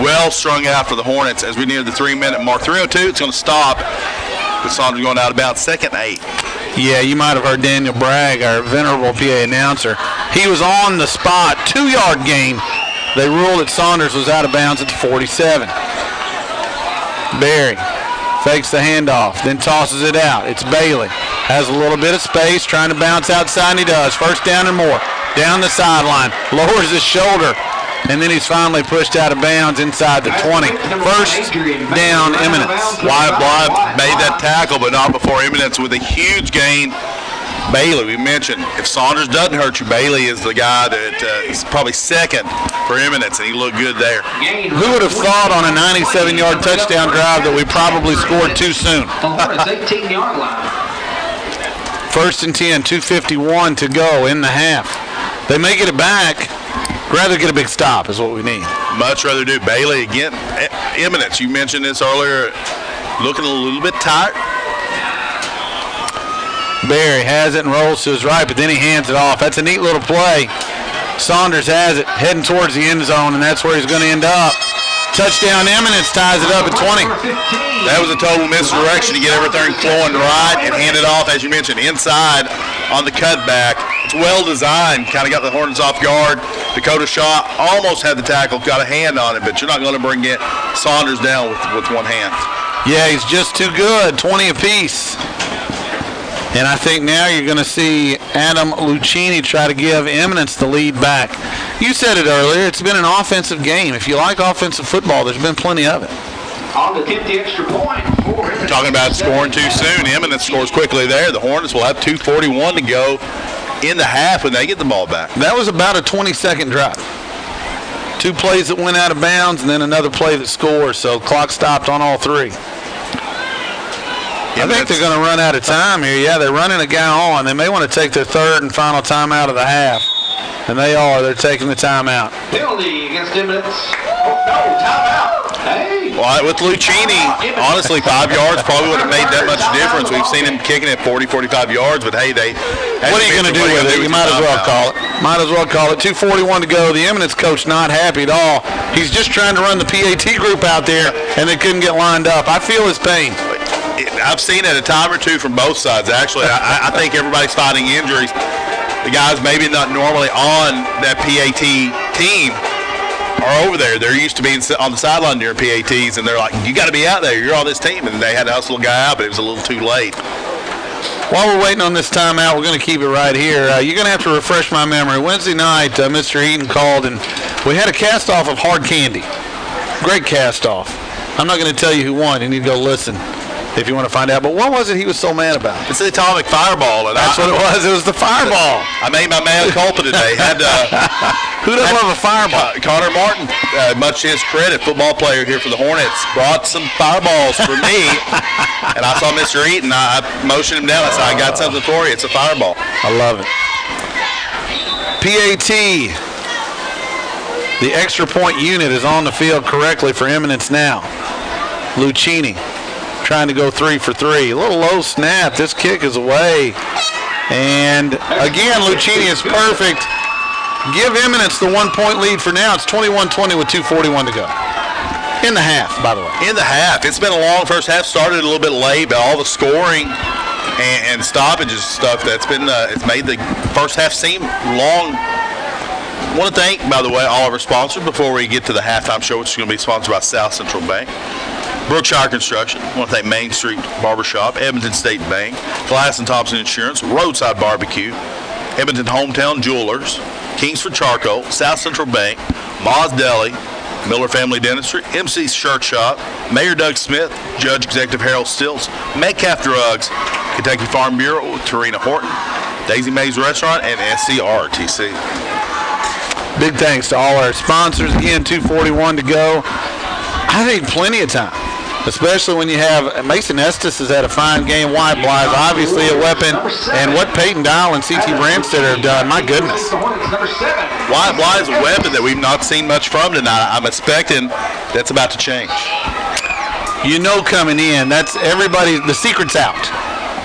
S1: Well strung out for the Hornets as we near the 3-minute mark. 3:02, it's going to stop with Saunders going out of bounds. 2nd and 8.
S2: Yeah, you might have heard Daniel Bragg, our venerable PA announcer. He was on the spot. 2-yard gain. They ruled that Saunders was out of bounds at the 47. Barry fakes the handoff, then tosses it out. It's Bailey. Has a little bit of space, trying to bounce outside, and he does. 1st down and more. Down the sideline. Lowers his shoulder. And then he's finally pushed out of bounds inside the 20. 1st down, Eminence.
S1: Wyatt Bly made that tackle, but not before Eminence with a huge gain. Bailey, we mentioned, if Saunders doesn't hurt you, Bailey is the guy that is probably 2nd for Eminence, and he looked good there.
S2: Who would have thought on a 97-yard touchdown drive that we probably scored too soon? 1st and 10, 2:51 to go in the half. They may get it back. Rather get a big stop is what we need.
S1: Much rather do. Bailey again. Eminence, you mentioned this earlier, looking a little bit tight.
S2: Barry has it and rolls to his right, but then he hands it off. That's a neat little play. Saunders has it, heading towards the end zone, and that's where he's going to end up. Touchdown, Eminence ties it up at 20.
S1: That was a total misdirection to get everything flowing right and hand it off, as you mentioned, inside on the cutback. It's well designed, kind of got the Hornets off guard. Dakota Shaw almost had the tackle, got a hand on it, but you're not going to bring Saunders down with one hand.
S2: Yeah, he's just too good, 20 apiece. And I think now you're going to see Adam Lucchini try to give Eminence the lead back. You said it earlier, it's been an offensive game. If you like offensive football, there's been plenty of it.
S3: On to attempt the extra point.
S1: Talking about scoring too soon, Eminence scores quickly there. The Hornets will have 2:41 to go in the half when they get the ball back.
S2: That was about a 20-second drive. 2 plays that went out of bounds and then another play that scores, so clock stopped on all 3. I think they're going to run out of time here. Yeah, they're running a guy on. They may want to take their 3rd and final timeout of the half. And they are. They're taking the timeout.
S3: Penalty against Eminence. Oh, no, timeout. Hey.
S1: Well, with Lucchini, honestly, 5 yards probably wouldn't have made that much difference. We've seen him kicking at 40, 45 yards, but hey,
S2: what are you going to do with it? You might as well call it. Might as well call it. 2:41 to go. The Eminence coach not happy at all. He's just trying to run the PAT group out there, and they couldn't get lined up. I feel his pain.
S1: I've seen it a time or two from both sides, actually. I think everybody's fighting injuries. The guys maybe not normally on that PAT team are over there. They're used to being on the sideline during PATs, and they're like, you got to be out there. You're on this team. And they had to hustle a guy out, but it was a little too late.
S2: While we're waiting on this timeout, we're going to keep it right here. You're going to have to refresh my memory. Wednesday night, Mr. Eaton called, and we had a cast-off of hard candy. Great cast-off. I'm not going to tell you who won. You need to go listen if you want to find out. But what was it he was so mad about?
S1: It's the atomic fireball. And
S2: That's what it was. It was the fireball.
S1: I made my mea culpa today.
S2: Who doesn't love a fireball?
S1: Connor Martin, much to his credit, football player here for the Hornets, brought some fireballs for me. And I saw Mr. Eaton. I motioned him down. I said, I got something for you. It's a fireball.
S2: I love it. PAT. The extra point unit is on the field correctly for Eminence now. Lucchini trying to go 3 for 3. A little low snap. This kick is away. And again, Lucchini is perfect. Give Eminence the 1-point lead for now. It's 21-20 with 2:41 to go. In the half, by the way.
S1: In the half. It's been a long first half. Started a little bit late, but all the scoring and stoppages stuff that's been it's made the first half seem long. I want to thank, by the way, all of our sponsors before we get to the halftime show, which is going to be sponsored by South Central Bank, Brookshire Construction. I want to thank Main Street Barbershop, Edmonton State Bank, Glass and Thompson Insurance, Roadside Barbecue, Edmonton Hometown Jewelers, Kingsford Charcoal, South Central Bank, Ma's Deli, Miller Family Dentistry, MC's Shirt Shop, Mayor Doug Smith, Judge Executive Harold Stills, Metcalfe Drugs, Kentucky Farm Bureau with Tarina Horton, Daisy Mae's Restaurant, and SCRTC.
S2: Big thanks to all our sponsors. Again, 2:41 to go. I think plenty of time, especially when you have Mason Estes has had a fine game. White Blythe, obviously a weapon. And what Peyton Dial and C.T. Branstetter have done, my goodness.
S1: White Blythe's a weapon that we've not seen much from tonight. I'm expecting that's about to change.
S2: You know coming in, that's everybody, the secret's out.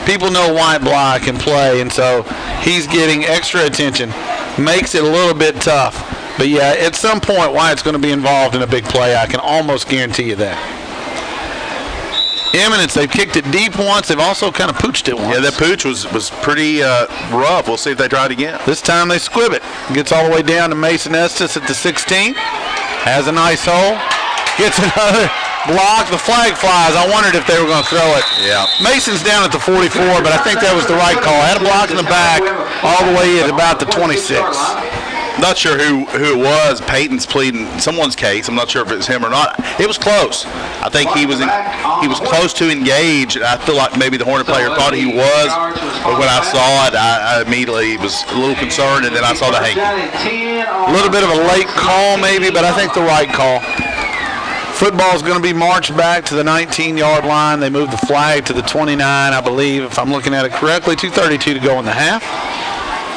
S2: People know White Blythe can play, and so he's getting extra attention. Makes it a little bit tough. But, yeah, at some point, Wyatt's going to be involved in a big play. I can almost guarantee you that. Eminence, they've kicked it deep once. They've also kind of pooched it once.
S1: Yeah, that pooch was pretty rough. We'll see if they try it again.
S2: This time they squib it. Gets all the way down to Mason Estes at the 16. Has a nice hole. Gets another block. The flag flies. I wondered if they were going to throw it.
S1: Yeah. Mason's
S2: down at the 44, but I think that was the right call. Had a block in the back all the way at about the 26.
S1: Not sure who it was. Peyton's pleading someone's case. I'm not sure if it was him or not. It was close. I think he was close to engage. I feel like maybe the Hornet player thought he was, but when I saw it, I immediately was a little concerned, and then I saw the hanky.
S2: A little bit of a late call maybe, but I think the right call. Football is going to be marched back to the 19-yard line. They moved the flag to the 29, I believe, if I'm looking at it correctly. 2:32 to go in the half.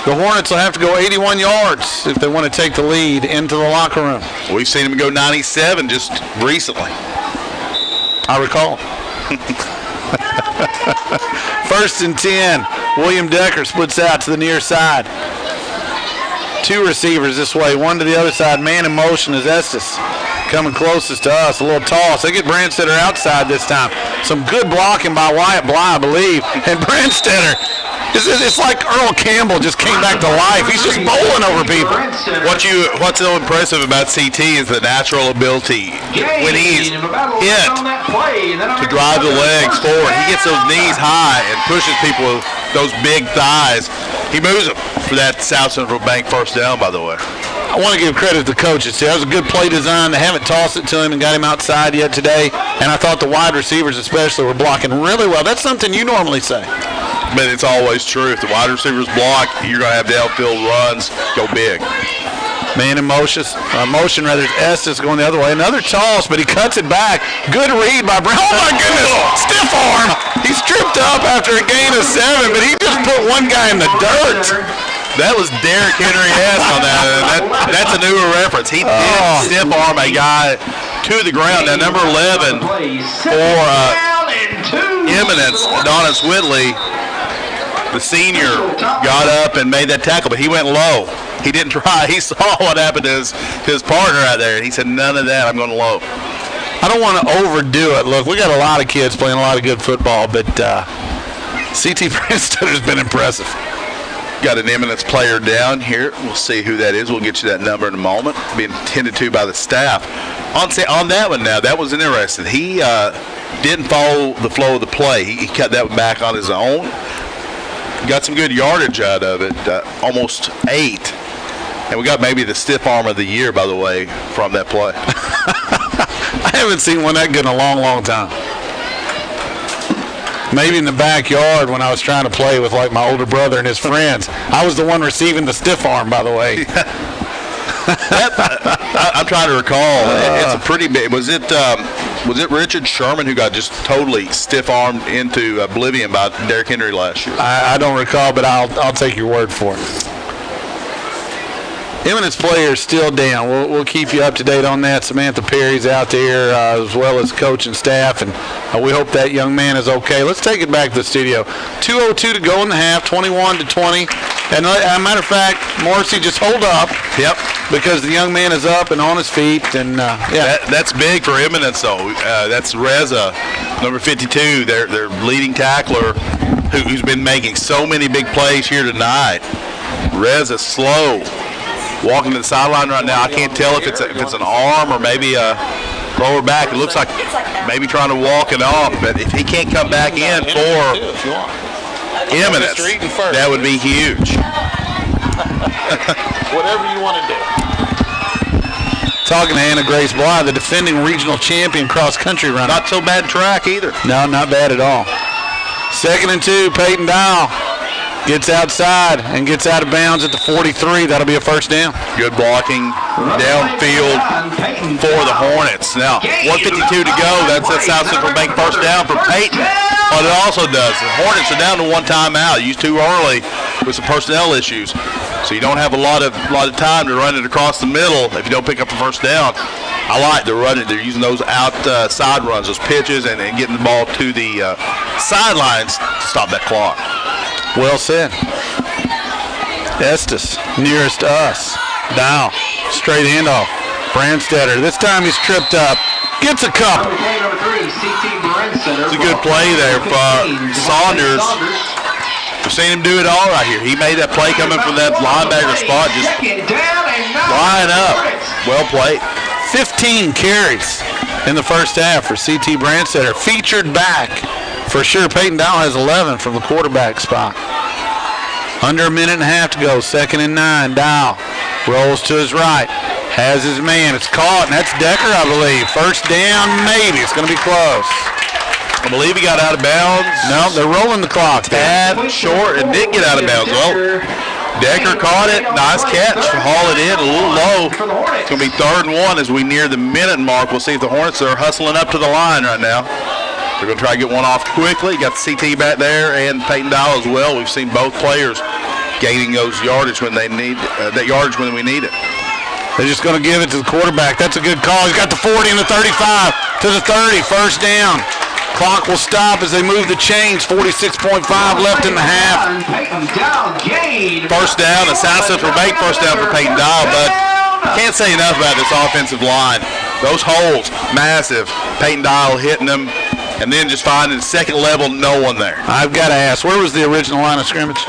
S2: The Hornets will have to go 81 yards if they want to take the lead into the locker room.
S1: We've seen them go 97 just recently.
S2: I recall. 1st and 10. William Decker splits out to the near side. 2 receivers this way, 1 to the other side. Man in motion is Estes. Coming closest to us, a little toss. They get Branstetter outside this time. Some good blocking by Wyatt Bly, I believe. And Branstetter, it's like Earl Campbell just came back to life. He's just bowling over people.
S1: What's so impressive about CT is the natural ability when he's hit to drive the legs forward. He gets those knees high and pushes people with those big thighs. He moves them for that South Central Bank first down, by the way.
S2: I want to give credit to the coaches. That was a good play design. They haven't tossed it to him and got him outside yet today. And I thought the wide receivers especially were blocking really well. That's something you normally say.
S1: But it's always true. If the wide receivers block, you're going to have downfield runs go big.
S2: Man in motion, Estes going the other way. Another toss, but he cuts it back. Good read by Brown. Oh, my goodness. Stiff arm. He's tripped up after a gain of 7, but he just put one guy in the dirt.
S1: That was Derrick Henry-esque on that. That's a newer reference. He did stiff arm a guy to the ground. Now, number 11 for Eminence, Adonis Whitley, the senior, got up and made that tackle, but he went low. He didn't try. He saw what happened to his partner out there, and he said, none of that. I'm going low.
S2: I don't want to overdo it. Look, we got a lot of kids playing a lot of good football, but C.T. Branstadter's been impressive.
S1: Got an Eminence player down here. We'll see who that is. We'll get you that number in a moment. Being tended to by the staff. On that one now, that was interesting. He didn't follow the flow of the play. He cut that one back on his own. Got some good yardage out of it, almost 8. And we got maybe the stiff arm of the year, by the way, from that play.
S2: I haven't seen one that good in a long, long time. Maybe in the backyard when I was trying to play with like my older brother and his friends. I was the one receiving the stiff arm, by the way.
S1: I'm trying to recall. It's a pretty big. Was it Richard Sherman who got just totally stiff-armed into oblivion by Derrick Henry last year?
S2: I don't recall, but I'll take your word for it. Eminence players still down. We'll keep you up to date on that. Samantha Perry's out there as well as coach and staff, and we hope that young man is okay. Let's take it back to the studio. 2:02 to go in the half, 21-20. And as a matter of fact, Morrissey, just hold up.
S1: Yep.
S2: Because the young man is up and on his feet, and
S1: that's big for Eminence, though. That's Reza, number 52, their leading tackler, who's been making so many big plays here tonight. Reza slow, walking to the sideline right now. I can't tell if it's an arm or maybe a lower back. It looks like maybe trying to walk it off, but if he can't come back in for Eminence, that would be huge.
S2: Whatever you want to do. Talking to Anna Grace Bly, the defending regional champion cross-country runner.
S1: Not so bad track either.
S2: No, not bad at all. 2nd and 2, Peyton Dial gets outside and gets out of bounds at the 43. That'll be a first down.
S1: Good blocking downfield for the Hornets. Now, 1:52 to go. That's a South Central Bank first down for Peyton. What it also does, the Hornets are down to one timeout. Used too early with some personnel issues. So you don't have a lot of time to run it across the middle if you don't pick up a first down. I like the running. They're using those outside runs, those pitches, and getting the ball to the sidelines to stop that clock.
S2: Well said. Estes, nearest to us. Dow, straight handoff. Brandstetter, this time he's tripped up. Gets a couple.
S1: It's a good play there for Saunders. We've seen him do it all right here. He made that play coming from that linebacker spot, just line up. Well played. 15 carries in the first half for CT Brandstetter. Featured back for sure. Peyton Dow has 11 from the quarterback spot. Under a minute and a half to go. 2nd and 9. Dow rolls to his right. Has his man. It's caught, and that's Decker, I believe. First down, maybe. It's going to be close. I believe he got out of bounds.
S2: No, they're rolling the clock.
S1: Tad short and did get out of bounds. Well, Decker caught it. Nice catch. Haul it in a little low. It's going to be 3rd and 1 as we near the minute mark. We'll see if the Hornets are hustling up to the line right now. They're going to try to get one off quickly. Got the CT back there and Peyton Dial as well. We've seen both players gaining those yardage when they need that yardage when we need it.
S2: They're just going to give it to the quarterback. That's a good call. He's got the 40 and the 35 to the 30. First down. Clock will stop as they move the chains. 46.5 left in the half.
S1: First down, a South Central Bank first down for Peyton Dial, but can't say enough about this offensive line. Those holes, massive. Peyton Dial hitting them, and then just finding second level, no one there.
S2: I've got to ask, where was the original line of scrimmage?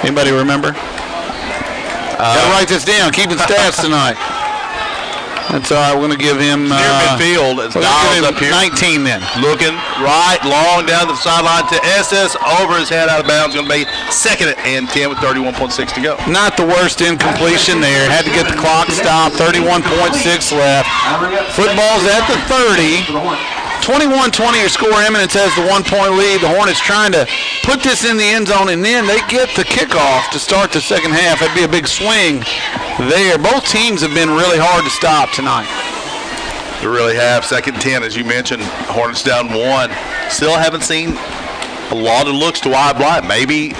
S2: Anybody remember? Got to write this down. Keeping stats tonight. That's all right. We're going to give him
S1: near midfield. It's Dials up here.
S2: 19 then.
S1: Looking right, long down the sideline to SS, over his head, out of bounds. Going to be 2nd and 10 with 31.6 to go.
S2: Not the worst incompletion there. Had to get the clock stopped. 31.6 left. Football's at the 30. 21-20 your score. Eminence has the 1-point lead. The Hornets trying to put this in the end zone, and then they get the kickoff to start the second half. That'd be a big swing there. Both teams have been really hard to stop tonight.
S1: They really have. 2nd and 10, as you mentioned. Hornets down 1. Still haven't seen a lot of looks to Wyatt Blight. Maybe,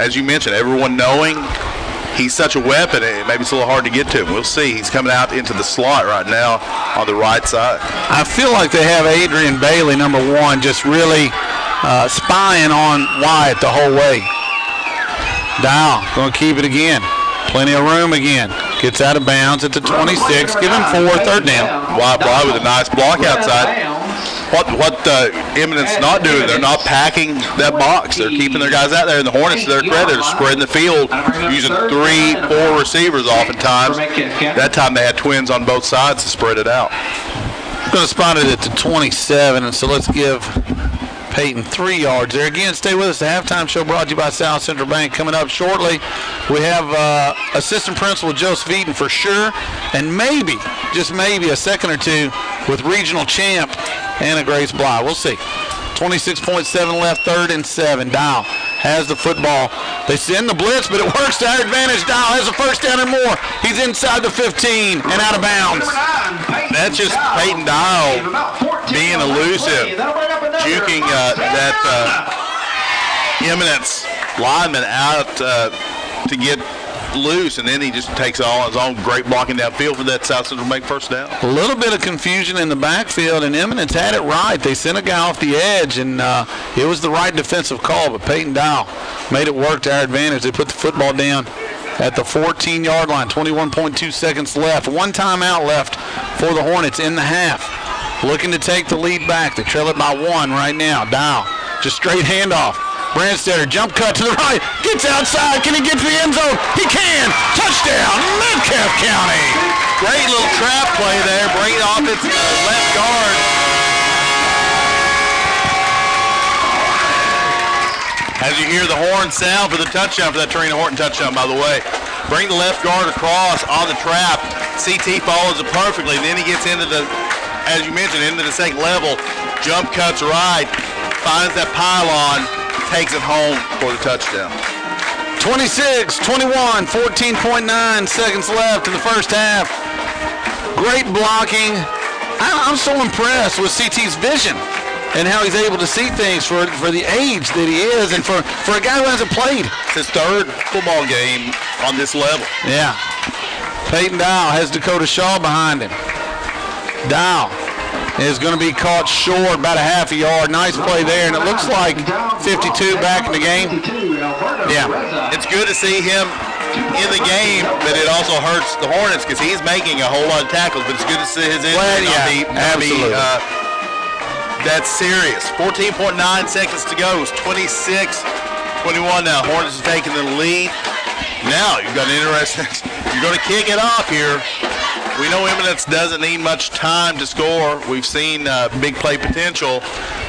S1: as you mentioned, everyone knowing he's such a weapon, maybe it's a little hard to get to him. We'll see. He's coming out into the slot right now on the right side.
S2: I feel like they have Adrian Bailey, number 1, just really spying on Wyatt the whole way. Dial going to keep it again. Plenty of room again. Gets out of bounds at the 26. Give him 4, 3rd down.
S1: Wyatt Bly with a nice block outside. What Eminence not doing, they're not packing that box. They're keeping their guys out there. And the Hornets, to their credit, are spreading the field, using 3, 4 receivers oftentimes. That time they had twins on both sides to spread it out.
S2: I'm going to spot it at the 27, and so let's give Peyton 3 yards there. Again, stay with us. The halftime show brought to you by South Central Bank. Coming up shortly, we have assistant principal Joseph Eaton for sure, and maybe, just maybe, a second or two with regional champ Anna Grace Bly. We'll see. 26.7 left, 3rd and 7. Dial has the football. They send the blitz, but it works to our advantage. Dial has a first down and more. He's inside the 15 and out of bounds.
S1: That's just Peyton Dial being elusive, juking that Eminence lineman out to get loose, and then he just takes it all on his own. Great blocking downfield for that South Central make first down.
S2: A little bit of confusion in the backfield, and Eminence had it right. They sent a guy off the edge, and it was the right defensive call, but Peyton Dial made it work to our advantage. They put the football down at the 14-yard line, 21.2 seconds left. One timeout left for the Hornets in the half. Looking to take the lead back. They trail it by 1 right now. Dial, just straight handoff. Brandstetter, jump cut to the right, gets outside. Can he get to the end zone? He can. Touchdown, Metcalfe County.
S1: Great little trap play there. Bring it off its left guard. As you hear the horn sound for the touchdown, for that Tarina Horton touchdown, by the way. Bring the left guard across on the trap. CT follows it perfectly. Then he gets into the, as you mentioned, into the second level. Jump cuts right. Finds that pylon. Takes it home for the touchdown.
S2: 26-21, 14.9 seconds left in the first half. Great blocking. I'm so impressed with CT's vision and how he's able to see things for the age that he is, and for a guy who hasn't played.
S1: It's his 3rd football game on this level.
S2: Yeah. Peyton Dial has Dakota Shaw behind him. Dial is going to be caught short, about a half a yard. Nice play there, and it looks like 52 back in the game. Yeah.
S1: It's good to see him in the game, but it also hurts the Hornets because he's making a whole lot of tackles, but it's good to see his injury not be that's serious. 14.9 seconds to go. It's 26-21 now. Hornets are taking the lead. Now you've got an interesting, you're going to kick it off here. We know Eminence doesn't need much time to score. We've seen big play potential.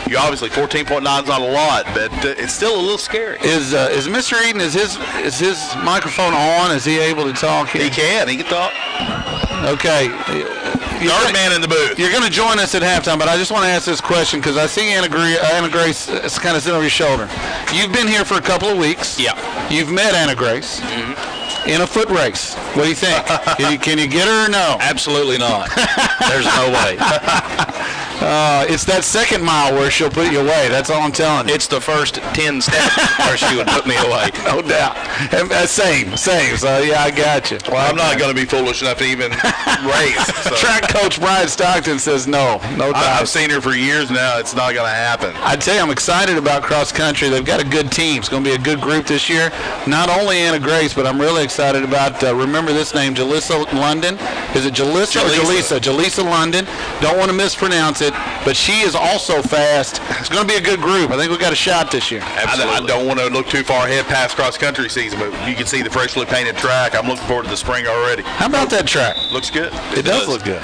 S1: You obviously 14.9 is not a lot, but it's still a little scary.
S2: Is Mr. Eden, is his microphone on? Is he able to talk here?
S1: He can talk.
S2: Okay.
S1: Third man in the booth.
S2: You're going to join us at halftime, but I just want to ask this question because I see Anna Grace kind of sitting over your shoulder. You've been here for a couple of weeks.
S1: Yeah.
S2: You've met Anna Grace. Mm-hmm. In a foot race. What do you think? Can you get her or no?
S1: Absolutely not. There's no way.
S2: It's that second mile where she'll put you away. That's all I'm telling you.
S1: It's the first 10 steps where she would put me away.
S2: No doubt. Same. So, yeah, I got you.
S1: Well, I'm not going to be foolish enough to even race. So.
S2: Track coach Brian Stockton says no doubt.
S1: I've seen her for years now. It's not going to happen.
S2: I tell you, I'm excited about cross country. They've got a good team. It's going to be a good group this year. Not only Anna Grace, but I'm really excited about, remember this name, Jalissa London. Is it Jalissa or Jalissa? Jalissa London. Don't want to mispronounce it, but she is also fast. It's going to be a good group. I think we've got a shot this year.
S1: Absolutely. I don't want to look too far ahead past cross-country season, but you can see the freshly painted track. I'm looking forward to the spring already.
S2: How about that track?
S1: Looks good.
S2: It does look good.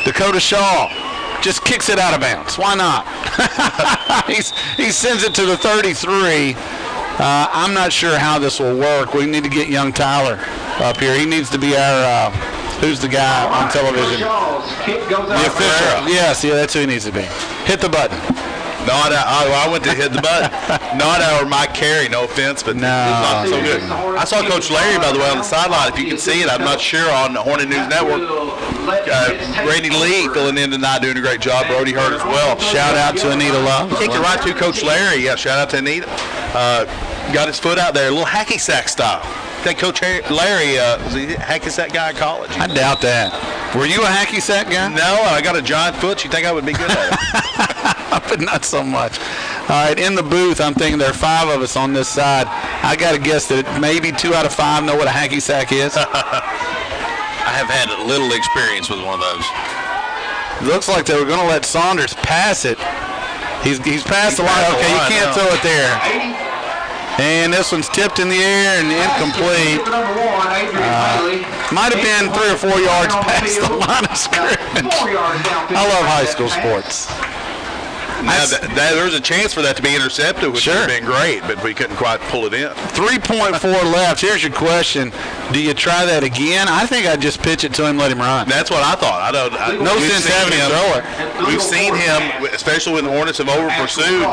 S2: Dakota Shaw just kicks it out of bounds. Why not? He sends it to the 33. I'm not sure how this will work. We need to get young Tyler up here. He needs to be our, who's the guy on television? The official. Yes, that's who he needs to be. Hit the button.
S1: I went to hit the button. Not our Mike Carey, no offense, but
S2: no.
S1: It's not so good. I saw Coach Larry, by the way, on the sideline. If you can see it, I'm not sure, on the Hornet News Network. Randy Lee filling in tonight, doing a great job. Brody Hurt as well.
S2: Shout out to Anita Love.
S1: Kicked it right to Coach Larry. Yeah, shout out to Anita. Got his foot out there, a little hacky sack style. I think Coach Larry was he a hacky sack guy in college.
S2: I doubt that. Were you a hacky sack guy?
S1: No, I got a giant foot. You think I would be good at it?
S2: But not so much. All right, in the booth, I'm thinking there are 5 of us on this side. I got to guess that maybe 2 out of 5 know what a hacky sack is.
S1: I have had a little experience with one of those.
S2: Looks like they were going to let Saunders pass it. He's passed the line. Okay, you can't throw it there. And this one's tipped in the air and incomplete. Might have been 3 or 4 yards past the line of scrimmage. I love high school sports.
S1: Now, there's a chance for that to be intercepted, which would have been great, but we couldn't quite pull it in.
S2: 3.4 left. Here's your question. Do you try that again? I think I'd just pitch it to him, let him run.
S1: That's what I thought.
S2: No sense having him throw it.
S1: We've seen him, especially when the Hornets have over-pursued,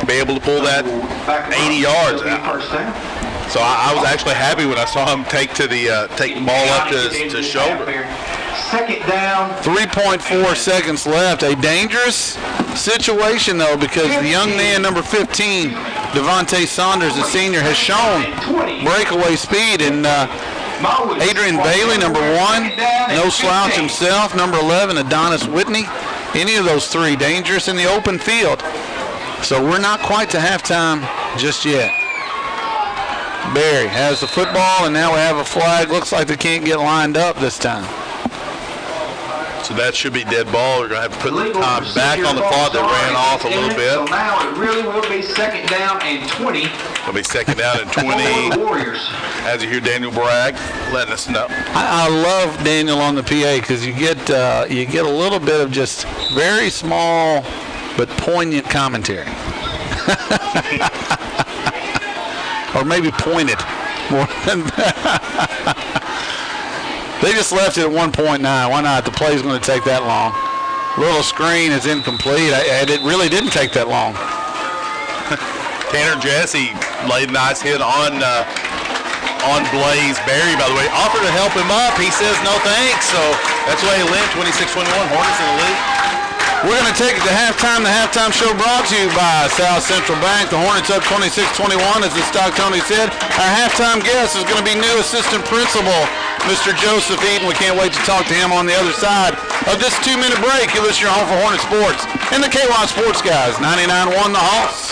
S1: be able to pull that 80 yards out. So I was actually happy when I saw him take the ball up to his shoulder.
S3: Second down.
S2: 3.4 seconds left. A dangerous situation, though, because the young man, number 15, Devonta Saunders, the senior, has shown breakaway speed. And Adrian Bailey, number 1, no slouch himself. Number 11, Adonis Whitney. Any of those three, dangerous in the open field. So we're not quite to halftime just yet. Barry has the football, and now we have a flag. Looks like they can't get lined up this time.
S1: So that should be dead ball. We're going to have to put the time back on the clock that ran off a little bit.
S3: So now it really will be second down and 20.
S1: It'll be second down and 20.
S3: Warriors.
S1: As you hear Daniel Bragg letting us know.
S2: I love Daniel on the PA because you get a little bit of just very small but poignant commentary. Or maybe pointed more than that. They just left it at 1.9. Why not? The play's going to take that long. Little screen is incomplete. It really didn't take that long.
S1: Tanner Jesse laid a nice hit on Blaze Berry, by the way. Offered to help him up. He says no thanks. So that's why he went 26-21. Hornets in the lead.
S2: We're going to take it to halftime. The halftime show brought to you by South Central Bank. The Hornets up 26-21, as the Stock Tony said. Our halftime guest is going to be new assistant principal, Mr. Joseph Eaton. We can't wait to talk to him on the other side of this 2-minute break. You listen to your home for Hornet Sports and the KY Sports Guys, 99.1 The Hoss.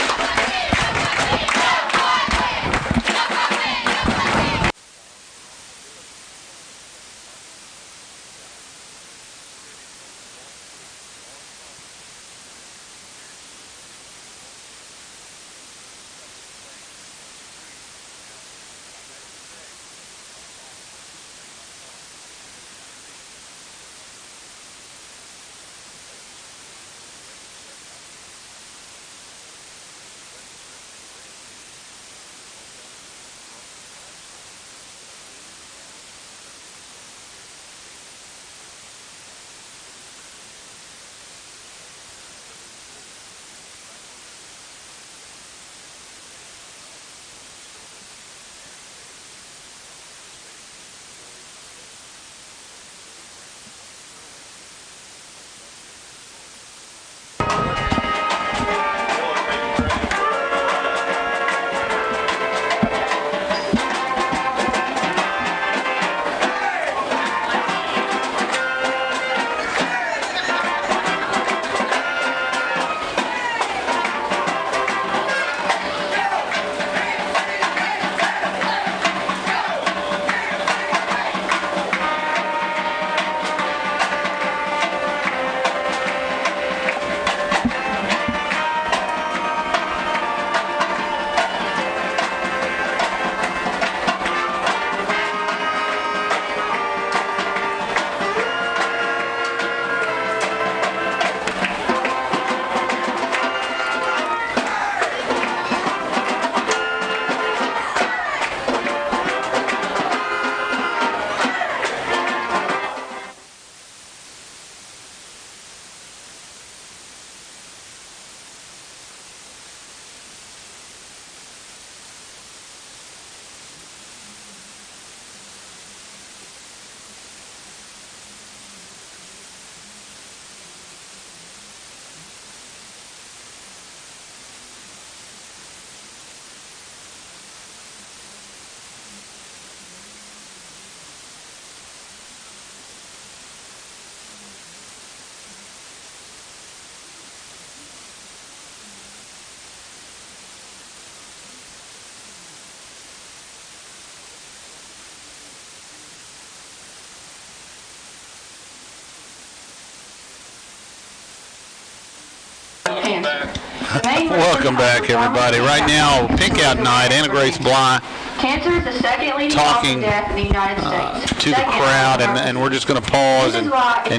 S4: Welcome
S2: Welcome back, everybody. Right now, Pink Out Night, Anna Grace Bly
S4: Cancer is the second leading cause of death in the United States.
S2: To the crowd, and we're just going to pause and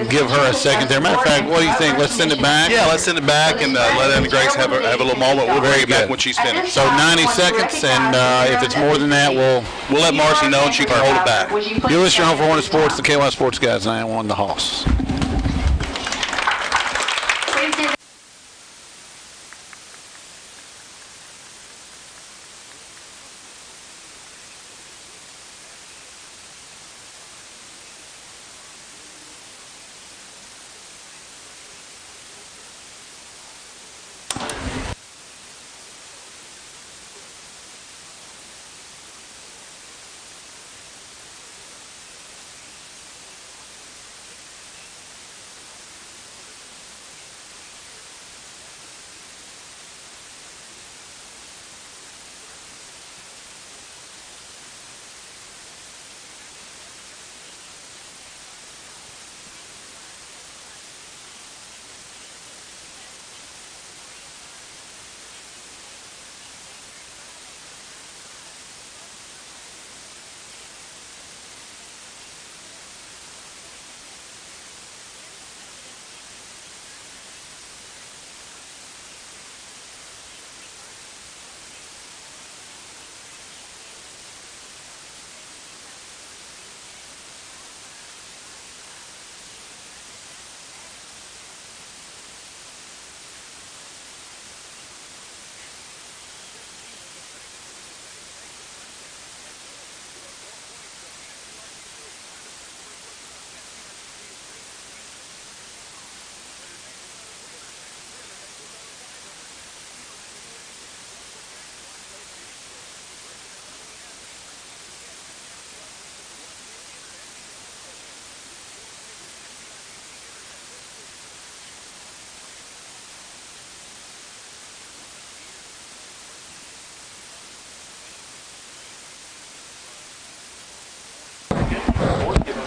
S2: give her a second there. Matter of fact, what do you think? Let's send it back?
S1: Yeah, let's send it back and let Anna Grace have a little moment. We'll bring it back when she's finished.
S2: So 90 seconds, and if it's more than that, we'll
S1: let Marcy know and she can hold it back.
S2: You're listening home for Hornet Sports, the KY Sports Guys, 9-1 the Hoss.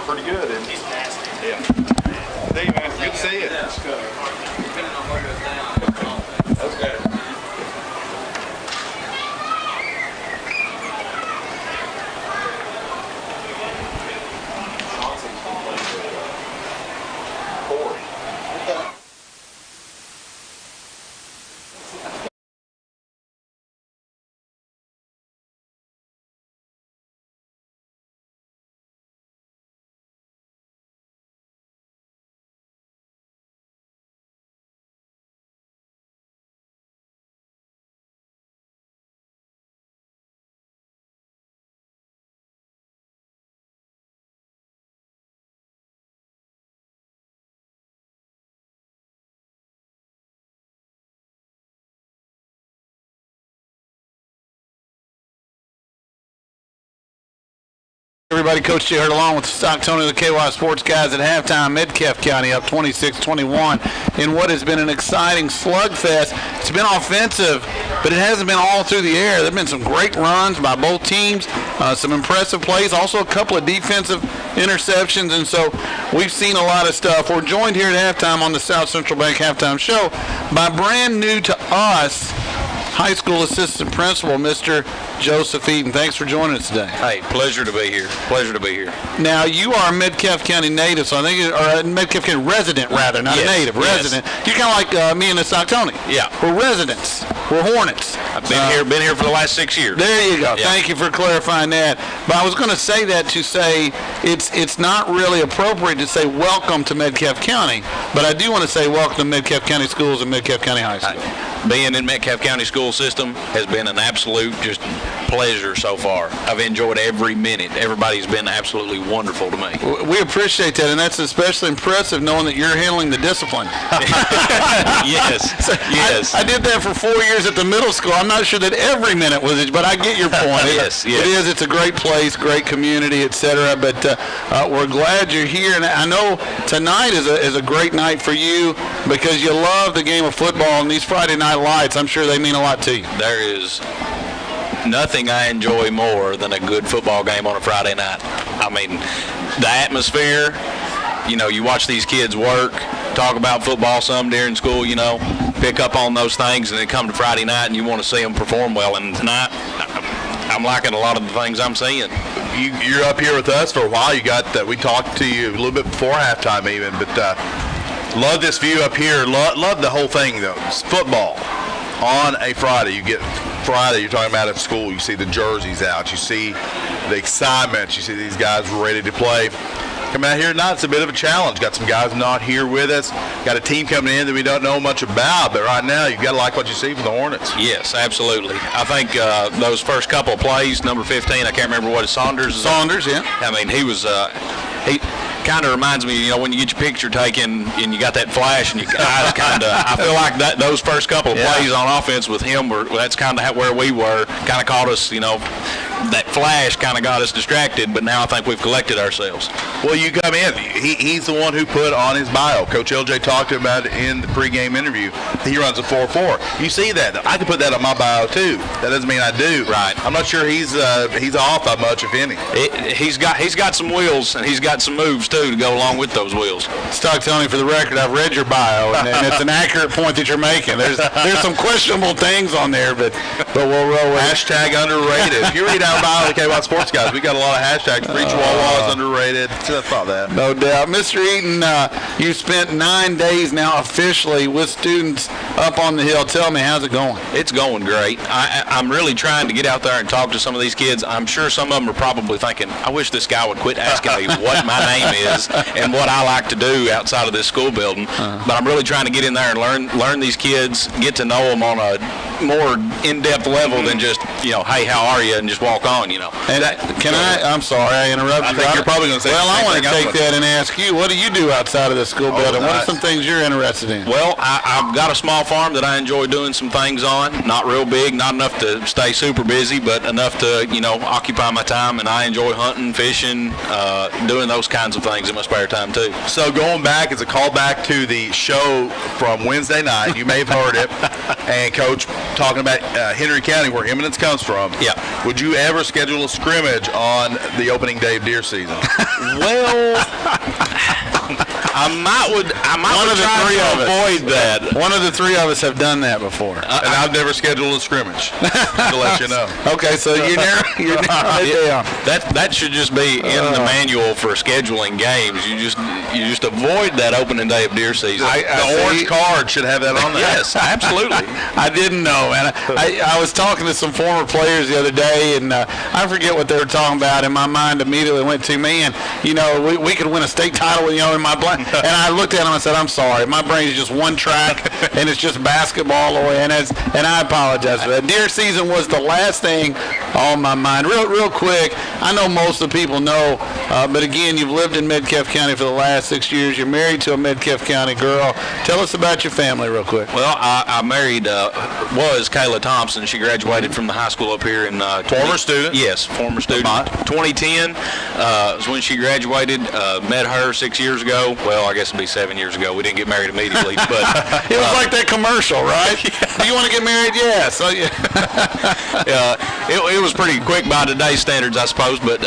S1: Pretty good, isn't he? Yeah. See you, man. Good to see you. That's good. That's good.
S2: Everybody, Coach J. Hurt along with Stock Tony, the KY Sports Guys at halftime. Metcalfe County up 26-21 in what has been an exciting slugfest. It's been offensive, but it hasn't been all through the air. There have been some great runs by both teams, some impressive plays, also a couple of defensive interceptions, and so we've seen a lot of stuff. We're joined here at halftime on the South Central Bank Halftime Show by brand new to us high school assistant principal, Mr. Joseph Eaton. Thanks for joining us today.
S5: Hey, pleasure to be here. Pleasure to be here.
S2: Now, you are a Metcalfe County native, so I think, or a Metcalfe County resident, rather, not
S5: Yes,
S2: a native,
S5: yes.
S2: resident. You're kind of like me and the Stock Tony.
S5: Yeah.
S2: We're residents. We're Hornets.
S5: I've been here for the last 6 years.
S2: There you go.
S5: Yeah.
S2: Thank you for clarifying that. But I was going to say that to say it's not really appropriate to say welcome to Metcalfe County, but I do want to say welcome to Metcalfe County Schools and Metcalfe County High School.
S5: Being in Metcalfe County school system has been an absolute just pleasure so far. I've enjoyed every minute. Everybody's been absolutely wonderful to me.
S2: We appreciate that, and that's especially impressive knowing that you're handling the discipline.
S5: Yes, yes.
S2: I did that for 4 years at the middle school. I'm not sure that every minute was it, but I get your point.
S5: Yes.
S2: It is. It's a great place, great community, etc. But we're glad you're here, and I know tonight is a great night for you because you love the game of football, and these Friday night lights, I'm sure they mean a lot to you.
S5: There is nothing I enjoy more than a good football game on a Friday night. I mean, the atmosphere, you watch these kids work, talk about football some during school, pick up on those things, and then come to Friday night and you want to see them perform well. And tonight, I'm liking a lot of the things I'm seeing.
S1: You're up here with us for a while. You got we talked to you a little bit before halftime even, but love this view up here. Love the whole thing though. It's football on a Friday. You get Friday. You're talking about at school. You see the jerseys out. You see the excitement. You see these guys ready to play. Coming out here tonight, it's a bit of a challenge. Got some guys not here with us. Got a team coming in that we don't know much about. But right now, you've got to like what you see from the Hornets.
S5: Yes, absolutely. I think those first couple of plays, number 15, I can't remember what it's Saunders.
S2: Yeah.
S5: I mean, he was he kind of reminds me, when you get your picture taken and you got that flash and your eyes kind of. I feel like those first couple of plays on offense with him that's kind of where we were. Kind of caught us, that flash kind of got us distracted, but now I think we've collected ourselves.
S1: Well, you come in. He's the one who put on his bio. Coach LJ talked about it in the pregame interview. He runs a 4.4. You see that. I can put that on my bio, too. That doesn't mean I do.
S5: Right.
S1: I'm not sure he's off by much, if any.
S5: He's got some wheels, and he's got some moves, too, to go along with those wheels.
S2: Stock Tony, for the record, I've read your bio, and it's an accurate point that you're making. There's some questionable things on there, but we'll roll with it.
S1: Hashtag underrated. If you read our bio, the KY Sports guys, we got a lot of hashtags. Preach Wawa is underrated. I thought that.
S2: No doubt. Mr. Eaton, you spent 9 days now officially with students up on the hill. Tell me, how's it going?
S5: It's going great. I'm really trying to get out there and talk to some of these kids. I'm sure some of them are probably thinking, I wish this guy would quit asking me what my name is and what I like to do outside of this school building. But I'm really trying to get in there and learn these kids, get to know them on a more in-depth level than just, hey, how are you, and just walk on,
S2: And I'm sorry, I interrupted you.
S1: I think you're probably going to say
S2: well, I want to take that and ask you, what do you do outside of the school building? What are some things you're interested in?
S5: Well, I've got a small farm that I enjoy doing some things on. Not real big, not enough to stay super busy, but enough to, occupy my time. And I enjoy hunting, fishing, doing those kinds of things in my spare time, too.
S1: So going back, it's a callback to the show from Wednesday night. You may have heard it. And Coach talking about Henry County, where Eminence comes from.
S5: Yeah.
S1: Would you ever schedule a scrimmage on the opening day of deer season?
S5: Well, I might try to avoid that.
S2: One of the three of us have done that before.
S1: And I've never scheduled a scrimmage, to let you know.
S2: Okay, so you're down.
S5: That should just be in the manual for scheduling games. You just avoid that opening day of deer season.
S1: The orange card should have that on there.
S5: Yes, absolutely.
S2: I didn't know, man. I was talking to some former players the other day, and I forget what they were talking about, and my mind immediately went to, man, we could win a state title, in my blind. And I looked at him and said, I'm sorry. My brain is just one track, and it's just basketball all the way. And I apologize for that. Deer season was the last thing on my mind. Real quick, I know most of the people know, but again, you've lived in Metcalfe County for the last 6 years. You're married to a Metcalfe County girl. Tell us about your family real quick.
S5: Well, I married, was Kayla Thompson. She graduated from the high school up here in...
S1: former student?
S5: Yes, former student. 2010 was when she graduated. Met her 6 years ago. Well, I guess it'd be 7 years ago. We didn't get married immediately, but
S2: it was like that commercial, right? Do you want to get married? Yeah. So yeah.
S5: It was pretty quick by today's standards, I suppose. But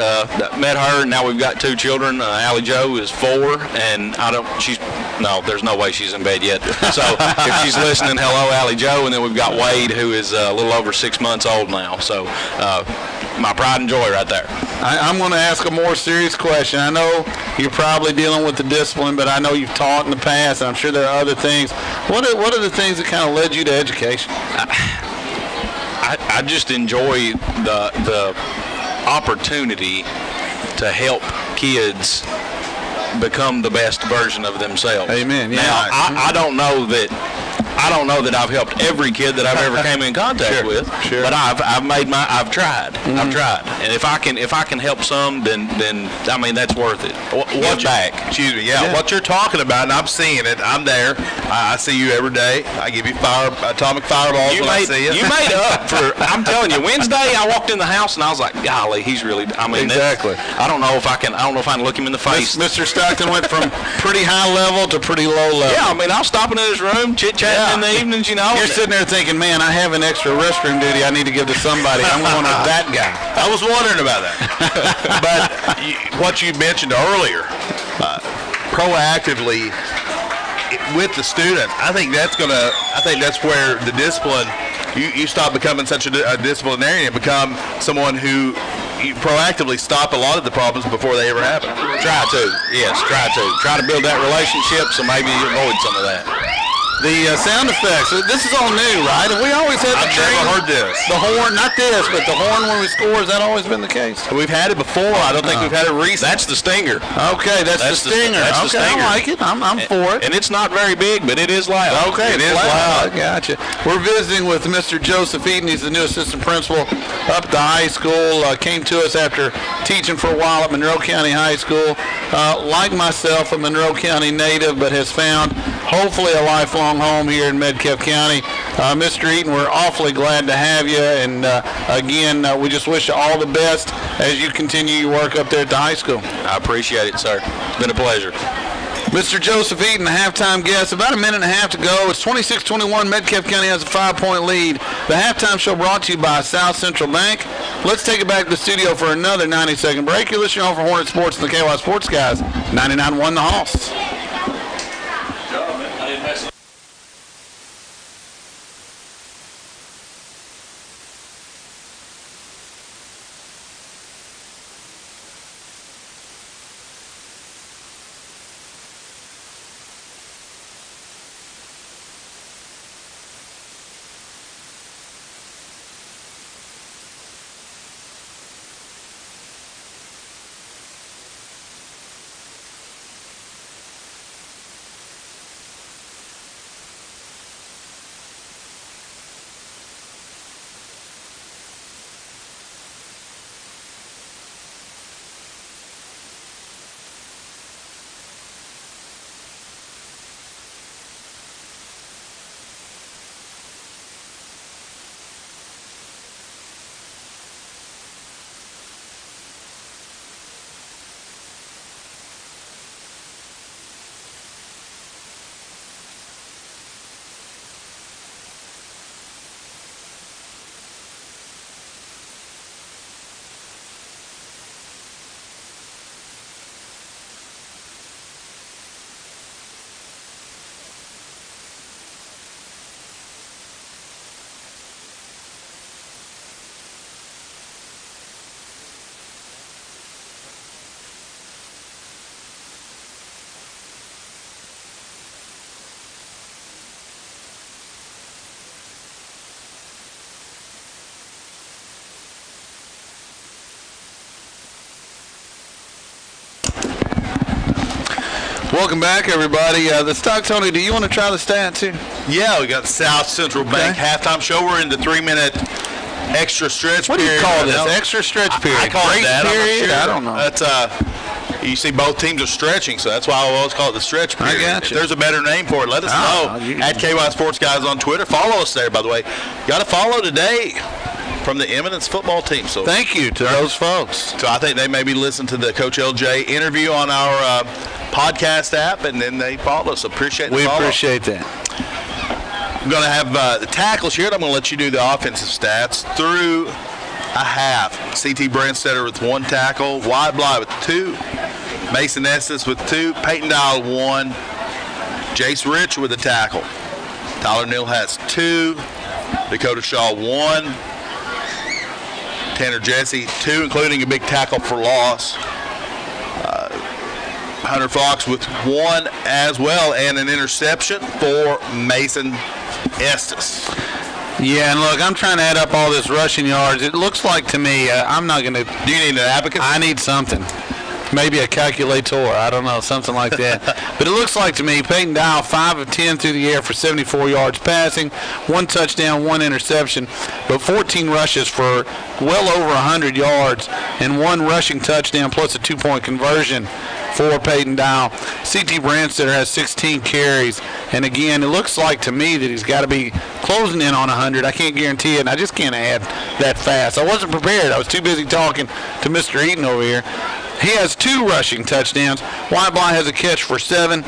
S5: met her, and now we've got 2 children. Allie Jo is 4, and there's no way she's in bed yet. So if she's listening, hello, Allie Jo. And then we've got Wade, who is a little over 6 months old now. So my pride and joy right there.
S2: I'm going to ask a more serious question. I know you're probably dealing with the discipline, but I know you've taught in the past, and I'm sure there are other things. What are the things that kind of led you to education?
S5: I just enjoy the opportunity to help kids become the best version of themselves.
S2: Amen. Yeah.
S5: Now, I don't know that I've helped every kid that I've ever came in contact with, but I've tried. I've tried, and if I can help some, then I mean that's worth it.
S1: Excuse me. Yeah, what you're talking about, and I'm seeing it. I'm there. I see you every day. I give you atomic fireballs when I see you.
S5: You made up for. I'm telling you, Wednesday I walked in the house and I was like, golly, he's really. I mean,
S2: exactly.
S5: I don't know if I can look him in the face.
S2: Mr. Stockton went from pretty high level to pretty low level.
S5: Yeah, I mean, I was stopping in his room, chit-chatting in the evenings,
S2: You're sitting there thinking, man, I have an extra restroom duty I need to give to somebody. I'm going to that guy.
S1: I was wondering about that. But what you mentioned earlier, proactively with the student, I think that's where the discipline you stop becoming such a disciplinarian and become someone who you proactively stop a lot of the problems before they ever happen.
S5: Try to. Yes, try to. Try to build that relationship so maybe you avoid some of that.
S2: The sound effects. This is all new, right? Have we always had the
S1: I've never heard this.
S2: The horn, not this, but the horn when we score. Has that always been the case?
S1: We've had it before. I don't think we've had it recently.
S5: That's the stinger.
S2: Okay, that's the stinger.
S5: That's the stinger.
S2: I like it. I'm for it.
S5: And it's not very big, but it is loud.
S2: Okay,
S5: it
S2: it's
S5: is
S2: loud. I gotcha. We're visiting with Mr. Joseph Eaton. He's the new assistant principal up at the high school. Came to us after teaching for a while at Monroe County High School. Like myself, a Monroe County native, but has found hopefully a lifelong home here in Metcalfe County. Mr. Eaton, we're awfully glad to have you. And again, we just wish you all the best as you continue your work up there at the high school.
S5: I appreciate it, sir. It's been a pleasure.
S2: Mr. Joseph Eaton, the halftime guest. About a minute and a half to go. It's 26-21. Metcalfe County has a 5-point lead. The halftime show brought to you by South Central Bank. Let's take it back to the studio for another 90-second break. You're listening on for Hornet Sports and the KY Sports Guys. 99-1 the Hoss. Welcome back, everybody. The stock, Tony, do you want to try the stat, too?
S1: Yeah, we got South Central Bank halftime show. We're in the 3-minute extra stretch period.
S2: What do you call this? Extra stretch period?
S1: I call it that.
S2: Period?
S1: I'm not sure.
S2: I don't know.
S1: That's, you see, both teams are stretching, so that's why I always call it the stretch period.
S2: I got you.
S1: If there's a better name for it, let us know. At KY Sports Guys on Twitter. Follow us there, by the way. Got to follow today from the Eminence football team. So
S2: thank you to those folks.
S1: So I think they maybe listened to the Coach LJ interview on our podcast app, and then they followed us. Appreciate the follow.
S2: We appreciate that.
S1: I'm going to have the tackles here, and I'm going to let you do the offensive stats through a half. CT Brandstetter with 1 tackle, Wyatt Bly with 2, Mason Estes with 2, Peyton Dial 1, Jace Rich with a tackle, Tyler Neal has 2, Dakota Shaw 1, Tanner Jesse 2, including a big tackle for loss. Hunter Fox with 1 as well, and an interception for Mason Estes.
S2: Yeah, and look, I'm trying to add up all this rushing yards. It looks like to me, I'm not going to.
S1: Do you need an abacus?
S2: I need something. Maybe a calculator. I don't know, something like that. But it looks like to me, Peyton Dial, 5 of 10 through the air for 74 yards passing, 1 touchdown, 1 interception, but 14 rushes for well over 100 yards and 1 rushing touchdown plus a 2-point conversion for Peyton Dial. CT Brandstetter has 16 carries, and again, it looks like to me that he's got to be closing in on 100. I can't guarantee it, and I just can't add that fast. I wasn't prepared. I was too busy talking to Mr. Eaton over here. He has 2 rushing touchdowns. Wyatt Bly has a catch for 7.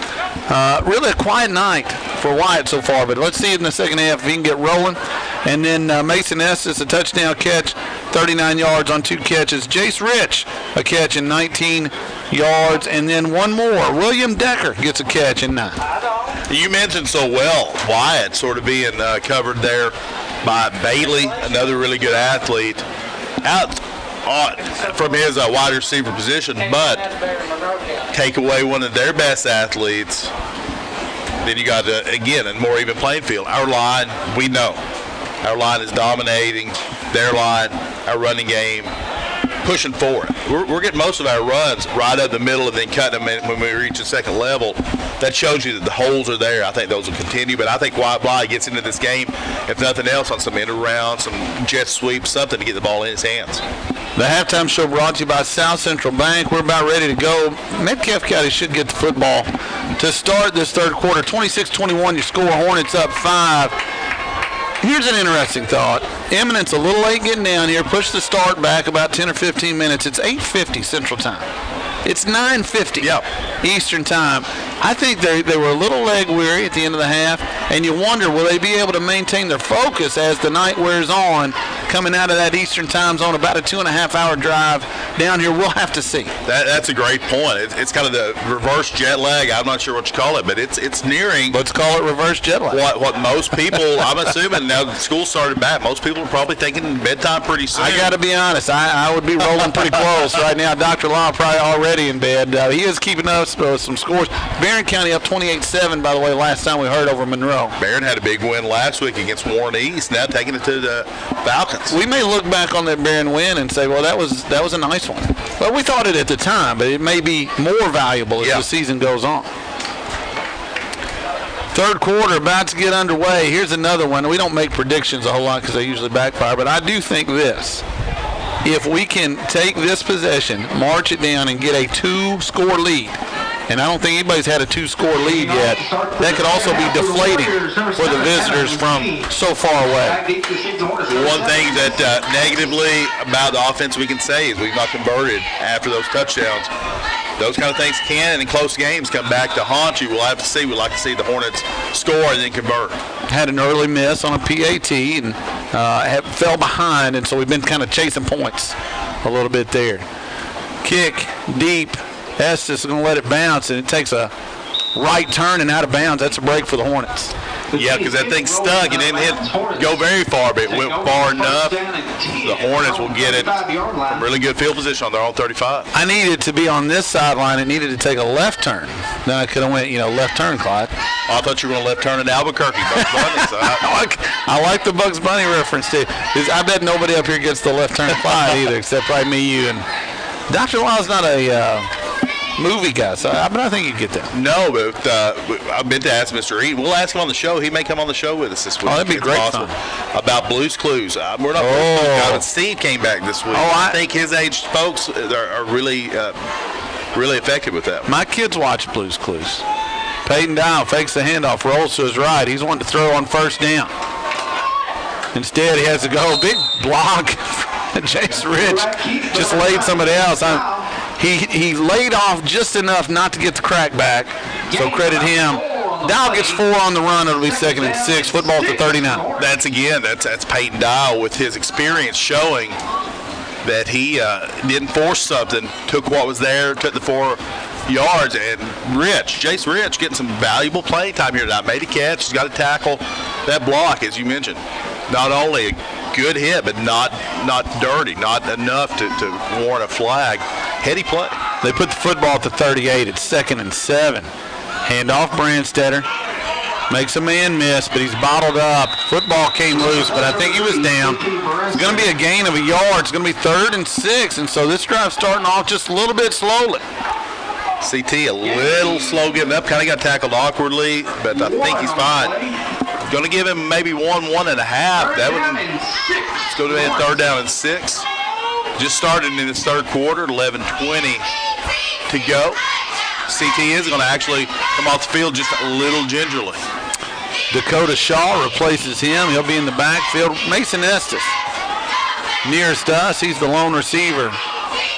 S2: Really a quiet night for Wyatt so far, but let's see it in the second half if he can get rolling. And then Mason Estes, a touchdown catch, 39 yards on 2 catches. Jace Rich, a catch in 19 yards. And then one more. William Decker gets a catch in 9.
S1: You mentioned so well Wyatt sort of being covered there by Bailey, another really good athlete, out from his wide receiver position, but take away one of their best athletes, then you got, again, a more even playing field. Our line, we know. Our line is dominating their line, our running game, pushing forward. We're getting most of our runs right up the middle and then cutting them when we reach the second level. That shows you that the holes are there. I think those will continue, but I think Wyatt Bly gets into this game, if nothing else, on some end around, some jet sweep, something to get the ball in his hands.
S2: The halftime show brought to you by South Central Bank. We're about ready to go. Metcalfe County should get the football to start this third quarter. 26-21, your score. Hornets up 5. Here's an interesting thought. Eminence a little late getting down here. Push the start back about 10 or 15 minutes. It's 8:50 Central Time. It's 9:50 Eastern Time. I think they were a little leg weary at the end of the half, and you wonder, will they be able to maintain their focus as the night wears on, coming out of that Eastern Time zone, about a 2.5-hour drive down here? We'll have to see.
S1: That's a great point. It's kind of the reverse jet lag. I'm not sure what you call it, but it's nearing.
S2: Let's call it reverse jet lag.
S1: What most people, I'm assuming, now that school started back, most people are probably thinking bedtime pretty soon.
S2: I got to be honest. I would be rolling pretty close right now. Dr. Law probably already in bed. He is keeping up some scores. Barron County up 28-7, by the way, last time we heard over Monroe.
S1: Barron had a big win last week against Warren East, now taking it to the Falcons.
S2: We may look back on that Barron win and say, well, that was a nice one. Well, we thought it at the time, but it may be more valuable as the season goes on. Third quarter about to get underway. Here's another one. We don't make predictions a whole lot because they usually backfire, but I do think this. If we can take this possession, march it down, and get a 2-score lead, and I don't think anybody's had a 2-score lead yet, that could also be deflating for the visitors from so far away.
S1: One thing that negatively about the offense we can say is we've not converted after those touchdowns. Those kind of things can, in close games, come back to haunt you. We'll have to see. We'd like to see the Hornets score and then convert.
S2: Had an early miss on a PAT and fell behind, and so we've been kind of chasing points a little bit there. Kick deep. Estes is going to let it bounce, and it takes a right turn and out of bounds. That's a break for the Hornets.
S1: Yeah, because that thing stuck and didn't go very far, but it went far enough. The Hornets will get it from really good field position on their own 35.
S2: I needed to be on this sideline. It needed to take a left turn. Then I could have went, left turn, Clyde.
S1: Oh, I thought you were going to left turn in Albuquerque, Bugs Bunny. So
S2: I like the Bugs Bunny reference, too. I bet nobody up here gets the left turn Clyde either, except probably me, you, and Dr. Law's not a movie guy, so I think you get that.
S1: No, but I've been to ask Mr. Eaton. We'll ask him on the show. He may come on the show with us this week.
S2: Oh, that'd be great fun.
S1: About Blue's Clues. We're not Blue's Clues guy, but Steve came back this week. I think his age folks are really effective with that.
S2: My kids watch Blue's Clues. Peyton Dial fakes the handoff, rolls to his right. He's wanting to throw on first down. Instead, he has to go big block. Jason Rich just laid somebody else. He laid off just enough not to get the crack back, so credit him. Dial gets 4 on the run. It'll be 2nd and 6. Football to 39.
S1: That's Peyton Dial with his experience showing that he didn't force something, took what was there, took the 4 yards, and Jason Rich getting some valuable playing time here tonight. Made a catch. He's got to tackle that block, as you mentioned. Not only a good hit, but not dirty, not enough to warrant a flag. Heady play.
S2: They put the football at the 38. It's 2nd and 7. Handoff Brandstetter. Makes a man miss, but he's bottled up. Football came loose, but I think he was down. It's going to be a gain of a yard. It's going to be 3rd and 6, and so this drive's starting off just a little bit slowly.
S1: CT a little slow getting up. Kind of got tackled awkwardly, but I think he's fine. Going to give him maybe 1.5. It's going to be a 3rd down and 6. Just started in this third quarter, 11:20 to go. CT is going to actually come off the field just a little gingerly.
S2: Dakota Shaw replaces him. He'll be in the backfield. Mason Estes nearest us. He's the lone receiver.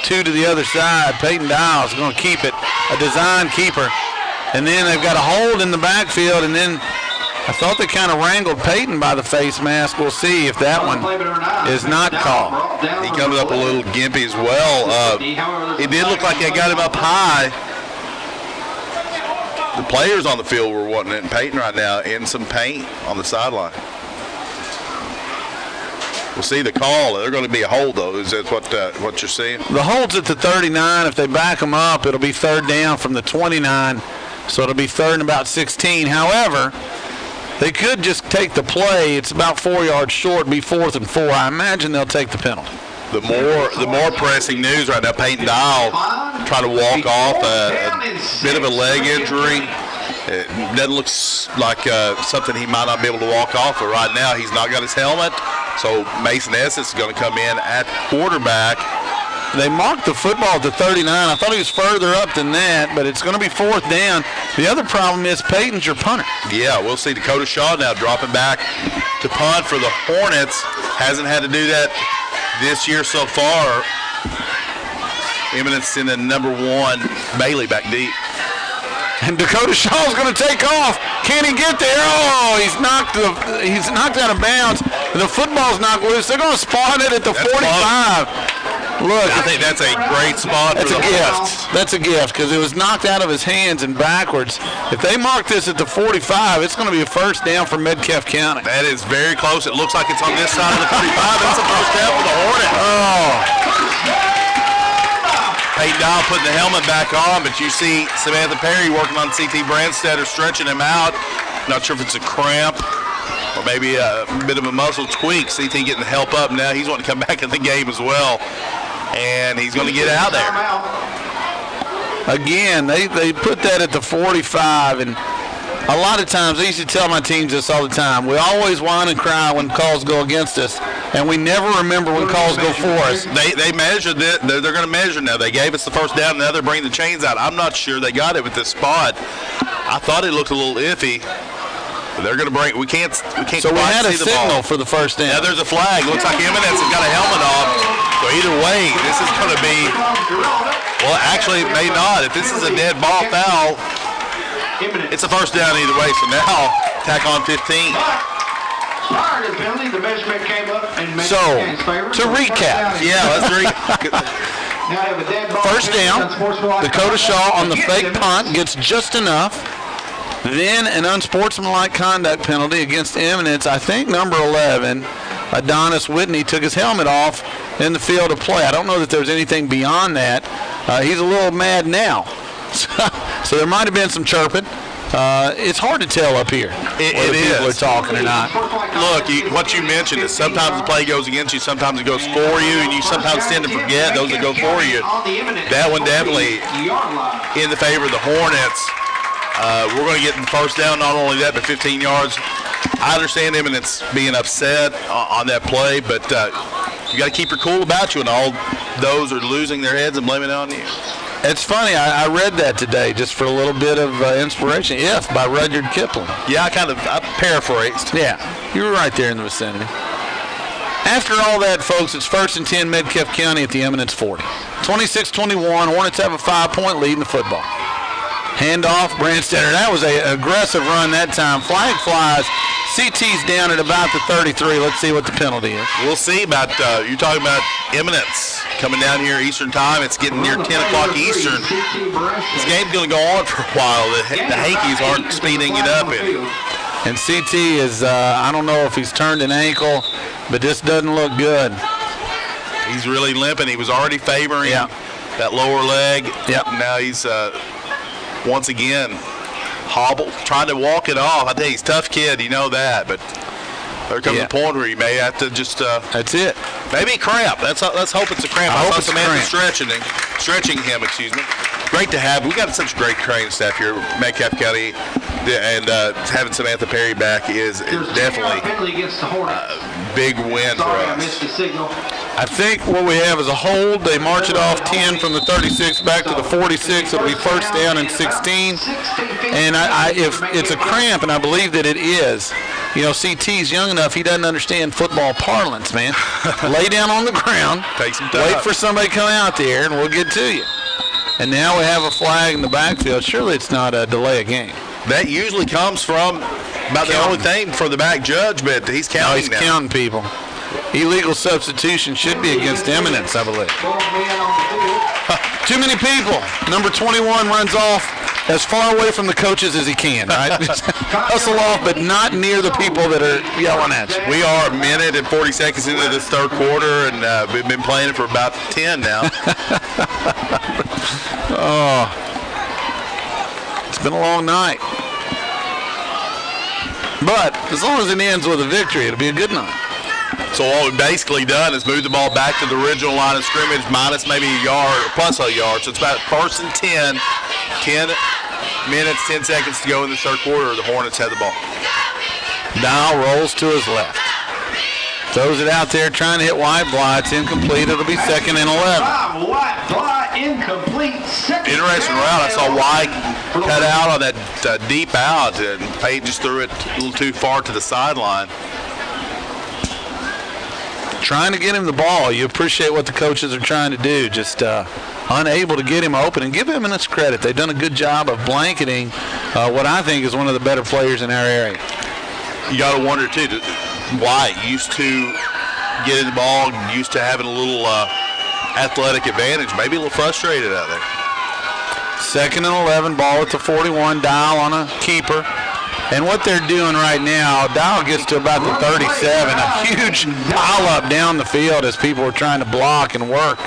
S2: 2 to the other side. Peyton Dial is going to keep it. A design keeper. And then they've got a hold in the backfield, and then I thought they kind of wrangled Peyton by the face mask. We'll see if that one is not called.
S1: He comes up a little gimpy as well. It did look like they got him up high. The players on the field were wanting it, and Peyton right now in some paint on the sideline. We'll see the call. They're going to be a hold, though. Is that what you're seeing?
S2: The hold's at the 39. If they back them up, it'll be third down from the 29. So it'll be third and about 16. However, they could just take the play. It's about 4 yards short, be 4th and 4. I imagine they'll take the penalty.
S1: The more pressing news right now, Peyton Dial trying to walk off a bit of a leg injury. It doesn't look like something he might not be able to walk off, but right now he's not got his helmet. So Mason Essex is going to come in at quarterback.
S2: They marked the football at the 39. I thought he was further up than that, but it's going to be 4th down. The other problem is Peyton's your punter.
S1: Yeah, we'll see Dakota Shaw now dropping back to punt for the Hornets. Hasn't had to do that this year so far. Eminence in the number 1, Bailey back deep.
S2: And Dakota Shaw's going to take off. Can he get there? Oh, he's knocked out of bounds. The football's knocked loose. They're going to spawn it at the 45. Look,
S1: I think that's a great spot.
S2: That's a gift. That's a gift because it was knocked out of his hands and backwards. If they mark this at the 45, it's going to be a first down for Metcalfe County.
S1: That is very close. It looks like it's on this side of the 45. That's a first down for the Hornet.
S2: Oh.
S1: Peyton Dial putting the helmet back on, but you see Samantha Perry working on CT Brandstetter, stretching him out. Not sure if it's a cramp or maybe a bit of a muscle tweak. CT getting the help up now. He's wanting to come back in the game as well. And he's going to get out there.
S2: Again, they put that at the 45, and a lot of times, I used to tell my teams this all the time, we always whine and cry when calls go against us, and we never remember when calls go for us.
S1: They measured it. They're going to measure now. They gave us the first down, now they're bringing the chains out. I'm not sure they got it with this spot. I thought it looked a little iffy. They're going to bring. We can't.
S2: So we had a signal for the first down.
S1: Yeah, there's a flag. Looks like Eminence has got a helmet off. So either way, this is going to be. Well, actually, it may not. If this is a dead ball foul, it's a first down either way. So now, tack on 15.
S2: So to recap,
S1: let's recap.
S2: First down, Dakota Shaw on the fake punt gets just enough. Then an unsportsmanlike conduct penalty against Eminence. I think number 11, Adonis Whitney, took his helmet off in the field of play. I don't know that there's anything beyond that. He's a little mad now. So there might have been some chirping. It's hard to tell up here whether people are talking or not.
S1: Look, what you mentioned is sometimes the play goes against you, sometimes it goes for you, and you sometimes tend to forget those that go for you. That one definitely in the favor of the Hornets. We're going to get the first down, not only that, but 15 yards. I understand Eminence being upset on that play, but you got to keep your cool about you, and all those are losing their heads and blaming it on you.
S2: It's funny. I read that today just for a little bit of inspiration. If by Rudyard Kipling.
S1: Yeah, I paraphrased.
S2: Yeah, you were right there in the vicinity. After all that, folks, it's 1st and 10, Metcalfe County at the Eminence 40. 26-21. Hornets have a 5-point lead in the football. Handoff, Brandstetter. That was an aggressive run that time. Flag flies. CT's down at about the 33. Let's see what the penalty is.
S1: We'll see about, you're talking about Eminence coming down here Eastern time. It's getting near 10 o'clock Eastern. This game's going to go on for a while. The Hankies aren't speeding it up any.
S2: And CT is, I don't know if he's turned an ankle, but this doesn't look good.
S1: He's really limping. He was already favoring that lower leg.
S2: Yep.
S1: Now he's once again hobbled, trying to walk it off. I think he's a tough kid, you know that, but there comes a point where you may have to just
S2: that's it.
S1: Maybe cramp. Let's hope it's a cramp.
S2: I hope
S1: saw
S2: it's
S1: Samantha
S2: cramp.
S1: stretching him, excuse me. Great to have. We got such great training staff here, Metcalfe County, and having Samantha Perry back is definitely a big win for us.
S2: I think what we have is a hold. They march it off 10 from the 36 back to the 46. It'll be first down and 16. And if it's a cramp, and I believe that it is, you know, CT's young enough, he doesn't understand football parlance, man. Lay down on the ground,
S1: take some time.
S2: Wait for somebody to come out there, and we'll get to you. And now we have a flag in the backfield. Surely it's not a delay of game.
S1: That usually comes from about the only thing for the back judge, but he's counting now.
S2: He's counting people. Illegal substitution should be against Eminence, I believe. Too many people. Number 21 runs off as far away from the coaches as he can, right? Hustle off, but not near the people that are yelling at you.
S1: We are a minute and 40 seconds into this third quarter, and we've been playing it for about 10 now.
S2: Oh, it's been a long night. But as long as it ends with a victory, it'll be a good night.
S1: So what we've basically done is move the ball back to the original line of scrimmage, minus maybe a yard or plus a yard. So it's about 1st and 10. 10 minutes, 10 seconds to go in the third quarter. The Hornets have the ball.
S2: Dial rolls to his left. Throws it out there, trying to hit wide bly. It's incomplete. It'll be 2nd and 11.
S3: Wide fly, incomplete.
S1: Interesting route. I saw White cut out on that deep out, and Payton just threw it a little too far to the sideline.
S2: Trying to get him the ball. You appreciate what the coaches are trying to do. Just unable to get him open. And give Eminence credit. They've done a good job of blanketing what I think is one of the better players in our area.
S1: You got to wonder, too, White used to getting the ball, used to having a little athletic advantage, maybe a little frustrated out there.
S2: 2nd and 11, ball at the 41, Dial on a keeper. And what they're doing right now, Dial gets to about the 37, a huge pile-up down the field as people are trying to block and work.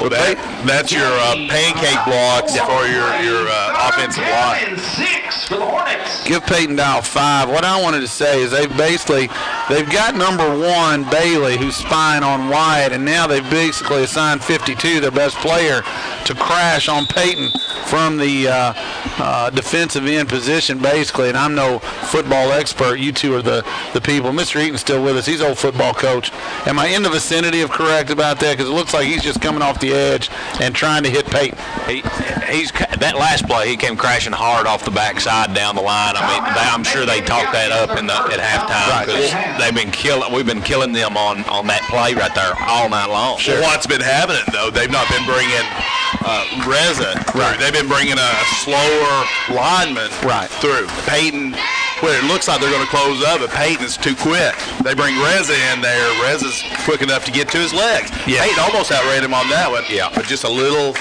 S1: Well, that's your pancake blocks for your offensive line.
S3: 6 for the Hornets.
S2: Give Peyton Dial 5. What I wanted to say is they've got number 1, Bailey, who's spying on Wyatt, and now they've basically assigned 52, their best player, to crash on Peyton from the defensive end position, basically. And I'm no football expert. You two are the people. Mr. Eaton's still with us. He's an old football coach. Am I in the vicinity of correct about that? Because it looks like he's just coming off the edge and trying to hit Peyton.
S5: He's that last play. He came crashing hard off the backside down the line. I mean, I'm sure they talked that up at halftime because we've been killing them on that play right there all night long.
S1: Sure. Well, what's been happening though? They've not been bringing Reza through.
S2: Right.
S1: They've been bringing a slower lineman through. Peyton, where it looks like they're going to close up, but Peyton is too quick. They bring Reza in there. Reza's quick enough to get to his legs.
S2: Yeah.
S1: Peyton almost outran him on that one.
S5: Yeah.
S1: But just a little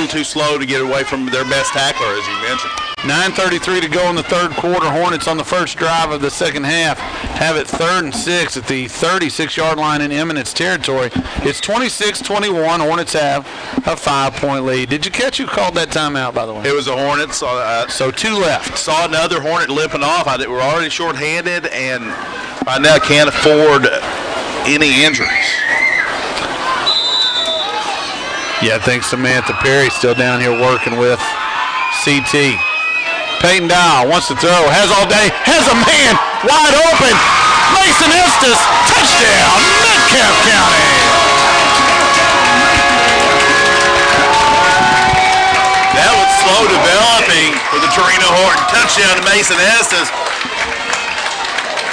S1: too slow to get away from their best tackler, as you mentioned.
S2: 9:33 to go in the third quarter. Hornets on the first drive of the second half have it 3rd and 6 at the 36-yard line in Eminence territory. It's 26-21. Hornets have a 5-point lead. Did you catch who called that timeout, by the way?
S1: It was the Hornets.
S2: So 2 left.
S1: Saw another Hornet limping off. I think we're already shorthanded, and right now can't afford any injuries.
S2: Yeah, I think Samantha Perry's still down here working with CT. Peyton Dial wants to throw, has all day, has a man wide open. Mason Estes, touchdown, Metcalfe County.
S1: That was slow developing for the Torino Horton. Touchdown to Mason Estes.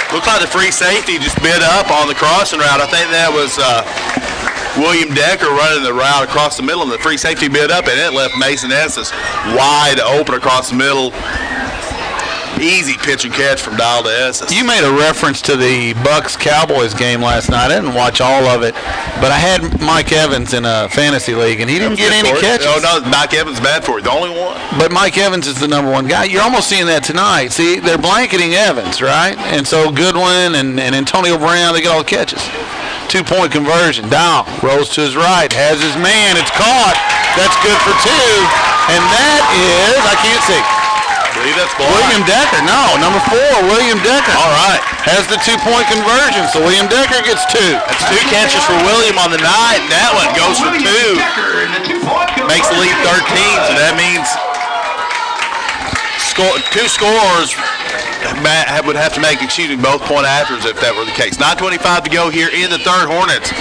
S1: Looked like the free safety just bit up on the crossing route. I think that was William Decker running the route across the middle, and the free safety bit up, and it left Mason Estes wide open across the middle. Easy pitch and catch from Dial to Estes.
S2: You made a reference to the Bucks-Cowboys game last night. I didn't watch all of it, but I had Mike Evans in a fantasy league, and he didn't get any catches.
S1: Oh, no, Mike Evans bad for it. The only one.
S2: But Mike Evans is the number 1 guy. You're almost seeing that tonight. See, they're blanketing Evans, right? And so Goodwin and Antonio Brown, they get all the catches. 2-point conversion. Dial rolls to his right, has his man. It's caught. That's good for 2. And that is, I can't see.
S1: I believe that's blind.
S2: William Decker. No, number 4, William Decker.
S1: All right.
S2: Has the 2-point conversion, so William Decker gets 2.
S1: That's 2 catches for William on the night, and that one goes for 2. Makes the lead 13, so that means 2 scores would have to make, both point afters if that were the case. 9:25 to go here in the third. Hornets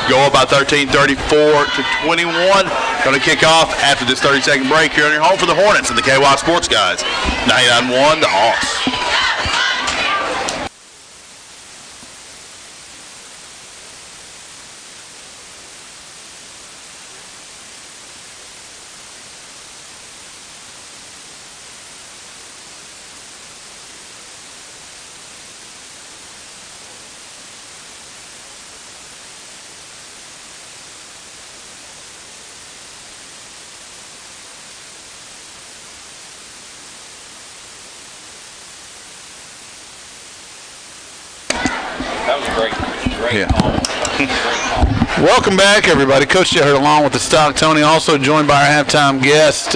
S1: go up by 13, 34-21. Going to kick off after this 30-second break here on your home for the Hornets and the KY Sports Guys. 99-1, the Hawks.
S5: Great call.
S2: Welcome back, everybody. Coach Jay along with the Stock Tony, also joined by our halftime guest,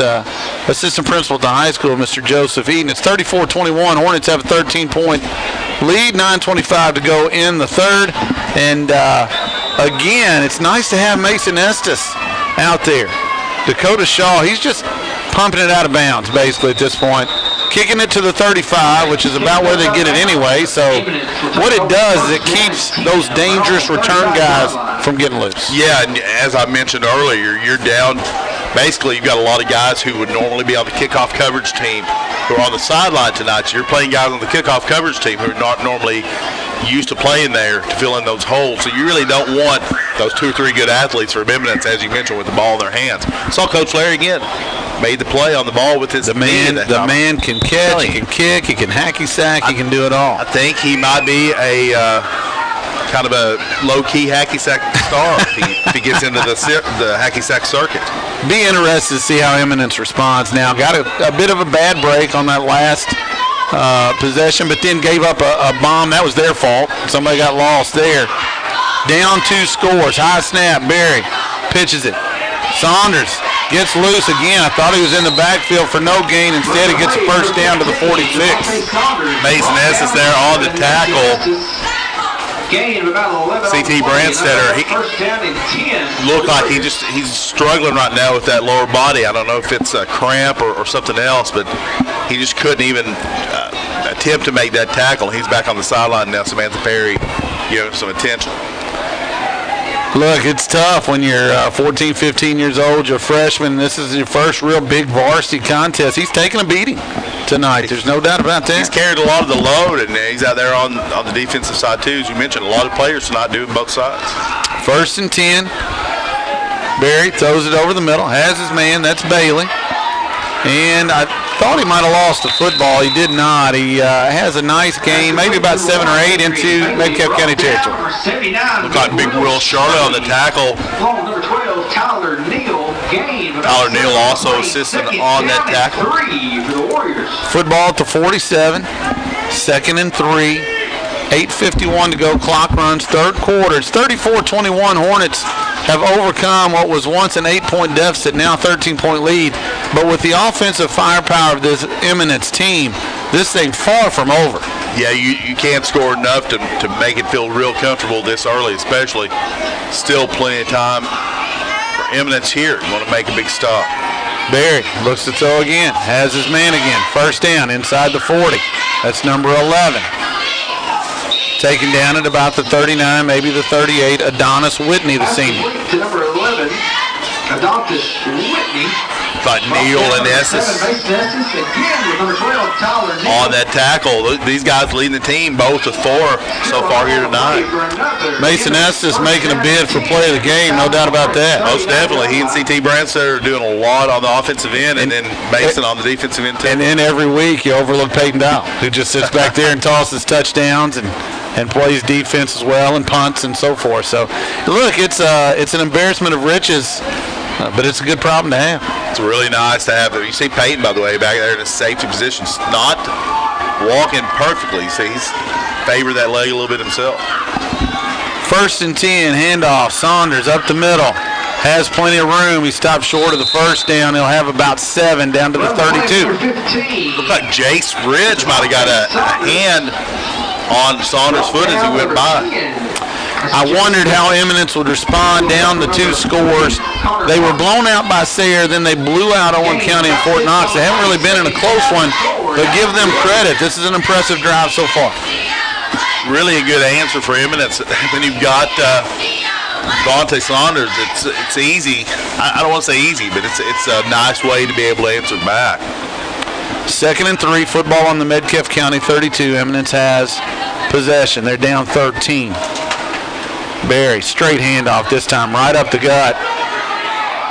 S2: assistant principal at the high school, Mr. Joseph Eaton. It's 34-21. Hornets have a 13-point lead, 9:25 to go in the third. And again, it's nice to have Mason Estes out there. Dakota Shaw, he's just pumping it out of bounds, basically, at this point. Kicking it to the 35, which is about where they get it anyway. So what it does is it keeps those dangerous return guys from getting loose.
S1: Yeah, and as I mentioned earlier, you're down. Basically, you've got a lot of guys who would normally be on the kickoff coverage team who are on the sideline tonight. So you're playing guys on the kickoff coverage team who are not normally used to playing there to fill in those holes. So you really don't want those 2 or 3 good athletes from Eminence, as you mentioned, with the ball in their hands. Saw Coach Larry again. Made the play on the ball with his
S2: man can catch, he can kick, he can hacky sack, he can do it all.
S1: I think he might be a kind of a low-key hacky sack star if he gets into the hacky sack circuit.
S2: Be interested to see how Eminence responds now. Got a bit of a bad break on that last possession, but then gave up a bomb. That was their fault. Somebody got lost there. Down 2 scores. High snap. Berry pitches it. Saunders gets loose again. I thought he was in the backfield for no gain. Instead, he gets a first down to the 46.
S1: Mason Estes there on the tackle. CT Brandstetter, he looked like he's struggling right now with that lower body. I don't know if it's a cramp or something else, but he just couldn't even attempt to make that tackle. He's back on the sideline now. Samantha Perry, some attention.
S2: Look, it's tough when you're 14, 15 years old, you're a freshman. This is your first real big varsity contest. He's taking a beating tonight. There's no doubt about that.
S1: He's carried a lot of the load, and he's out there on the defensive side, too. As you mentioned, a lot of players tonight doing both sides.
S2: 1st and 10. Berry throws it over the middle. Has his man. That's Bailey. And I thought he might have lost the football. He did not. He has a nice game, maybe about 7 or 8 into Metcalfe County territory.
S1: Looked like Big Will Charlotte on the tackle. Tyler Neal also assisting on that tackle.
S2: Football at the 47. 2nd and 3. 8:51 to go. Clock runs. Third quarter. It's 34-21. Hornets have overcome what was once an 8-point deficit, now 13-point lead. But with the offensive firepower of this Eminence team, this thing far from over.
S1: Yeah, you can't score enough to make it feel real comfortable this early, especially. Still plenty of time for Eminence here. You want to make a big stop.
S2: Berry looks to throw again. Has his man again. First down inside the 40. That's number 11. Taken down at about the 39, maybe the 38. Adonis Whitney, the senior.
S3: To number 11, Adonis Whitney.
S1: By Neal and Estes. On that tackle. These guys leading the team, both with 4 so far here tonight.
S2: Mason Estes making a bid for play of the game, no doubt about that.
S1: Most definitely. He and CT Brandstetter are doing a lot on the offensive end, and then Mason on the defensive end, too.
S2: And then every week you overlook Peyton Dow, who just sits back there and tosses touchdowns and plays defense as well and punts and so forth. So, look, it's an embarrassment of riches, but it's a good problem to have.
S1: It's really nice to have. You see Peyton, by the way, back there in a safety position, not walking perfectly. So he's favored that leg a little bit himself.
S2: 1st and 10, handoff. Saunders up the middle. Has plenty of room. He stopped short of the first down. He'll have about 7 down to the 32.
S1: Looked like Jace Rich might have got a hand on Saunders' foot as he went by.
S2: I wondered how Eminence would respond down the 2 scores. They were blown out by Sayre, then they blew out Owen County and Fort Knox. They haven't really been in a close one, but give them credit. This is an impressive drive so far.
S1: Really a good answer for Eminence. When you've got Devonta Saunders, it's easy. I don't want to say easy, but it's a nice way to be able to answer back.
S2: 2nd and 3, football on the Metcalfe County 32. Eminence has possession. They're down 13. Berry, straight handoff this time, right up the gut.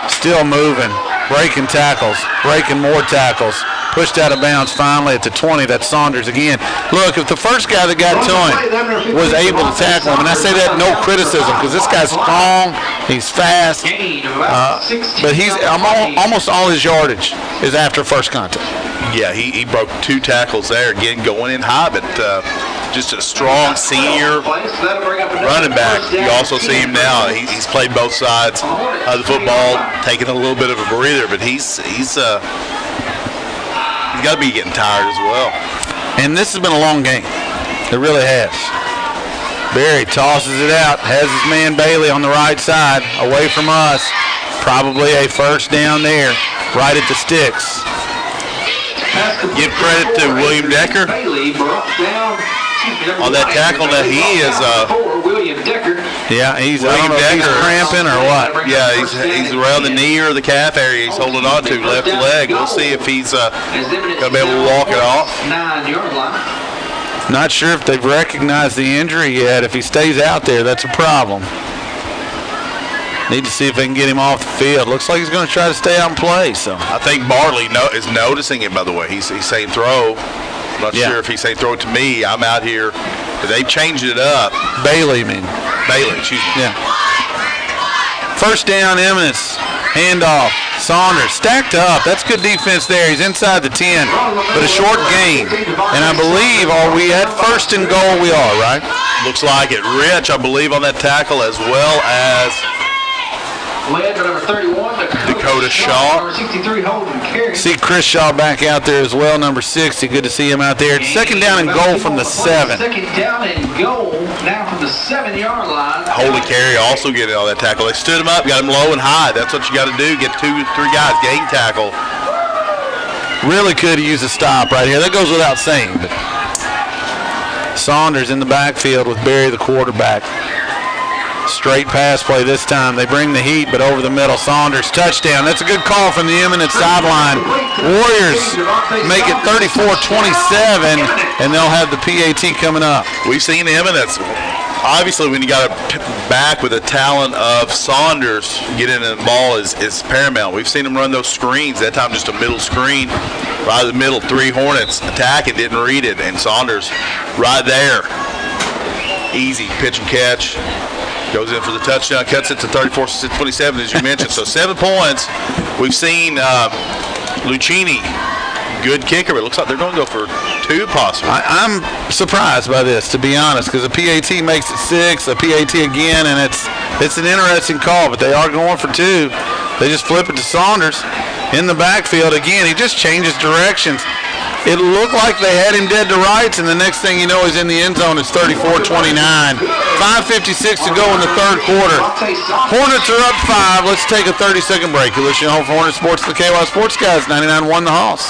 S2: Still moving, breaking tackles, breaking more tackles. Pushed out of bounds finally at the 20. That's Saunders again. Look, if the first guy that got to him was able to tackle him, and I say that no criticism because this guy's strong, he's fast, but he's almost all his yardage is after first contact.
S1: Yeah, he broke 2 tackles there, again going in high, but just a strong senior running back. You also see him now. He's played both sides of the football, taking a little bit of a breather, but he's got to be getting tired as well.
S2: And this has been a long game. It really has. Berry tosses it out, has his man Bailey on the right side, away from us. Probably a first down there, right at the sticks.
S1: Give credit to William Decker on that tackle. That he is.
S2: Yeah, he's cramping or what?
S1: Yeah, he's around the knee or the calf area. He's holding on to left leg. We'll see if he's gonna be able to walk it off.
S3: 9-yard line.
S2: Not sure if they've recognized the injury yet. If he stays out there, that's a problem. Need to see if they can get him off the field. Looks like he's going to try to stay out and play. So
S1: I think Bartley is noticing it, by the way. He's saying throw. I'm not sure if he's saying throw it to me. I'm out here. But they've changed it up.
S2: Bailey, you mean?
S1: Bailey, excuse me.
S2: Yeah. First down, Eminence. Handoff. Saunders stacked up. That's good defense there. He's inside the 10, but a short gain. And I believe, are we at first and goal? We are, right?
S1: Looks like it. Rich, I believe, on that tackle, as well as Dakota Shaw.
S3: Number 63 holding carry.
S2: See Chris Shaw back out there as well, number 60. Good to see him out there. Second down and goal from the 7.
S3: Second down and goal now from the 7-yard line.
S1: Holding carry also getting on that tackle. They stood him up, got him low and high. That's what you got to do. Get 2-3 guys game tackle.
S2: Really could use a stop right here. That goes without saying. But Saunders in the backfield with Berry, the quarterback. Straight pass play this time. They bring the heat, but over the middle. Saunders, touchdown. That's a good call from the Eminence sideline. Warriors make it 34-27, and they'll have the PAT coming up.
S1: We've seen Eminence. Obviously, when you got a back with the talent of Saunders, getting in the ball is paramount. We've seen him run those screens. That time just a middle screen. Right in the middle, 3 Hornets attack and didn't read it, and Saunders right there. Easy pitch and catch. Goes in for the touchdown, cuts it to 34-27, as you mentioned. So 7 points. We've seen Lucchini, good kicker, but it looks like they're going to go for 2 possibly.
S2: I'm surprised by this, to be honest, because the PAT makes it 6, a PAT again, and it's an interesting call, but they are going for 2. They just flip it to Saunders in the backfield again. He just changes directions. It looked like they had him dead to rights, and the next thing you know, he's in the end zone. It's 34-29. 5:56 to go in the third quarter. Hornets are up 5. Let's take a 30-second break. You're listening to Home for Hornet Sports, the KY Sports Guys, 99.1 The Hoss.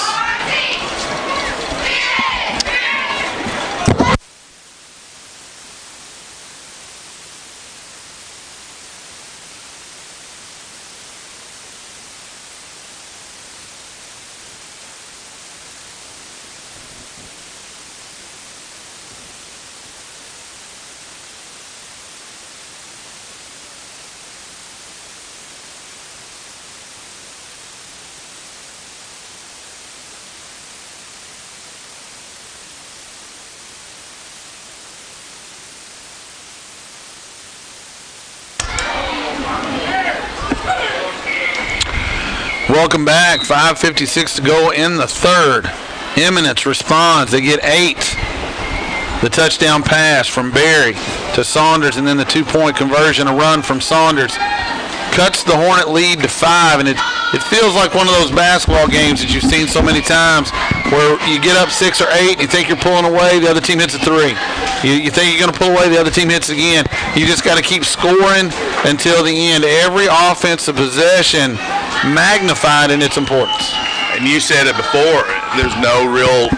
S2: Welcome back. 5:56 to go in the third. Eminence responds. They get 8. The touchdown pass from Berry to Saunders, and then the 2-point conversion, a run from Saunders. Cuts the Hornet lead to 5, and it feels like one of those basketball games that you've seen so many times where you get up 6 or 8, you think you're pulling away, the other team hits a 3. You think you're going to pull away, the other team hits again. You just got to keep scoring until the end. Every offensive possession magnified in its importance.
S1: And you said it before, there's no real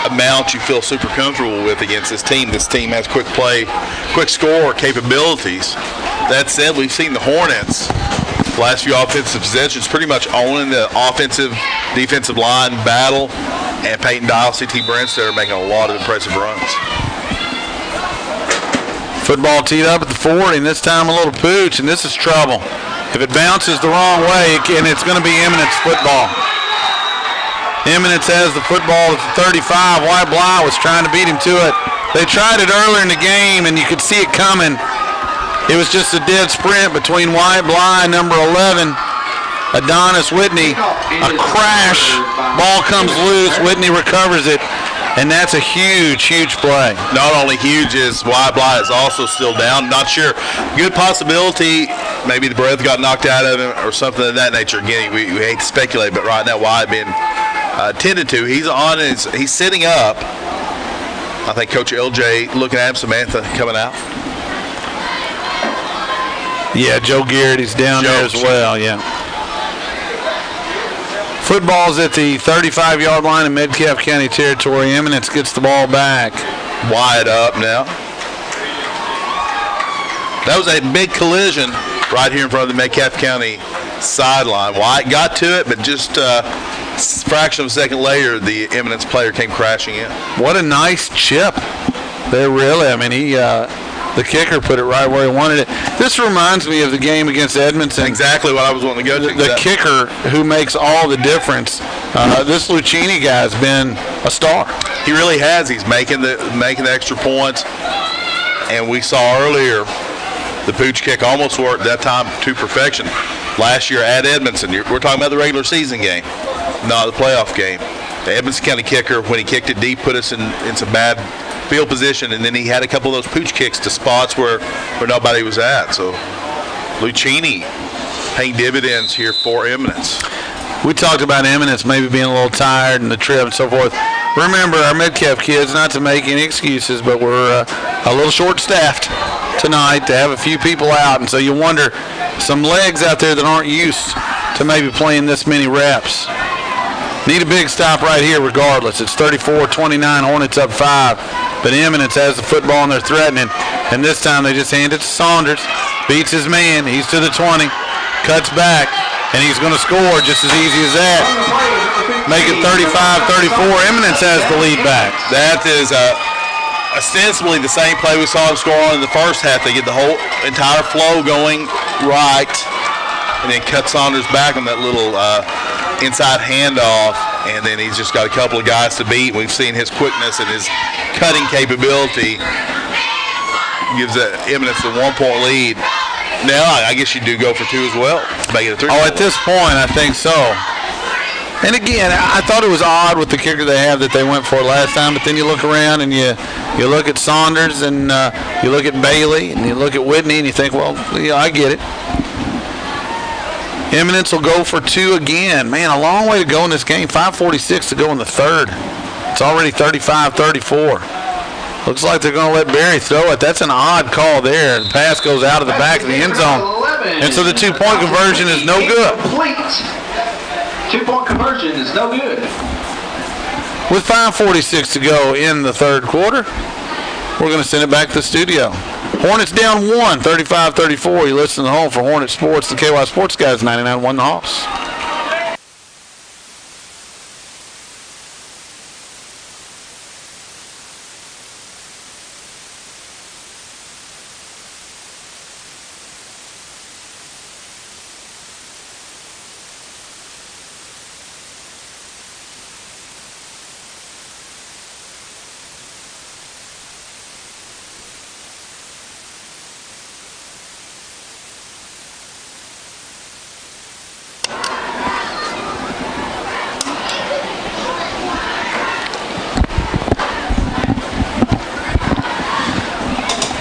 S1: amount you feel super comfortable with against this team. This team has quick play, quick score capabilities. That said, we've seen the Hornets last few offensive possessions pretty much owning the offensive defensive line battle, and Peyton Dial, CT Brentster are making a lot of impressive runs.
S2: Football teed up at the 40, and this time a little pooch, and this is trouble. If it bounces the wrong way, and it's going to be Eminence football. Eminence has the football at the 35. White Bly was trying to beat him to it. They tried it earlier in the game, and you could see it coming. It was just a dead sprint between White Bly and number 11, Adonis Whitney. A crash. Ball comes loose. Whitney recovers it. And that's a huge, huge play.
S1: Not only huge, is Wyatt Bly is also still down. Not sure. Good possibility. Maybe the breath got knocked out of him or something of that nature. Again, we hate to speculate, but right now Wyatt being tended to. He's sitting up. I think Coach LJ looking at him. Samantha coming out.
S2: Yeah, Joe Garrity's down there as well. Yeah. Football's at the 35-yard line in Metcalfe County territory. Eminence gets the ball back.
S1: Wyatt up now. That was a big collision right here in front of the Metcalfe County sideline. Wyatt got to it, but just a fraction of a second later, the Eminence player came crashing in.
S2: What a nice chip there, really. I mean, the kicker put it right where he wanted it. This reminds me of the game against Edmonton.
S1: Exactly what I was wanting to go to.
S2: The kicker who makes all the difference. This Lucchini guy has been a star.
S1: He really has. He's making the extra points. And we saw earlier the pooch kick almost worked that time to perfection. Last year at Edmonton, we're talking about the regular season game, not the playoff game. The Edmonton County kicker, when he kicked it deep, put us in some bad field position, and then he had a couple of those pooch kicks to spots where nobody was at. So Lucchini paying dividends here for Eminence.
S2: We talked about Eminence maybe being a little tired and the trip and so forth. Remember, our Metcalfe kids, not to make any excuses, but we're a little short-staffed tonight to have a few people out, and so you wonder, some legs out there that aren't used to maybe playing this many reps. Need a big stop right here regardless. It's 34-29, Hornets up 5. But Eminence has the football and they're threatening. And this time they just hand it to Saunders. Beats his man. He's to the 20. Cuts back. And he's going to score just as easy as that. Make it 35-34. Eminence has the lead back.
S1: That is ostensibly the same play we saw him score on in the first half. They get the whole entire flow going right. And then cut Saunders back on that little inside handoff. And then he's just got a couple of guys to beat. We've seen his quickness and his cutting capability gives Eminence a 1-point lead. Now, I guess you do go for 2 as well. Make it a 3.
S2: Oh, at this point, I think so. And again, I thought it was odd with the kicker they have that they went for last time, but then you look around and you look at Saunders and you look at Bailey and you look at Whitney and you think, well, I get it. Eminence will go for 2 again. Man, a long way to go in this game. 5:46 to go in the third. It's already 35-34. Looks like they're going to let Barry throw it. That's an odd call there. The pass goes out of the back of the end zone. And so the 2-point conversion is no good.
S3: 2-point conversion is no good.
S2: With 5:46 to go in the third quarter, we're going to send it back to the studio. Hornets down 1, 35-34. You listen to home for Hornet Sports, the KY Sports Guys, 99.1 The Hoss.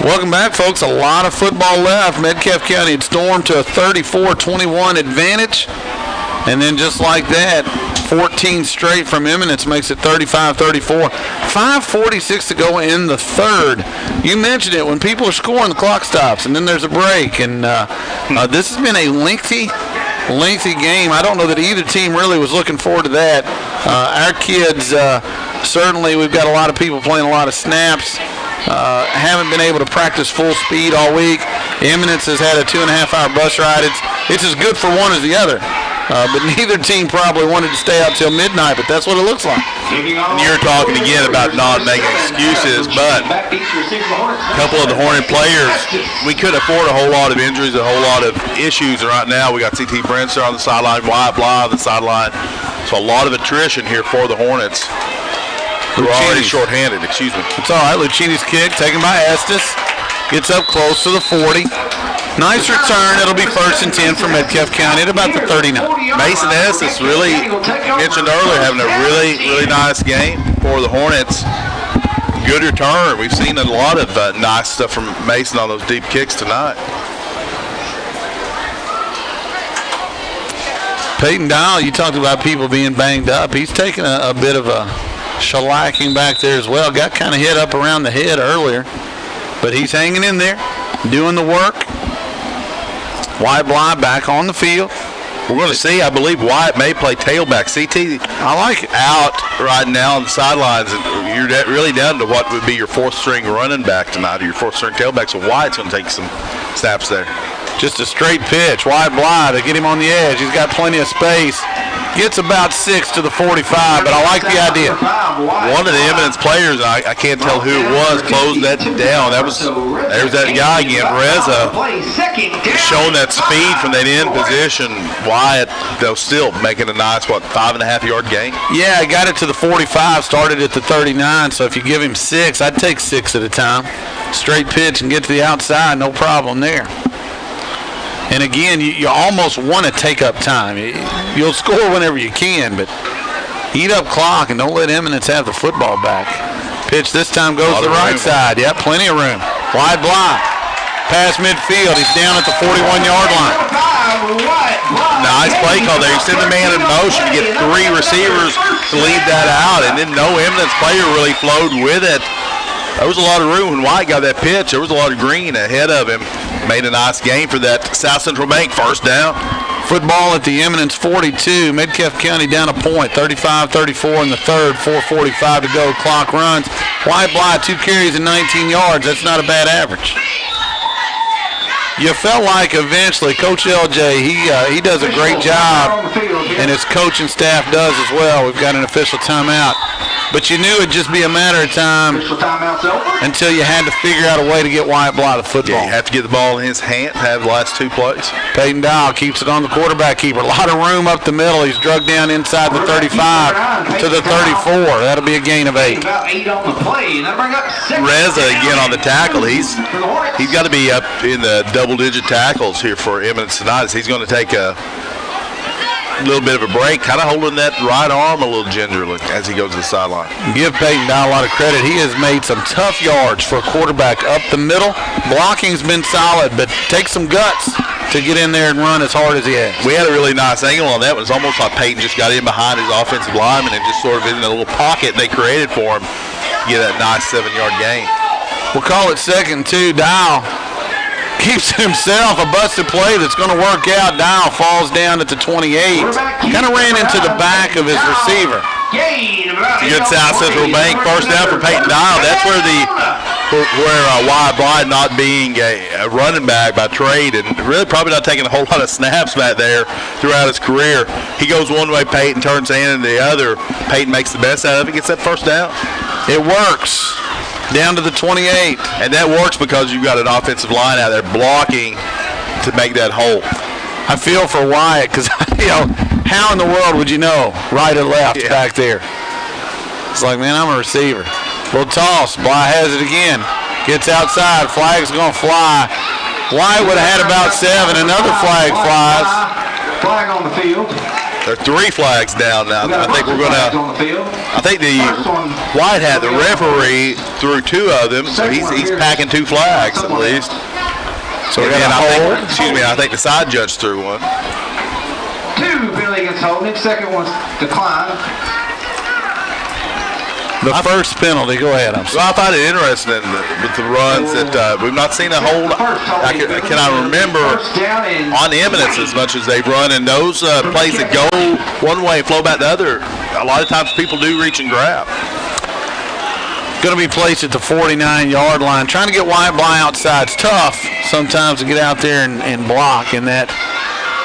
S2: Welcome back, folks. A lot of football left. Metcalfe County had stormed to a 34-21 advantage. And then just like that, 14 straight from Eminence makes it 35-34. 5:46 to go in the third. You mentioned it. When people are scoring, the clock stops, and then there's a break. And this has been a lengthy game. I don't know that either team really was looking forward to that. Our kids, certainly we've got a lot of people playing a lot of snaps. Haven't been able to practice full speed all week. Eminence has had a 2.5-hour bus ride. It's as good for one as the other. But neither team probably wanted to stay out till midnight, but that's what it looks like.
S1: And you're talking again about not making excuses, but a couple of the Hornet players, we couldn't afford a whole lot of injuries, a whole lot of issues. And right now we got CT Brenster on the sideline, Wyatt Bly on the sideline. So a lot of attrition here for the Hornets. We're already shorthanded, excuse me.
S2: It's all right. Lucchini's kick taken by Estes. Gets up close to the 40. Nice return. It'll be 1st and 10 for Metcalfe County at about the 39.
S1: Mason Estes really mentioned earlier having a really nice game for the Hornets. Good return. We've seen a lot of nice stuff from Mason on those deep kicks tonight.
S2: Peyton Dial, you talked about people being banged up. He's taking a bit of a shellacking back there as well. Got kind of hit up around the head earlier, but he's hanging in there, doing the work. Wyatt Bly back on the field.
S1: We're going to see, I believe Wyatt may play tailback. CT
S2: I like it.
S1: out right now on the sidelines. You're really down to what would be your 4th-string running back tonight, or your 4th-string tailback. So Wyatt's going to take some snaps there.
S2: Just a straight pitch. Wyatt Bly to get him on the edge. He's got plenty of space. Gets about 6 to the 45, but I like the idea.
S1: One of the Eminence players, I can't tell who it was, closed that down. There's that guy again, Reza, showing that speed from that end position. Wyatt, though, still making a nice, 5.5-yard gain?
S2: Yeah, got it to the 45, started at the 39, so if you give him 6, I'd take 6 at a time. Straight pitch and get to the outside, no problem there. And again, you almost want to take up time. You'll score whenever you can, but eat up clock and don't let Eminence have the football back. Pitch this time goes to the right side. Yep, plenty of room. Wide Bly. Past midfield. He's down at the 41-yard line.
S1: Nice play call there. You send the man in motion. You get 3 receivers to lead that out, and then no Eminence player really flowed with it. There was a lot of room when White got that pitch. There was a lot of green ahead of him. Made a nice game for that South Central Bank 1st down.
S2: Football at the Eminence 42. Metcalfe County down a point. 35-34 in the 3rd. 4:45 to go. Clock runs. Wyatt Bly 2 carries and 19 yards. That's not a bad average. You felt like eventually Coach LJ, he does a great job, and his coaching staff does as well. We've got an official timeout. But you knew it'd just be a matter of time until you had to figure out a way to get Wyatt Bly the football.
S1: Yeah, you have to get the ball in his hand to have the last 2 plays.
S2: Peyton Dial keeps it on the quarterback keeper. A lot of room up the middle. He's drugged down inside the 35 to the 34. That'll be a gain of 8.
S1: Reza again on the tackle. He's got to be up in the double-digit tackles here for Eminence tonight. He's going to take a little bit of a break, kind of holding that right arm a little gingerly as he goes to the sideline.
S2: Give Peyton Dial a lot of credit. He has made some tough yards for a quarterback up the middle. Blocking's been solid, but takes some guts to get in there and run as hard as he has.
S1: We had a really nice angle on that one. It's almost like Peyton just got in behind his offensive lineman and just sort of in the little pocket they created for him to get that nice 7-yard gain.
S2: We'll call it 2nd and 2. Dial keeps himself a busted play that's going to work out. Dial falls down at the 28. Kind of ran into the back of his receiver.
S1: Good South Central Bank 1st down for Peyton Dial. That's where Wyatt Bly not being a running back by trade and really probably not taking a whole lot of snaps back there throughout his career. He goes one way, Peyton turns in the other. Peyton makes the best out of it, gets that 1st down.
S2: It works. Down to the 28.
S1: And that works because you've got an offensive line out there blocking to make that hole.
S2: I feel for Wyatt because, how in the world would you know right or left back there? It's like, man, I'm a receiver. Little toss. Bly has it again. Gets outside. Flag's going to fly. Wyatt would have had about 7. Another flag flies.
S3: Flag on the field.
S1: There are 3 flags down now. I think we're going to. I think White had the referee threw 2 of them, so he's packing 2 flags at least. So again, I think the side judge threw one.
S3: 2 penalty against holding. 2nd one's declined.
S2: The first penalty. Go ahead.
S1: Well, I find it interesting with the runs that we've not seen a whole. I remember on Eminence as much as they've run, and those plays that go one way and flow back the other. A lot of times people do reach and grab.
S2: Going to be placed at the 49-yard line. Trying to get Wyatt Bly outside. It's tough sometimes to get out there and block in that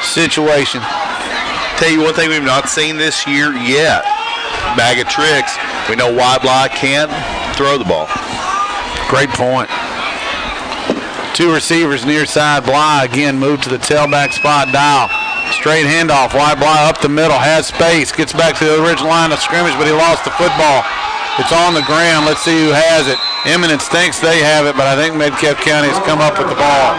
S2: situation.
S1: Tell you one thing we've not seen this year yet. Bag of tricks. We know Wyatt Bly can throw the ball.
S2: Great point. 2 receivers near side. Bly again moved to the tailback spot. Dial. Straight handoff. Wyatt Bly up the middle. Has space. Gets back to the original line of scrimmage, but he lost the football. It's on the ground. Let's see who has it. Eminence thinks they have it, but I think Metcalfe County has come up with the ball.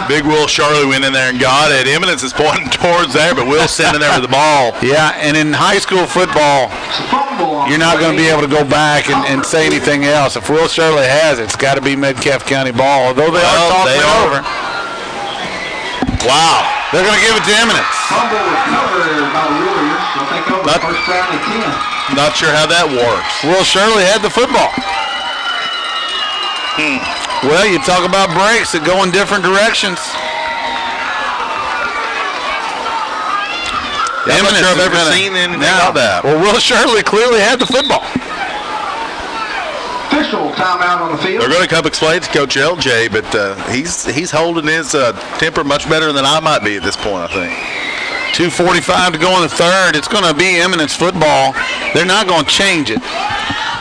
S1: Big Will Shirley went in there and got it. Eminence is pointing towards there, but Will's sending there with the ball.
S2: Yeah, and in high school football, you're not going to be able to go back and say anything else. If Will Shirley has it, it's got to be Metcalfe County ball, although they are talking it over.
S1: Wow.
S2: They're going to give it to Eminence.
S3: Fumble recovered by the Warriors. They'll take over first down and 10.
S1: Not sure how that works.
S2: Will Shirley had the football. Well, you talk about breaks that go in different directions.
S1: I'm not sure I've ever seen anything like that.
S2: Well, Will Shirley clearly had the football.
S3: Official timeout on the field.
S1: They're going to come explain to Coach LJ, but he's holding his temper much better than I might be at this point, I think.
S2: 2:45 to go in the third. It's going to be Eminence football. They're not going to change it.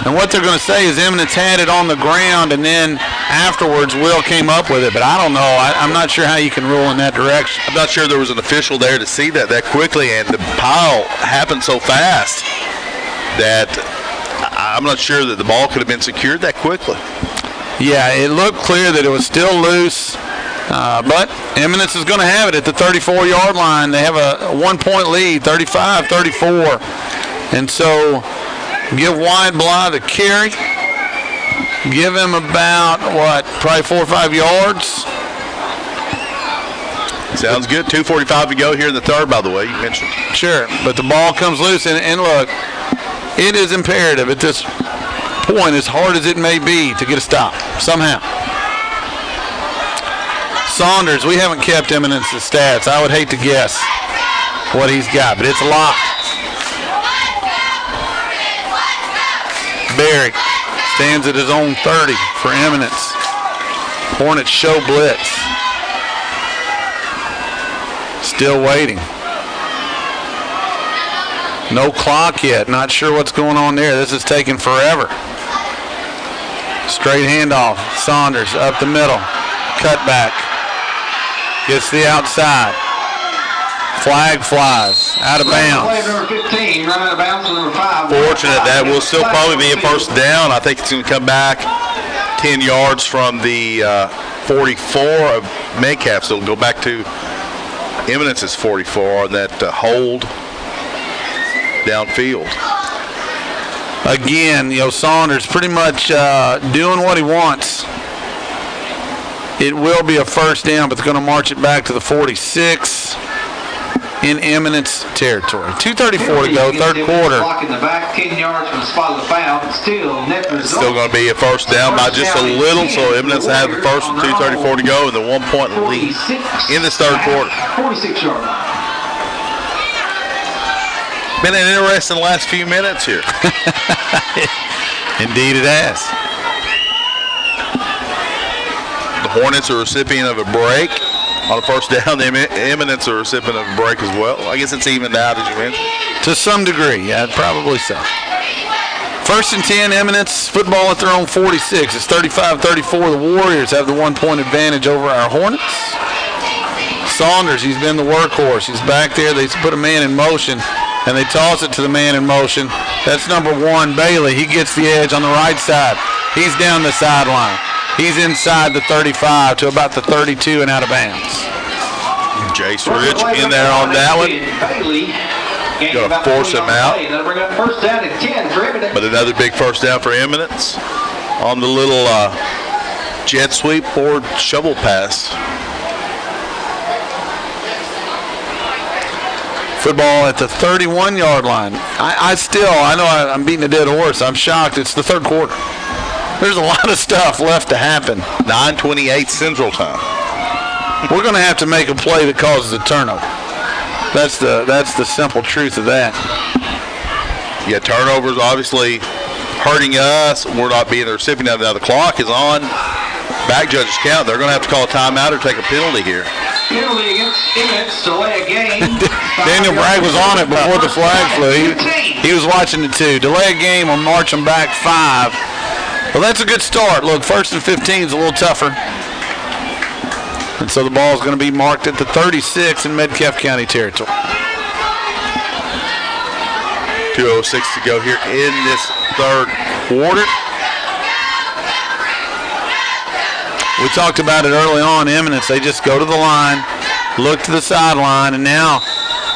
S2: And what they're going to say is Eminence had it on the ground, and then afterwards Will came up with it. But I don't know. I'm not sure how you can rule in that direction.
S1: I'm not sure there was an official there to see that quickly, and the pile happened so fast that I'm not sure that the ball could have been secured that quickly.
S2: Yeah, it looked clear that it was still loose. But Eminence is going to have it at the 34-yard line. They have a 1-point lead, 35-34. And so give Wyatt Bly the carry. Give him about, probably 4 or 5 yards.
S1: Sounds good. 2:45 to go here in the third, by the way, you mentioned.
S2: Sure, but the ball comes loose. And look, it is imperative at this point, as hard as it may be, to get a stop somehow. Saunders, we haven't kept Eminence's stats. I would hate to guess what he's got, but it's locked. Barry stands at his own 30 for Eminence. Hornets show blitz. Still waiting. No clock yet. Not sure what's going on there. This is taking forever. Straight handoff. Saunders up the middle. Cutback. Gets the outside. Flag flies. Out of bounds.
S3: Play number 15, running out of bounds to number 5.
S1: Fortunate that will still probably be a first down. I think it's going to come back 10 yards from the 44 of Metcalfe. So it'll go back to Eminence's 44 on that hold downfield.
S2: Again, Saunders pretty much doing what he wants. It will be a first down, but they're going to march it back to the 46 in Eminence territory. 2:34 to go, third quarter.
S3: Clock in the back, 10 yards from the spot of the foul. Still, net result.
S1: Still going to be a first down by just a little, so Eminence have the first with 2:34 to go and the 1-point lead in this third quarter.
S3: 46-yard line.
S1: Been an interesting last few minutes here.
S2: Indeed it has.
S1: The Hornets are a recipient of a break on a first down. The Eminence are a recipient of a break as well. I guess it's evened out, as you mentioned.
S2: To some degree, yeah, probably so. First and 10, Eminence football at their own 46. It's 35-34. The Warriors have the 1-point advantage over our Hornets. Saunders, he's been the workhorse. He's back there. They put a man in motion, and they toss it to the man in motion. That's number 1, Bailey. He gets the edge on the right side. He's down the sideline. He's inside the 35 to about the 32 and out of bounds.
S1: Jace Rich in there on that one. Going to force him out. But another big first down for Eminence on the little jet sweep or shovel pass.
S2: Football at the 31-yard line. I know I'm beating a dead horse. I'm shocked. It's the third quarter. There's a lot of stuff left to happen.
S1: 9:28 Central Time.
S2: We're going to have to make a play that causes a turnover. That's the simple truth of that.
S1: Yeah, turnovers obviously hurting us. We're not being the recipient of it. Now the clock is on. Back judges count. They're going to have to call a timeout or take a penalty here.
S3: Penalty against Eminence, delay a game.
S2: Daniel Bragg was on it before the flag flew. He was watching it too. Delay a game will march them back 5. Well, that's a good start. Look, first and 15 is a little tougher. And so the ball is going to be marked at the 36 in Metcalfe County territory.
S1: 2:06 to go here in this third quarter.
S2: We talked about it early on. Eminence, they just go to the line, look to the sideline, and now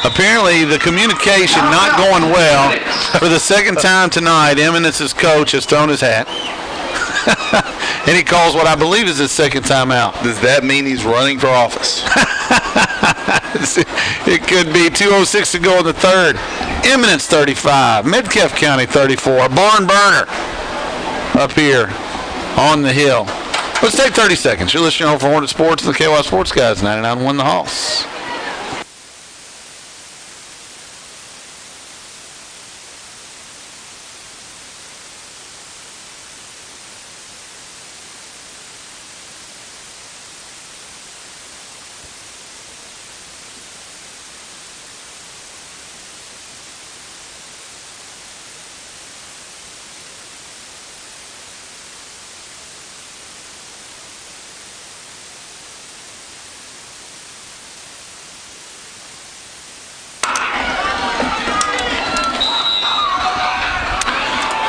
S2: apparently the communication not going well. For the second time tonight, Eminence's coach has thrown his hat. And he calls what I believe is his second time out.
S1: Does that mean he's running for office?
S2: It could be. 2:06 to go in the third. Eminence 35, Metcalfe County 34. Barn burner up here on the hill. Let's take 30 seconds. You're listening home for Hornet Sports and the KY Sports Guys, 99.1 The Hoss.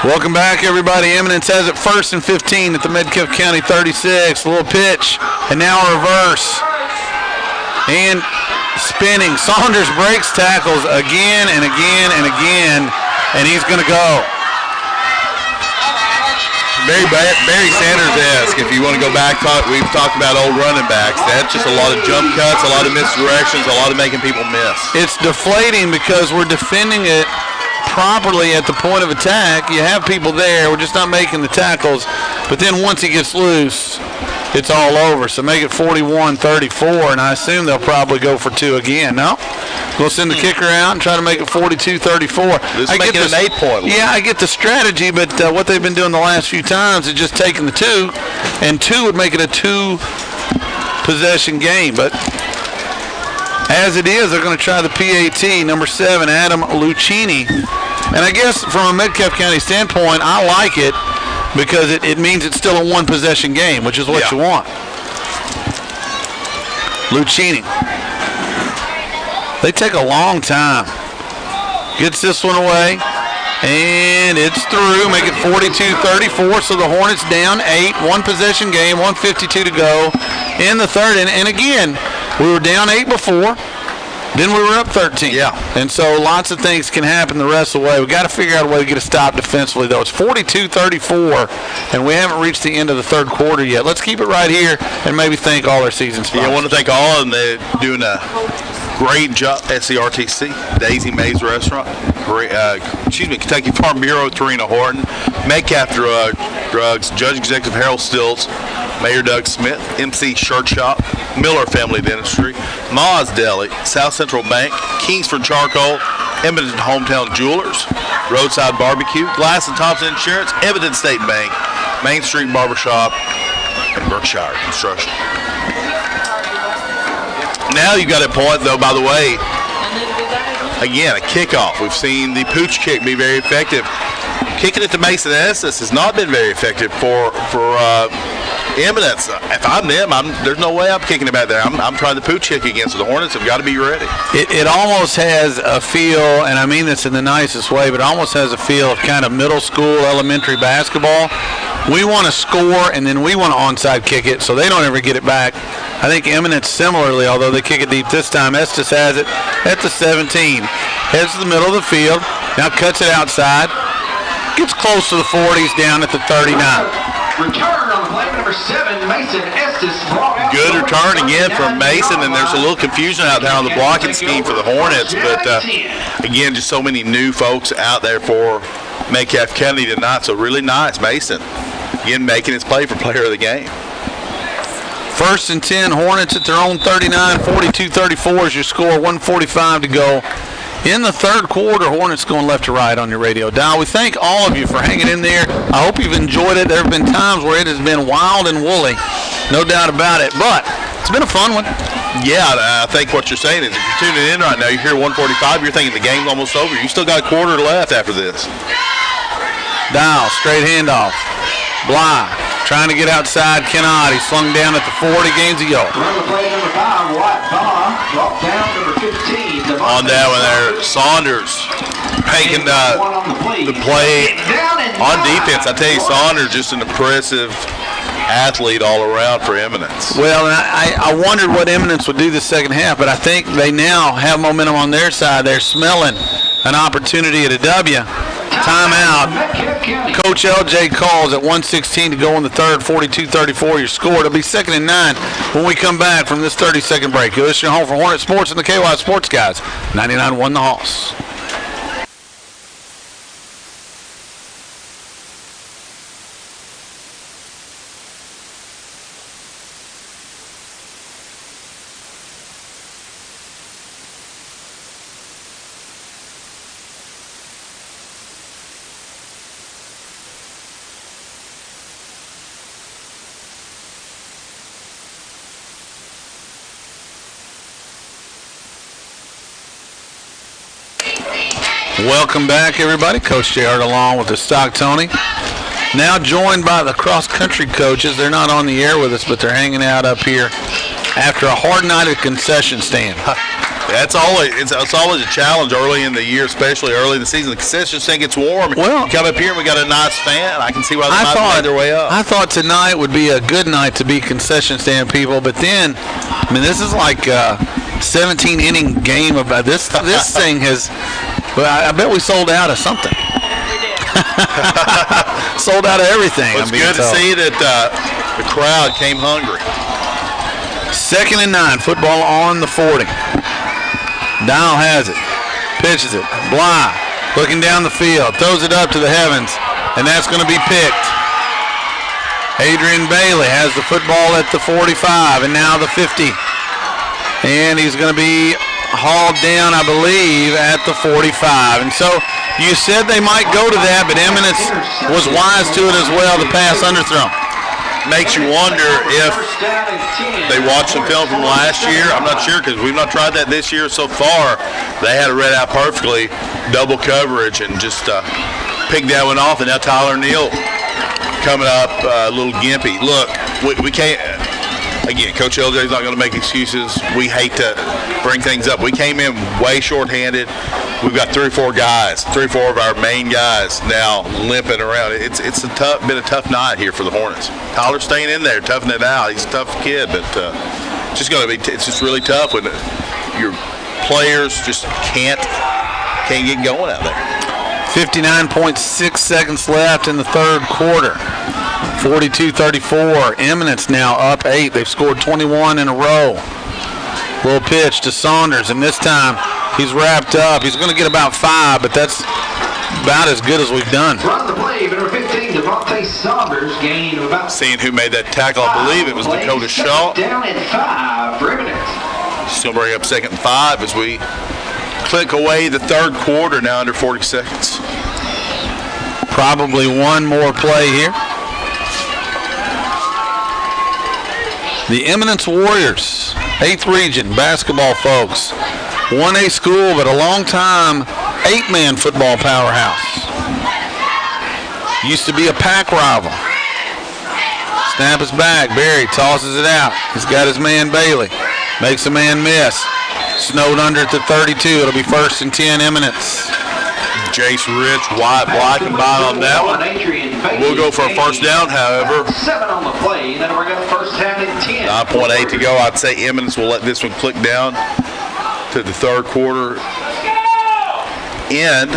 S2: Welcome back, everybody. Eminence has it 1st and 15 at the Metcalfe County 36. A little pitch, and now a reverse. And spinning. Saunders breaks tackles again and again and again, and he's going to go.
S1: Barry Sanders-esque, if you want to go back, we've talked about old running backs. That's just a lot of jump cuts, a lot of misdirections, a lot of making people miss.
S2: It's deflating because we're defending it properly at the point of attack. You have people there. We're just not making the tackles. But then once he gets loose, it's all over. So make it 41-34, and I assume they'll probably go for 2 again. No? We'll send the kicker out and try to make it 42-34.
S1: This is making an 8-point lead.
S2: Yeah, I get the strategy, but what they've been doing the last few times is just taking the 2, and 2 would make it a 2-possession game. But as it is, they're going to try the PAT, number 7, Adam Lucchini. And I guess from a Metcalfe County standpoint, I like it because it means it's still a 1-possession game, which is what you want. Lucchini. They take a long time. Gets this one away, and it's through. Make it 42-34, so the Hornets down 8, 1-possession game, 1:52 to go in the third. And again, we were down 8 before. Then we were up 13.
S1: Yeah.
S2: And so lots of things can happen the rest of the way. We've got to figure out a way to get a stop defensively, though. It's 42-34, and we haven't reached the end of the third quarter yet. Let's keep it right here and maybe thank all our season sponsors.
S1: Yeah, I want to thank all of them. They're doing a great job. SCRTC, Daisy Mays Restaurant, Kentucky Farm Bureau, Tarina Horton, Metcalfe Drugs, Judge Executive Harold Stilts, Mayor Doug Smith, MC Shirt Shop, Miller Family Dentistry, Ma's Deli, South Central Bank, Kingsford Charcoal, Eminence Hometown Jewelers, Roadside Barbecue, Glass and Thompson Insurance, Evidence State Bank, Main Street Barbershop, and Berkshire Construction. Now you got a point, though, by the way, again, a kickoff. We've seen the pooch kick be very effective. Kicking it to Mason Estes has not been very effective for Eminence. If I'm them, there's no way I'm kicking it back there. I'm trying the pooch kick again, so the Hornets have got to be ready.
S2: It almost has a feel, and I mean this in the nicest way, but it almost has a feel of kind of middle school, elementary basketball. We want to score, and then we want to onside kick it, so they don't ever get it back. I think Eminence similarly, although they kick it deep this time. Estes has it at the 17. Heads to the middle of the field. Now cuts it outside. Gets close to the 40s, down at the 39.
S3: Return on the play, number 7, Mason Estes.
S1: Good return again from Mason, and there's a little confusion out there on the blocking scheme for the Hornets. But, again, just so many new folks out there for Metcalfe County tonight. So really nice, Mason. Again, making his play for player of the game.
S2: 1st and 10, Hornets at their own 39, 42-34 is your score, 1:45 to go. In the third quarter, Hornets going left to right on your radio dial. We thank all of you for hanging in there. I hope you've enjoyed it. There have been times where it has been wild and woolly, no doubt about it, but it's been a fun one.
S1: Yeah, I think what you're saying is if you're tuning in right now, you hear 1:45, you're thinking the game's almost over. You still got a quarter left after this.
S2: Dial, straight handoff. Bly trying to get outside. Cannot. He's slung down at the 40. Gains a yard.
S3: Run the play, number 5, White Bomb. Drop down, number 15.
S1: On that one there, Saunders making the play on defense. I tell you, Saunders just an impressive athlete all around for Eminence.
S2: Well, and I wondered what Eminence would do the second half, but I think they now have momentum on their side. They're smelling an opportunity at a W. Timeout. Coach LJ calls at 1:16 to go in the third, 42-34 your score. It'll be 2nd and 9 when we come back from this 30-second break. You're listening home for Hornet Sports and the KY Sports Guys. 99-1 the Hoss. Welcome back, everybody. Coach J. Hart along with the Stock Tony. Now joined by the cross-country coaches. They're not on the air with us, but they're hanging out up here after a hard night at concession stand.
S1: It's always a challenge early in the year, especially early in the season. The concession stand gets warm.
S2: Well,
S1: you come up here and we got a nice fan. I can see why they might made their way up.
S2: I thought tonight would be a good night to be concession stand people, but then, I mean, this is like a 17-inning game about this. This thing has. Well, I bet we sold out of something.
S4: We did.
S2: Sold out of everything.
S1: Well, it's good to see that the crowd came hungry.
S2: 2nd and 9, football on the 40. Dial has it, pitches it. Bly looking down the field, throws it up to the heavens, and that's going to be picked. Adrian Bailey has the football at the 45 and now the 50. And he's going to be hauled down, I believe, at the 45. And so you said they might go to that, but Eminence was wise to it as well, the pass underthrown.
S1: Makes you wonder if they watched some film from last year. I'm not sure because we've not tried that this year so far. They had it read out perfectly, double coverage, and just picked that one off. And now Tyler Neal coming up a little gimpy. Look, we can't. Again, Coach LJ's not going to make excuses. We hate to bring things up. We came in way short-handed. We've got 3 or 4 guys, 3 or 4 of our main guys now limping around. It's been a tough night here for the Hornets. Tyler's staying in there, toughing it out. He's a tough kid, but it's just going to be. It's just really tough when your players just can't get going out there.
S2: 59.6 seconds left in the third quarter. 42-34. Eminence now up 8. They've scored 21 in a row. Little pitch to Saunders, and this time he's wrapped up. He's going to get about 5, but that's about as good as we've done.
S3: Run the play, number 15, Devonta Saunders, gain of about.
S1: Seeing who made that tackle, I believe it was Dakota Shaw.
S3: Down at 5 for Eminence.
S1: Still bring up 2nd and 5 as we click away the third quarter, now under 40 seconds.
S2: Probably one more play here. The Eminence Warriors, 8th region basketball folks. 1A school, but a long-time 8-man football powerhouse. Used to be a pack rival. Snap is back. Barry tosses it out. He's got his man Bailey. Makes a man miss. Snowed under at the 32. It'll be 1st and 10 Eminence.
S1: Jace Rich, Wyatt Bly combined on that one. We'll go for a first down, however.
S3: 7 on the play, then we're going to first down and 10.
S1: 9.8 to go. I'd say Eminence will let this one click down to the third quarter end.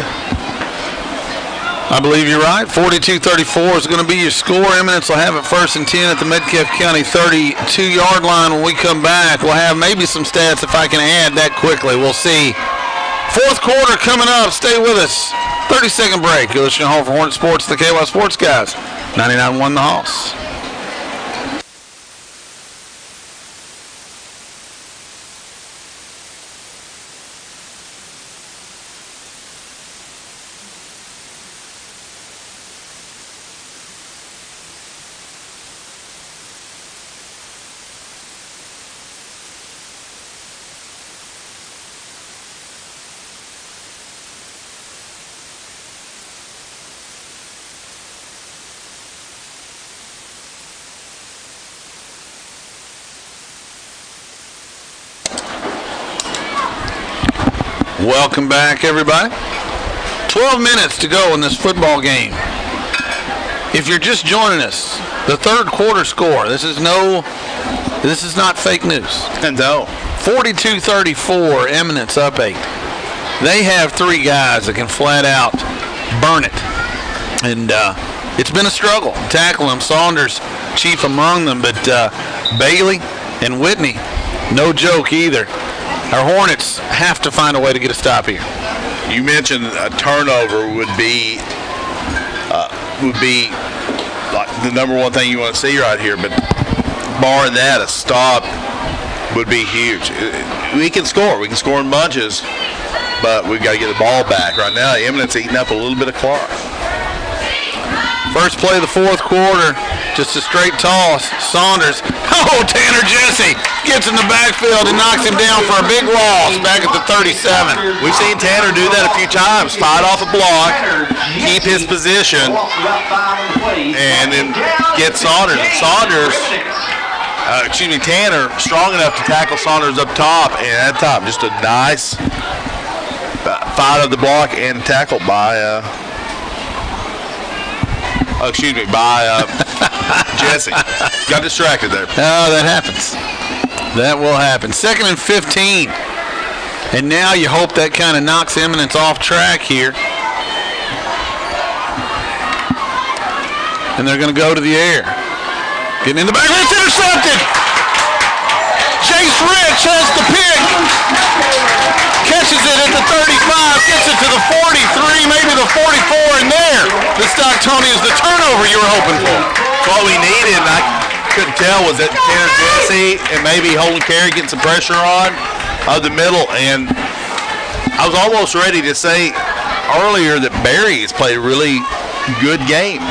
S2: I believe you're right. 42-34 is going to be your score. Eminence will have it 1st and 10 at the Metcalfe County 32-yard line. When we come back, we'll have maybe some stats if I can add that quickly. We'll see. Fourth quarter coming up. Stay with us. 30-second break. You're listening home for Hornet Sports, the KY Sports Guys. 99-1 the Hoss. Welcome back, everybody. 12 minutes to go in this football game. if you're just joining us, the third quarter score, this is not fake news.
S1: And no.
S2: 42-34, Eminence up 8. They have 3 guys that can flat out burn it. And it's been a struggle. Tackle them. Saunders, chief among them, but Bailey and Whitney, no joke either. Our Hornets have to find a way to get a stop here.
S1: You mentioned a turnover would be like the number one thing you want to see right here, but barring that, a stop would be huge. We can score. We can score in bunches, but we've got to get the ball back. Right now, Eminence eating up a little bit of clock.
S2: First play of the fourth quarter, just a straight toss. Saunders, Tanner Jesse gets in the backfield and knocks him down for a big loss back at the 37.
S1: We've seen Tanner do that a few times. Fight off a block, keep his position, and then get Saunders. Tanner, strong enough to tackle Saunders up top, and at top, just a nice fight of the block and tackle by Jesse. Got distracted there.
S2: Oh, that happens. That will happen. 2nd and 15. And now you hope that kind of knocks Eminence off track here. And they're going to go to the air. Getting in the back. It's intercepted. Chase Rich has the pick. Catches it at the 35, gets it to the 43, maybe the 44, and there, the Stocktonians, the turnover you were hoping for.
S1: What we needed, and I couldn't tell, was that Tanner Jesse and maybe Holden Carey getting some pressure on the middle. And I was almost ready to say earlier that Barry has played a really good game,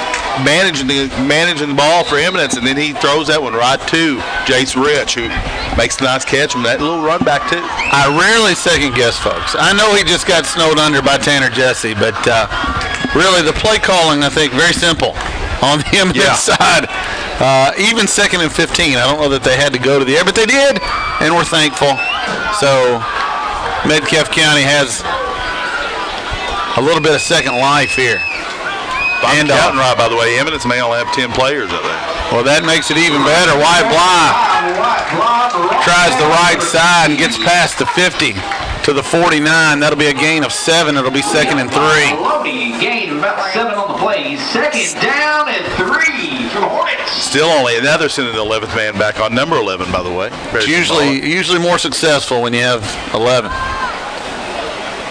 S1: managing the ball for Eminence, and then he throws that one right to Jace Rich, who makes a nice catch from that little run back too.
S2: I rarely second guess folks. I know he just got snowed under by Tanner Jesse, but really the play calling, I think, very simple on the Eminence side. Even 2nd and 15, I don't know that they had to go to the air, but they did, and we're thankful. So Metcalfe County has a little bit of second life here.
S1: I'm counting right, by the way. Eminence may only have 10 players up there.
S2: Well, that makes it even better. Wyatt Bly tries the right side and gets past the 50 to the 49. That'll be a gain of 7. It'll be 2nd and 3.
S3: Gain of about 7 on the play. 2nd down and 3 for the Hornets.
S1: Still only another sending the 11th man back on number 11, by the way.
S2: It's usually more successful when you have 11.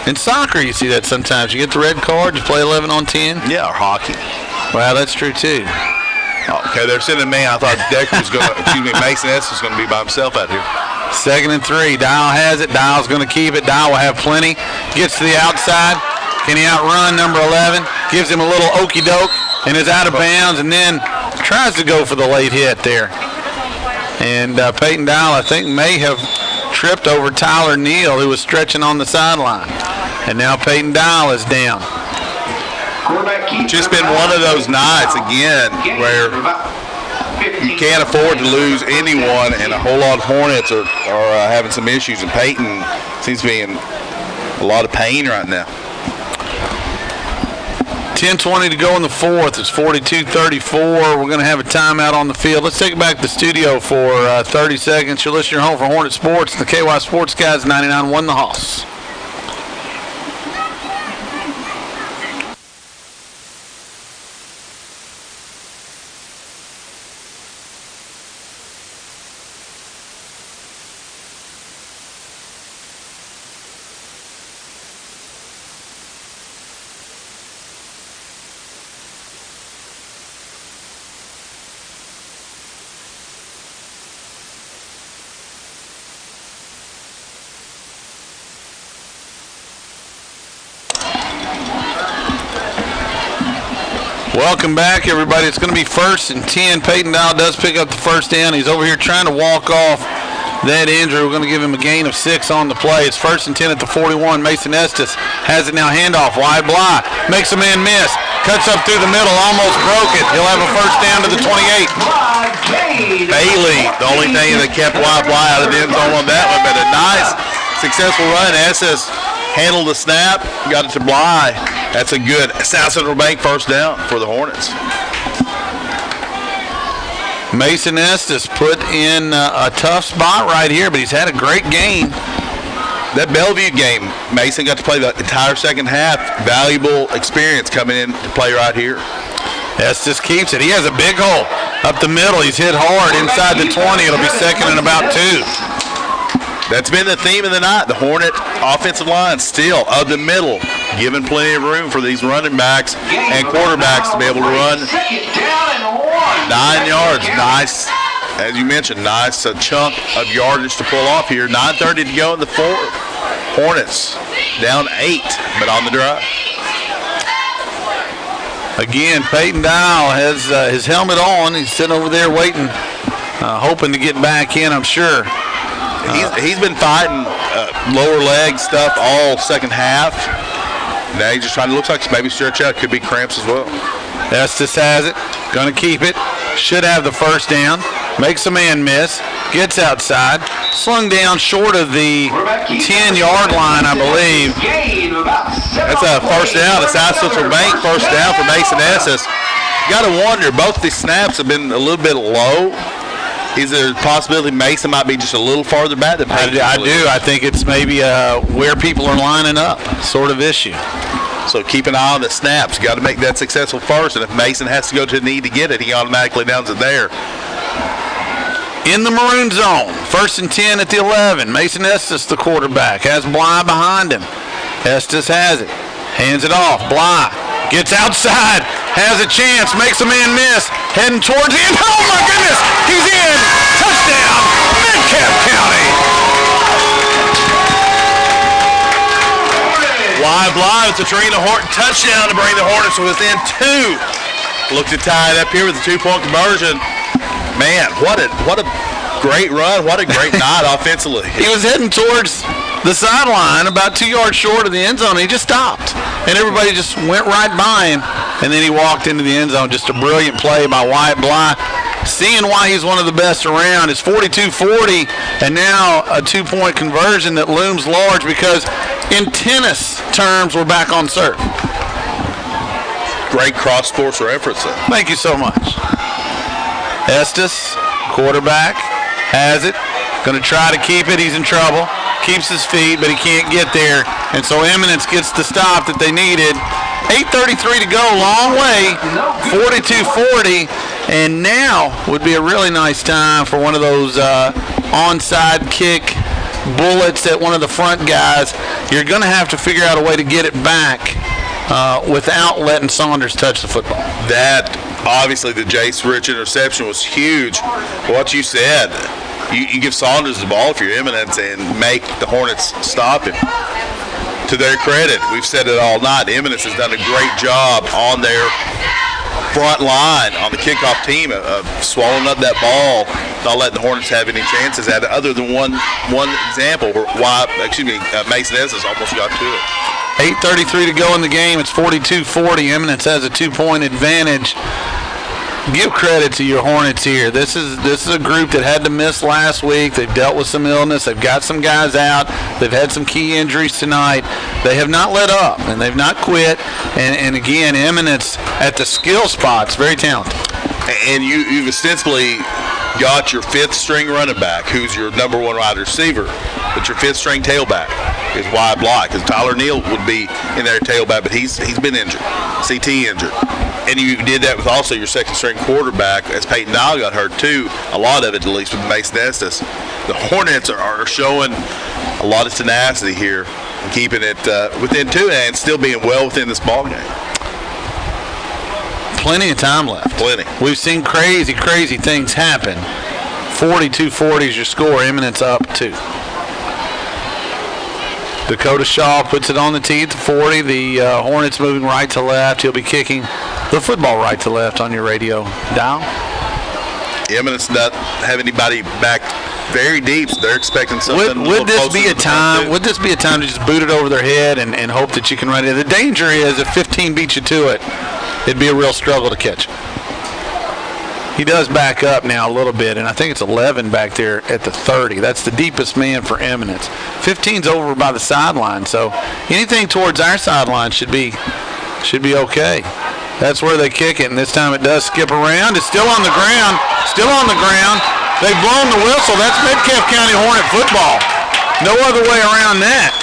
S2: In soccer, you see that sometimes. You get the red card, you play 11 on 10.
S1: Yeah, or hockey.
S2: Well, that's true, too.
S1: Okay, they're sending me. I thought Decker was going to, Mason S. was going to be by himself out here.
S2: 2nd and 3. Dial has it. Dial's going to keep it. Dial will have plenty. Gets to the outside. Can he outrun number 11? Gives him a little okey-doke and is out of bounds, and then tries to go for the late hit there. And Peyton Dial, I think, may have tripped over Tyler Neal, who was stretching on the sideline. And now Peyton Dial is down.
S1: Just been one of those nights, again, where you can't afford to lose anyone, and a whole lot of Hornets are having some issues, and Peyton seems to be in a lot of pain right now.
S2: 10:20 to go in the fourth. It's 42-34. We're going to have a timeout on the field. Let's take it back to the studio for 30 seconds. You're listening home for Hornet Sports. The KY Sports Guys 99.1 The Hoss. Welcome back, everybody. It's going to be 1st and 10. Peyton Dial does pick up the first down. He's over here trying to walk off that injury. We're going to give him a gain of 6 on the play. It's 1st and 10 at the 41. Mason Estes has it now. Handoff. Wyatt Bly makes a man miss. Cuts up through the middle. Almost broke it. He'll have a first down to the 28.
S1: Bailey, the only thing that kept Wyatt Bly out of the end zone on that one, but a nice, successful run. Estes handled the snap, got it to Bly. That's a good South Central Bank first down for the Hornets.
S2: Mason Estes put in a tough spot right here, but he's had a great game.
S1: That Bellevue game, Mason got to play the entire second half. Valuable experience coming in to play right here.
S2: Estes keeps it. He has a big hole up the middle. He's hit hard inside the 20. It'll be second and about 2.
S1: That's been the theme of the night. The Hornet offensive line still of the middle, giving plenty of room for these running backs and quarterbacks to be able to run 9 yards. Nice, as you mentioned, nice chunk of yardage to pull off here. 9:30 to go in the fourth. Hornets down 8, but on the drive.
S2: Again, Peyton Dial has his helmet on. He's sitting over there waiting, hoping to get back in, I'm sure.
S1: He's been fighting lower leg stuff all second half. Now he's just trying to, looks like maybe stretch out. Could be cramps as well.
S2: Estes has it. Going to keep it. Should have the first down. Makes a man miss. Gets outside. Slung down short of the 10-yard line, I believe.
S1: That's a first down. It's South Central Bank first down for Mason Estes. You got to wonder, both of these snaps have been a little bit low. Is there a possibility Mason might be just a little farther back than Peyton?
S2: I do. I think it's maybe where people are lining up sort of issue.
S1: So keep an eye on the snaps. You got to make that successful first, and if Mason has to go to the knee to get it, he automatically downs it there.
S2: In the maroon zone, 1st and 10 at the 11. Mason Estes, the quarterback, has Bly behind him. Estes has it. Hands it off. Bly gets outside. Has a chance. Makes a man miss. Heading towards the end. Oh, my goodness. He's in. Touchdown, Metcalfe County.
S1: Bly with the Tarina Horton touchdown to bring the Hornets within 2. Look to tie it up here with a 2-point conversion. Man, what a great run. What a great night offensively.
S2: He was heading towards the sideline about 2 yards short of the end zone. He just stopped, and everybody just went right by him, and then he walked into the end zone. Just a brilliant play by Wyatt Bly. Seeing why he's one of the best around. It's 42-40, and now a 2-point conversion that looms large because in tennis terms, we're back on serve.
S1: Great cross-sports reference.
S2: Thank you so much. Estes, quarterback, has it. Going to try to keep it. He's in trouble. Keeps his feet, but he can't get there. And so Eminence gets the stop that they needed. 8:33 to go, long way, 42-40. And now would be a really nice time for one of those onside kick bullets at one of the front guys. You're going to have to figure out a way to get it back without letting Saunders touch the football.
S1: That, obviously, the Jace Rich interception was huge. What you said, you give Saunders the ball for your Eminence and make the Hornets stop him. To their credit, we've said it all night, Eminence has done a great job on their front line on the kickoff team of swallowing up that ball, not letting the Hornets have any chances at it, other than one example where Mason Estes almost got to it.
S2: 8:33 to go in the game. It's 42-40. Eminence has a 2-point advantage. Give credit to your Hornets here. This is a group that had to miss last week. They've dealt with some illness. They've got some guys out. They've had some key injuries tonight. They have not let up, and they've not quit. And again, Eminence at the skill spots, very talented.
S1: And you've ostensibly got your 5th-string running back, who's your number 1 wide receiver, but your 5th-string tailback is Wyatt Bly, because Tyler Neal would be in there tailback, but he's been injured, CT injured. And you did that with also your 2nd-string quarterback, as Peyton Dial got hurt too, a lot of it at least with Mason Estes. The Hornets are showing a lot of tenacity here, and keeping it within 2 and still being well within this ball game.
S2: Plenty of time left.
S1: Plenty.
S2: We've seen crazy, crazy things happen. 42-40 is your score. Eminence up 2. Dakota Shaw puts it on the tee at the 40. The Hornets moving right to left. He'll be kicking the football right to left on your radio dial.
S1: Eminence not have anybody back very deep, so they're expecting something.
S2: Would this be a time? Would this be a time to just boot it over their head and hope that you can run it? The danger is if 15 beats you to it, it'd be a real struggle to catch. He does back up now a little bit, and I think it's 11 back there at the 30. That's the deepest man for Eminence. 15's over by the sideline, so anything towards our sideline should be okay. That's where they kick it, and this time it does skip around. It's still on the ground. Still on the ground. They've blown the whistle. That's Metcalfe County Hornet football. No other way around that.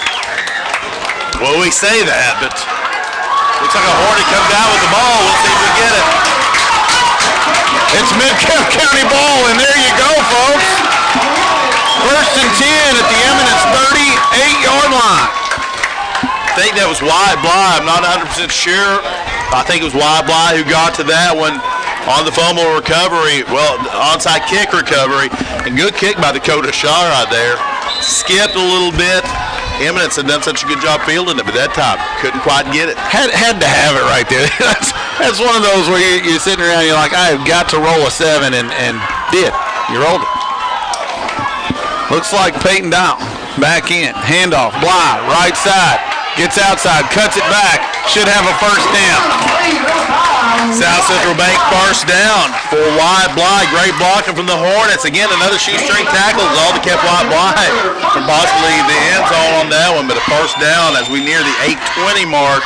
S1: Well, we say that, but looks like a Hornet comes out with the ball. We'll see if we get it.
S2: It's Metcalfe County ball, and there you go, folks. 1st and 10 at the Eminence 38-yard line.
S1: I think that was Wyatt Bly. I'm not 100% sure. I think it was Wyatt Bly who got to that one on the fumble recovery. Well, onside kick recovery. And good kick by Dakota Shaw right there. Skipped a little bit. Eminence had done such a good job fielding it, but that time couldn't quite get it.
S2: Had to have it right there. That's one of those where you're sitting around, you're like, I have got to roll a 7, and did. You rolled it. Looks like Peyton Down. Back in. Handoff. Bly. Right side. Gets outside. Cuts it back. Should have a first down.
S1: South Central Bank first down for Wyatt Bly. Great blocking from the Hornets. Again, another shoestring tackle is all that kept Wyatt Bly from possibly the end zone on that one. But a first down as we near the 8:20 mark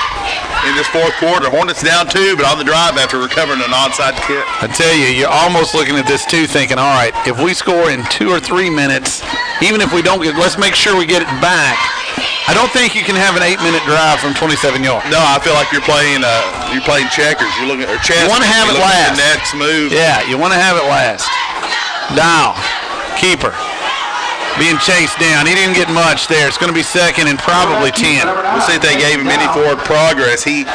S1: in this fourth quarter. Hornets down 2, but on the drive after recovering an onside kick.
S2: I tell you, you're almost looking at this too, thinking, all right, if we score in 2 or 3 minutes, even if we don't get, let's make sure we get it back. I don't think you can have an 8-minute drive from 27 yards.
S1: No, I feel like you're playing checkers. You're looking or chess.
S2: You want to have it last.
S1: The next move.
S2: Yeah, you want to have it last. Down, keeper, being chased down. He didn't get much there. It's going to be 2nd and probably 10.
S1: We'll see if they gave him any forward progress. He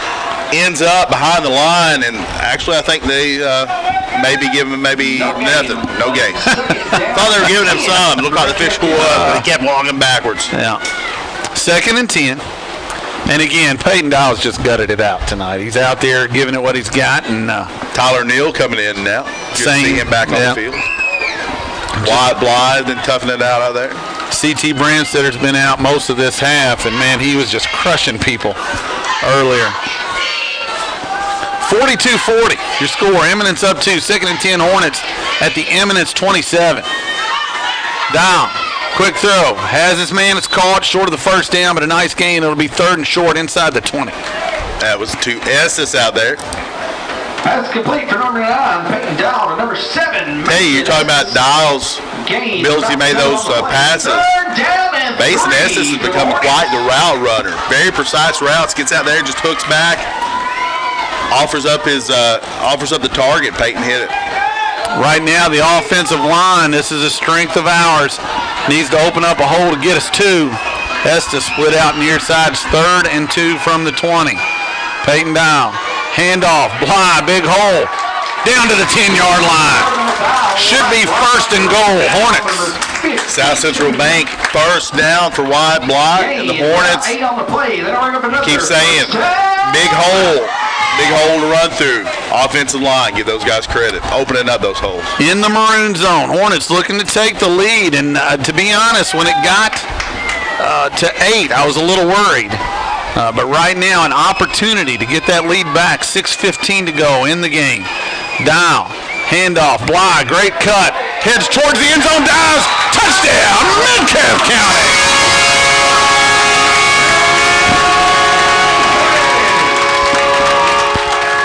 S1: ends up behind the line, and actually I think they maybe give him nothing. No gain. Thought they were giving him some. It looked like the fish pulled up, but he kept walking backwards.
S2: Yeah. 2nd and 10. And again, Peyton Dow's just gutted it out tonight. He's out there giving it what he's got. And
S1: Tyler Neal coming in now. Good to see him back on the field. Wyatt Bly then toughing it out there.
S2: C.T. Branstedter's been out most of this half, and, man, he was just crushing people earlier. 42-40, your score. Eminence up 2. 2nd and 10 Hornets at the Eminence 27. Down. Quick throw. Has his man. It's caught short of the first down, but a nice gain. It'll be 3rd and short inside the 20.
S1: That was to Estes out there.
S3: That's complete for number 9, Peyton Dow, to number 7.
S1: Hey, you're talking about Dials' ability to make those passes. Mason Estes has become quite the route runner. Very precise routes. Gets out there, just hooks back. Offers up the target. Peyton hit it.
S2: Right now, the offensive line, this is a strength of ours, needs to open up a hole to get us 2. Estes split out near side. It's 3rd and 2 from the 20. Peyton down. Handoff. Bly, big hole. Down to the 10-yard line. Should be 1st and goal. Hornets.
S1: South Central Bank first down for Wyatt Bly. And the Hornets keep saying, big hole. Big hole to run through. Offensive line, give those guys credit. Opening up those holes.
S2: In the maroon zone, Hornets looking to take the lead. And to be honest, when it got to 8, I was a little worried. But right now, an opportunity to get that lead back. 6:15 to go in the game. Down. Handoff. Bly, great cut. Heads towards the end zone. Dives. Touchdown, Metcalfe County.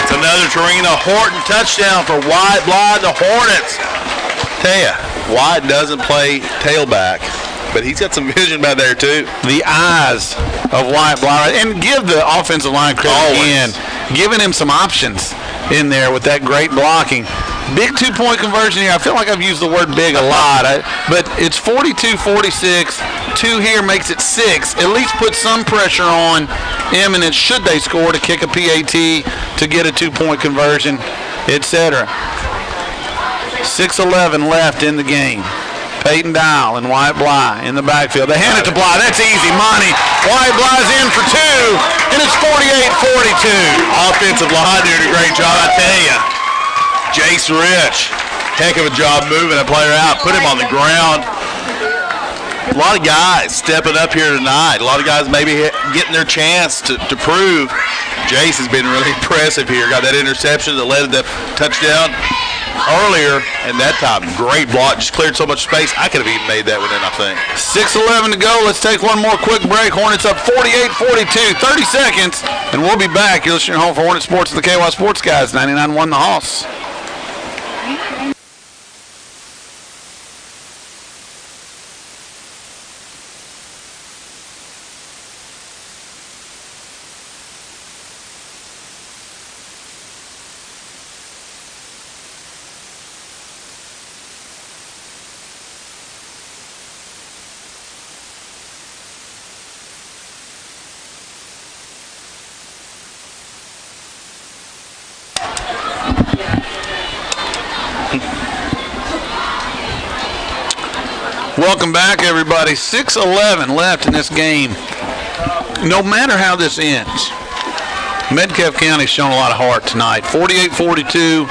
S1: Another Tarina Horton touchdown for Wyatt Bly, the Hornets. Tell you, Wyatt doesn't play tailback, but he's got some vision back there too.
S2: The eyes of Wyatt Bly, and give the offensive line credit again, giving him some options in there with that great blocking. Big 2-point conversion here. I feel like I've used the word big a lot, but it's 42-46. 2 here makes it 6. At least put some pressure on Eminence should they score to kick a PAT to get a 2-point conversion, etc. 6:11 left in the game. Peyton Dial and Wyatt Bly in the backfield. They hand it to Bly. That's easy money. Wyatt Bly's in for 2, and it's 48-42.
S1: Offensive line doing a great job, I tell you. Jace Rich, heck of a job moving a player out. Put him on the ground. A lot of guys stepping up here tonight. A lot of guys maybe getting their chance to prove. Jace has been really impressive here. Got that interception that led to the touchdown. earlier, and that time, great block. Just cleared so much space. I could have even made that one in, I think.
S2: 6:11 to go. Let's take one more quick break. Hornets up 48-42. 30 seconds, and we'll be back. You're listening home for Hornet Sports with the KY Sports Guys. 99.1 The Hoss. Welcome back, everybody. 6:11 left in this game. No matter how this ends, Metcalfe County's shown a lot of heart tonight. 48-42.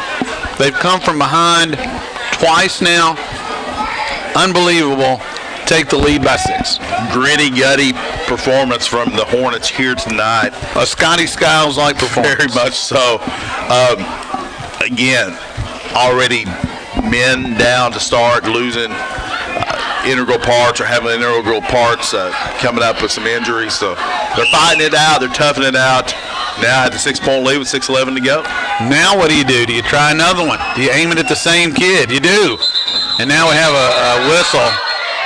S2: They've come from behind twice now. Unbelievable. Take the lead by 6.
S1: Gritty, gutty performance from the Hornets here tonight.
S2: A Scotty Skiles-like performance.
S1: Very much so. Again, already men down to start, losing integral parts or having integral parts coming up with some injuries. So they're fighting it out. They're toughing it out. Now at the 6-point lead with 6:11 to go.
S2: Now what do? Do you try another one? Do you aim it at the same kid? You do. And now we have a whistle.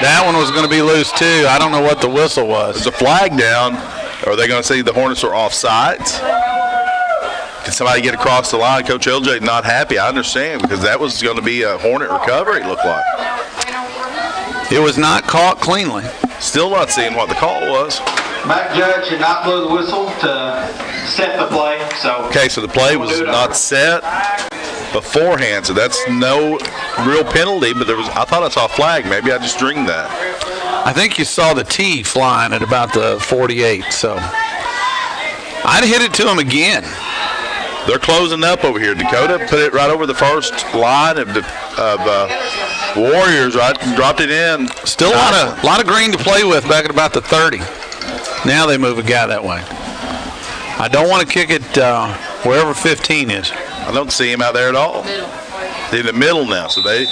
S2: That one was going to be loose too. I don't know what the whistle was.
S1: There's a flag down. Are they going to say the Hornets are off sides? Can somebody get across the line? Coach LJ not happy. I understand, because that was going to be a Hornet recovery, it looked like.
S2: It was not caught cleanly.
S1: Still not seeing what the call was.
S3: Back judge should not blow the whistle to set the play.
S1: Okay, so the play was not set beforehand, so that's no real penalty, but I thought I saw a flag. Maybe I just dreamed that.
S2: I think you saw the tee flying at about the 48, so I'd hit it to him again.
S1: They're closing up over here. Dakota put it right over the first line of Warriors, right? Dropped it in.
S2: Still a lot of green to play with back at about the 30. Now they move a guy that way. I don't want to kick it wherever 15 is.
S1: I don't see him out there at all. They're in the middle now, so they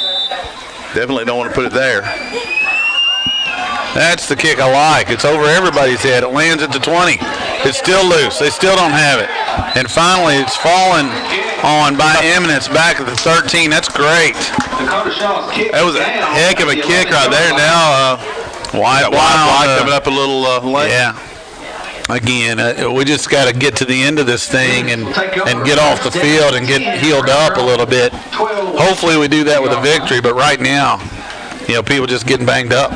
S1: definitely don't want to put it there.
S2: That's the kick I like. It's over everybody's head. It lands at the 20. It's still loose. They still don't have it. And finally, it's fallen on by Eminence back at the 13. That's great.
S1: That was a heck of a kick right there. Now, wide coming up a little late.
S2: Yeah. Again, we just got to get to the end of this thing and get off the field and get healed up a little bit. Hopefully we do that with a victory, but right now, people just getting banged up.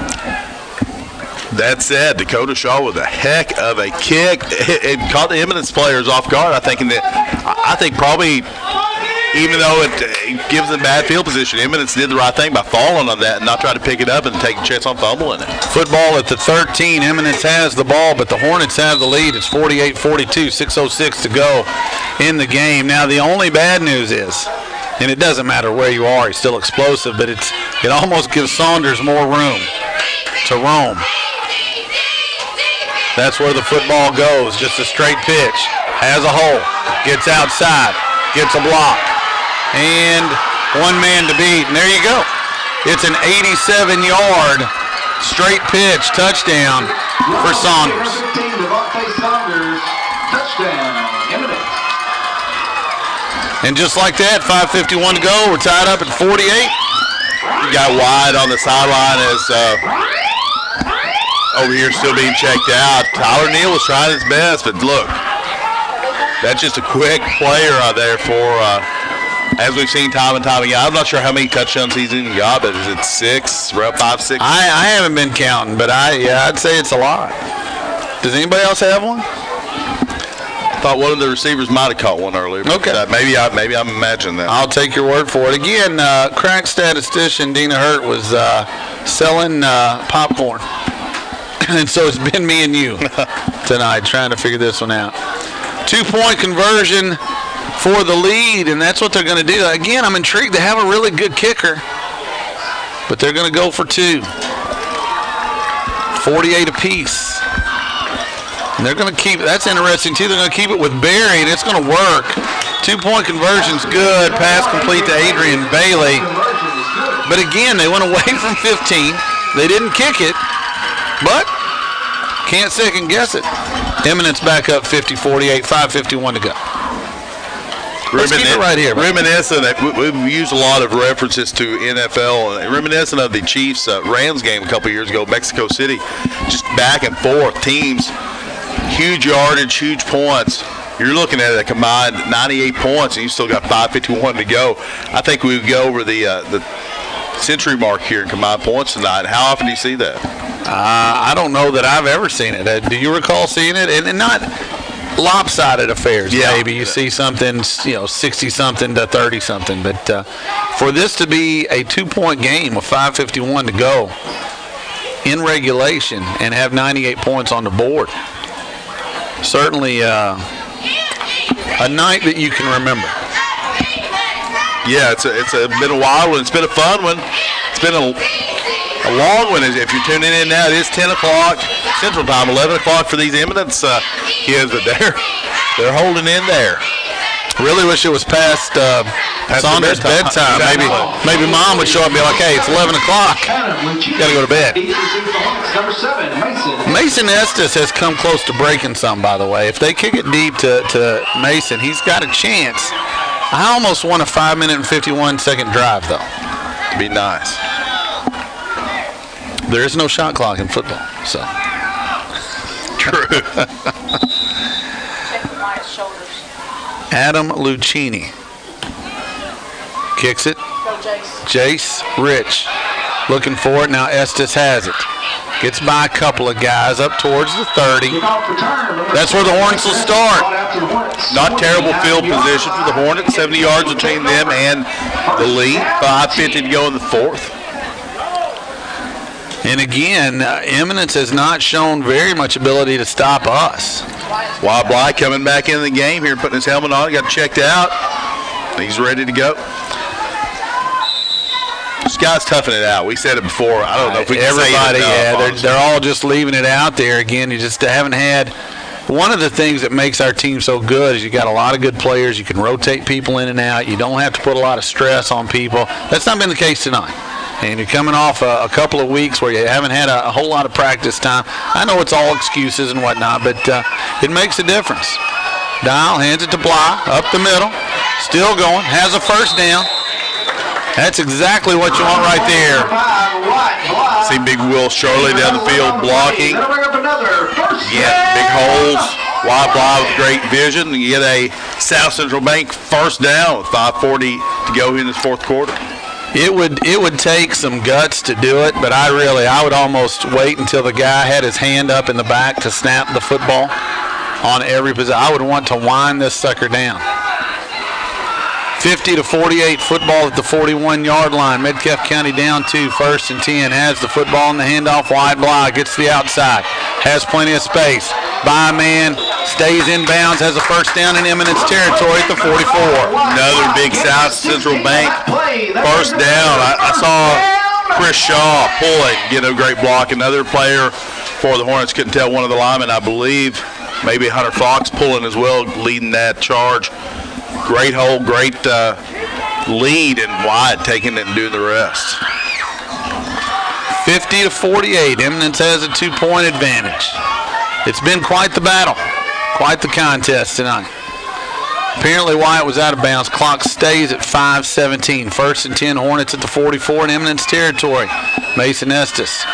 S1: That said, Dakota Shaw with a heck of a kick. It caught the Eminence players off guard. I think probably, even though it gives them bad field position, Eminence did the right thing by falling on that and not trying to pick it up and take a chance on fumbling it.
S2: Football at the 13. Eminence has the ball, but the Hornets have the lead. It's 48-42, 6:06 to go in the game. Now, the only bad news is, and it doesn't matter where you are, he's still explosive, but it almost gives Saunders more room to roam. That's where the football goes, just a straight pitch. Has a hole, gets outside, gets a block, and one man to beat. And there you go. It's an 87-yard straight pitch touchdown for Saunders.
S3: Devonta Saunders, touchdown, Eminence.
S2: And just like that, 5:51 to go. We're tied up at 48.
S1: He got wide on the sideline as over here still being checked out. Tyler Neal was trying his best, but look, that's just a quick player out there for, as we've seen time and time again. I'm not sure how many touchdowns he's even got, but is it 6? We're up 5, 6?
S2: I haven't been counting, but I'd say it's a lot. Does anybody else have one?
S1: I thought one of the receivers might have caught one earlier.
S2: Okay.
S1: Maybe I'm imagining that.
S2: I'll take your word for it. Again, crack statistician Dina Hurt was selling popcorn. And so it's been me and you tonight trying to figure this one out. 2-point conversion for the lead, and that's what they're going to do. Again, I'm intrigued. They have a really good kicker, but they're going to go for 2. 48 apiece. And they're going to keep, that's interesting too, they're going to keep it with Barry, and it's going to work. 2-point conversion's good. Pass complete to Adrian Bailey. But again, they went away from 15. They didn't kick it, but can't second guess it. Eminence back up 50-48, 5:51 to go. Let's keep it right here.
S1: Reminiscent, we've used a lot of references to NFL, reminiscent of the Chiefs-Rams game a couple years ago, Mexico City. Just back and forth teams, huge yardage, huge points. You're looking at a combined 98 points, and you still got 5:51 to go. I think we would go over the century mark here in combined points tonight. How often do you see that?
S2: I don't know that I've ever seen it. Do you recall seeing it? And not lopsided affairs.
S1: Yeah.
S2: Maybe you see something, 60-something to 30-something. But for this to be a 2-point game with 5:51 to go in regulation and have 98 points on the board, certainly a night that you can remember.
S1: Yeah, it's been a wild one. It's been a fun one. It's been a long one. If you're tuning in now, it is 10 o'clock Central Time, 11 o'clock for these Eminence kids, but they're holding in there.
S2: Really wish it was past Saunders' bedtime. Maybe Mom would show up and be like, hey, it's 11 o'clock. You got to go to bed. Mason Estes has come close to breaking some, by the way. If they kick it deep to Mason, he's got a chance. I almost want a 5-minute and 51-second drive, though.
S1: Be nice.
S2: There is no shot clock in football, so.
S1: True.
S2: Adam Lucchini kicks it. Jace Rich looking for it. Now Estes has it. Gets by a couple of guys up towards the 30. That's where the Hornets will start.
S1: Not terrible field position for the Hornets. 70 yards between them and the lead. 5:50 to go in the fourth.
S2: And again, Eminence has not shown very much ability to stop us.
S1: Wild Bly coming back in the game here, putting his helmet on. Got checked out. He's ready to go. This guy's toughing it out. We said it before. I don't know if we can say it enough.
S2: They're all just leaving it out there. Again, you just haven't had. One of the things that makes our team so good is you got a lot of good players. You can rotate people in and out. You don't have to put a lot of stress on people. That's not been the case tonight. And you're coming off a couple of weeks where you haven't had a whole lot of practice time. I know it's all excuses and whatnot, but it makes a difference. Dial hands it to Bly, up the middle, still going, has a first down. That's exactly what you want right there.
S1: See Big Will Shirley down the field blocking. Get big holes. Wild Bly with great vision. You get a South Central Bank first down with 5:40 to go here in this fourth quarter.
S2: It would take some guts to do it, but I would almost wait until the guy had his hand up in the back to snap the football on every position. I would want to wind this sucker down. 50-48 football at the 41-yard line. Metcalfe County down 2, 1st and 10. Has the football in the handoff. Wide Bly gets to the outside. Has plenty of space. By a man. Stays in bounds. Has a first down in Eminence territory at the 44.
S1: Another big South Central Bank first down. I saw Chris Shaw pulling, get a great block. Another player for the Hornets, couldn't tell, one of the linemen, I believe. Maybe Hunter Fox pulling as well, leading that charge. Great hole, great lead, and Wyatt taking it and doing the rest.
S2: 50-48. Eminence has a 2-point advantage. It's been quite the battle, quite the contest tonight. Apparently Wyatt was out of bounds. Clock stays at 5:17. 1st and 10, Hornets at the 44 in Eminence territory. Mason Estes.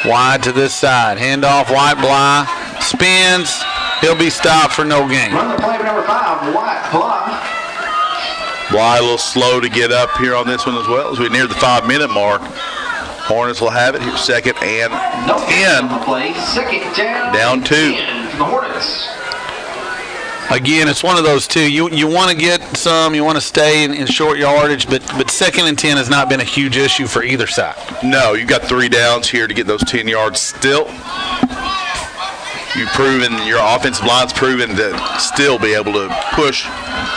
S2: Wide to this side. Handoff, White Bly. Spins. He'll be stopped for no gain.
S3: Run the play number 5, White Bly.
S1: Bly a little slow to get up here on this one as well as we near the 5-minute mark. Hornets will have it here, 2nd and 10.
S3: Play, 2nd
S1: down 2.
S3: For the Hornets.
S2: Again, it's one of those two. You want to get some, you want to stay in short yardage, but 2nd and 10 has not been a huge issue for either side.
S1: No, you've got 3 downs here to get those 10 yards still. You've proven, your offensive line's proven to still be able to push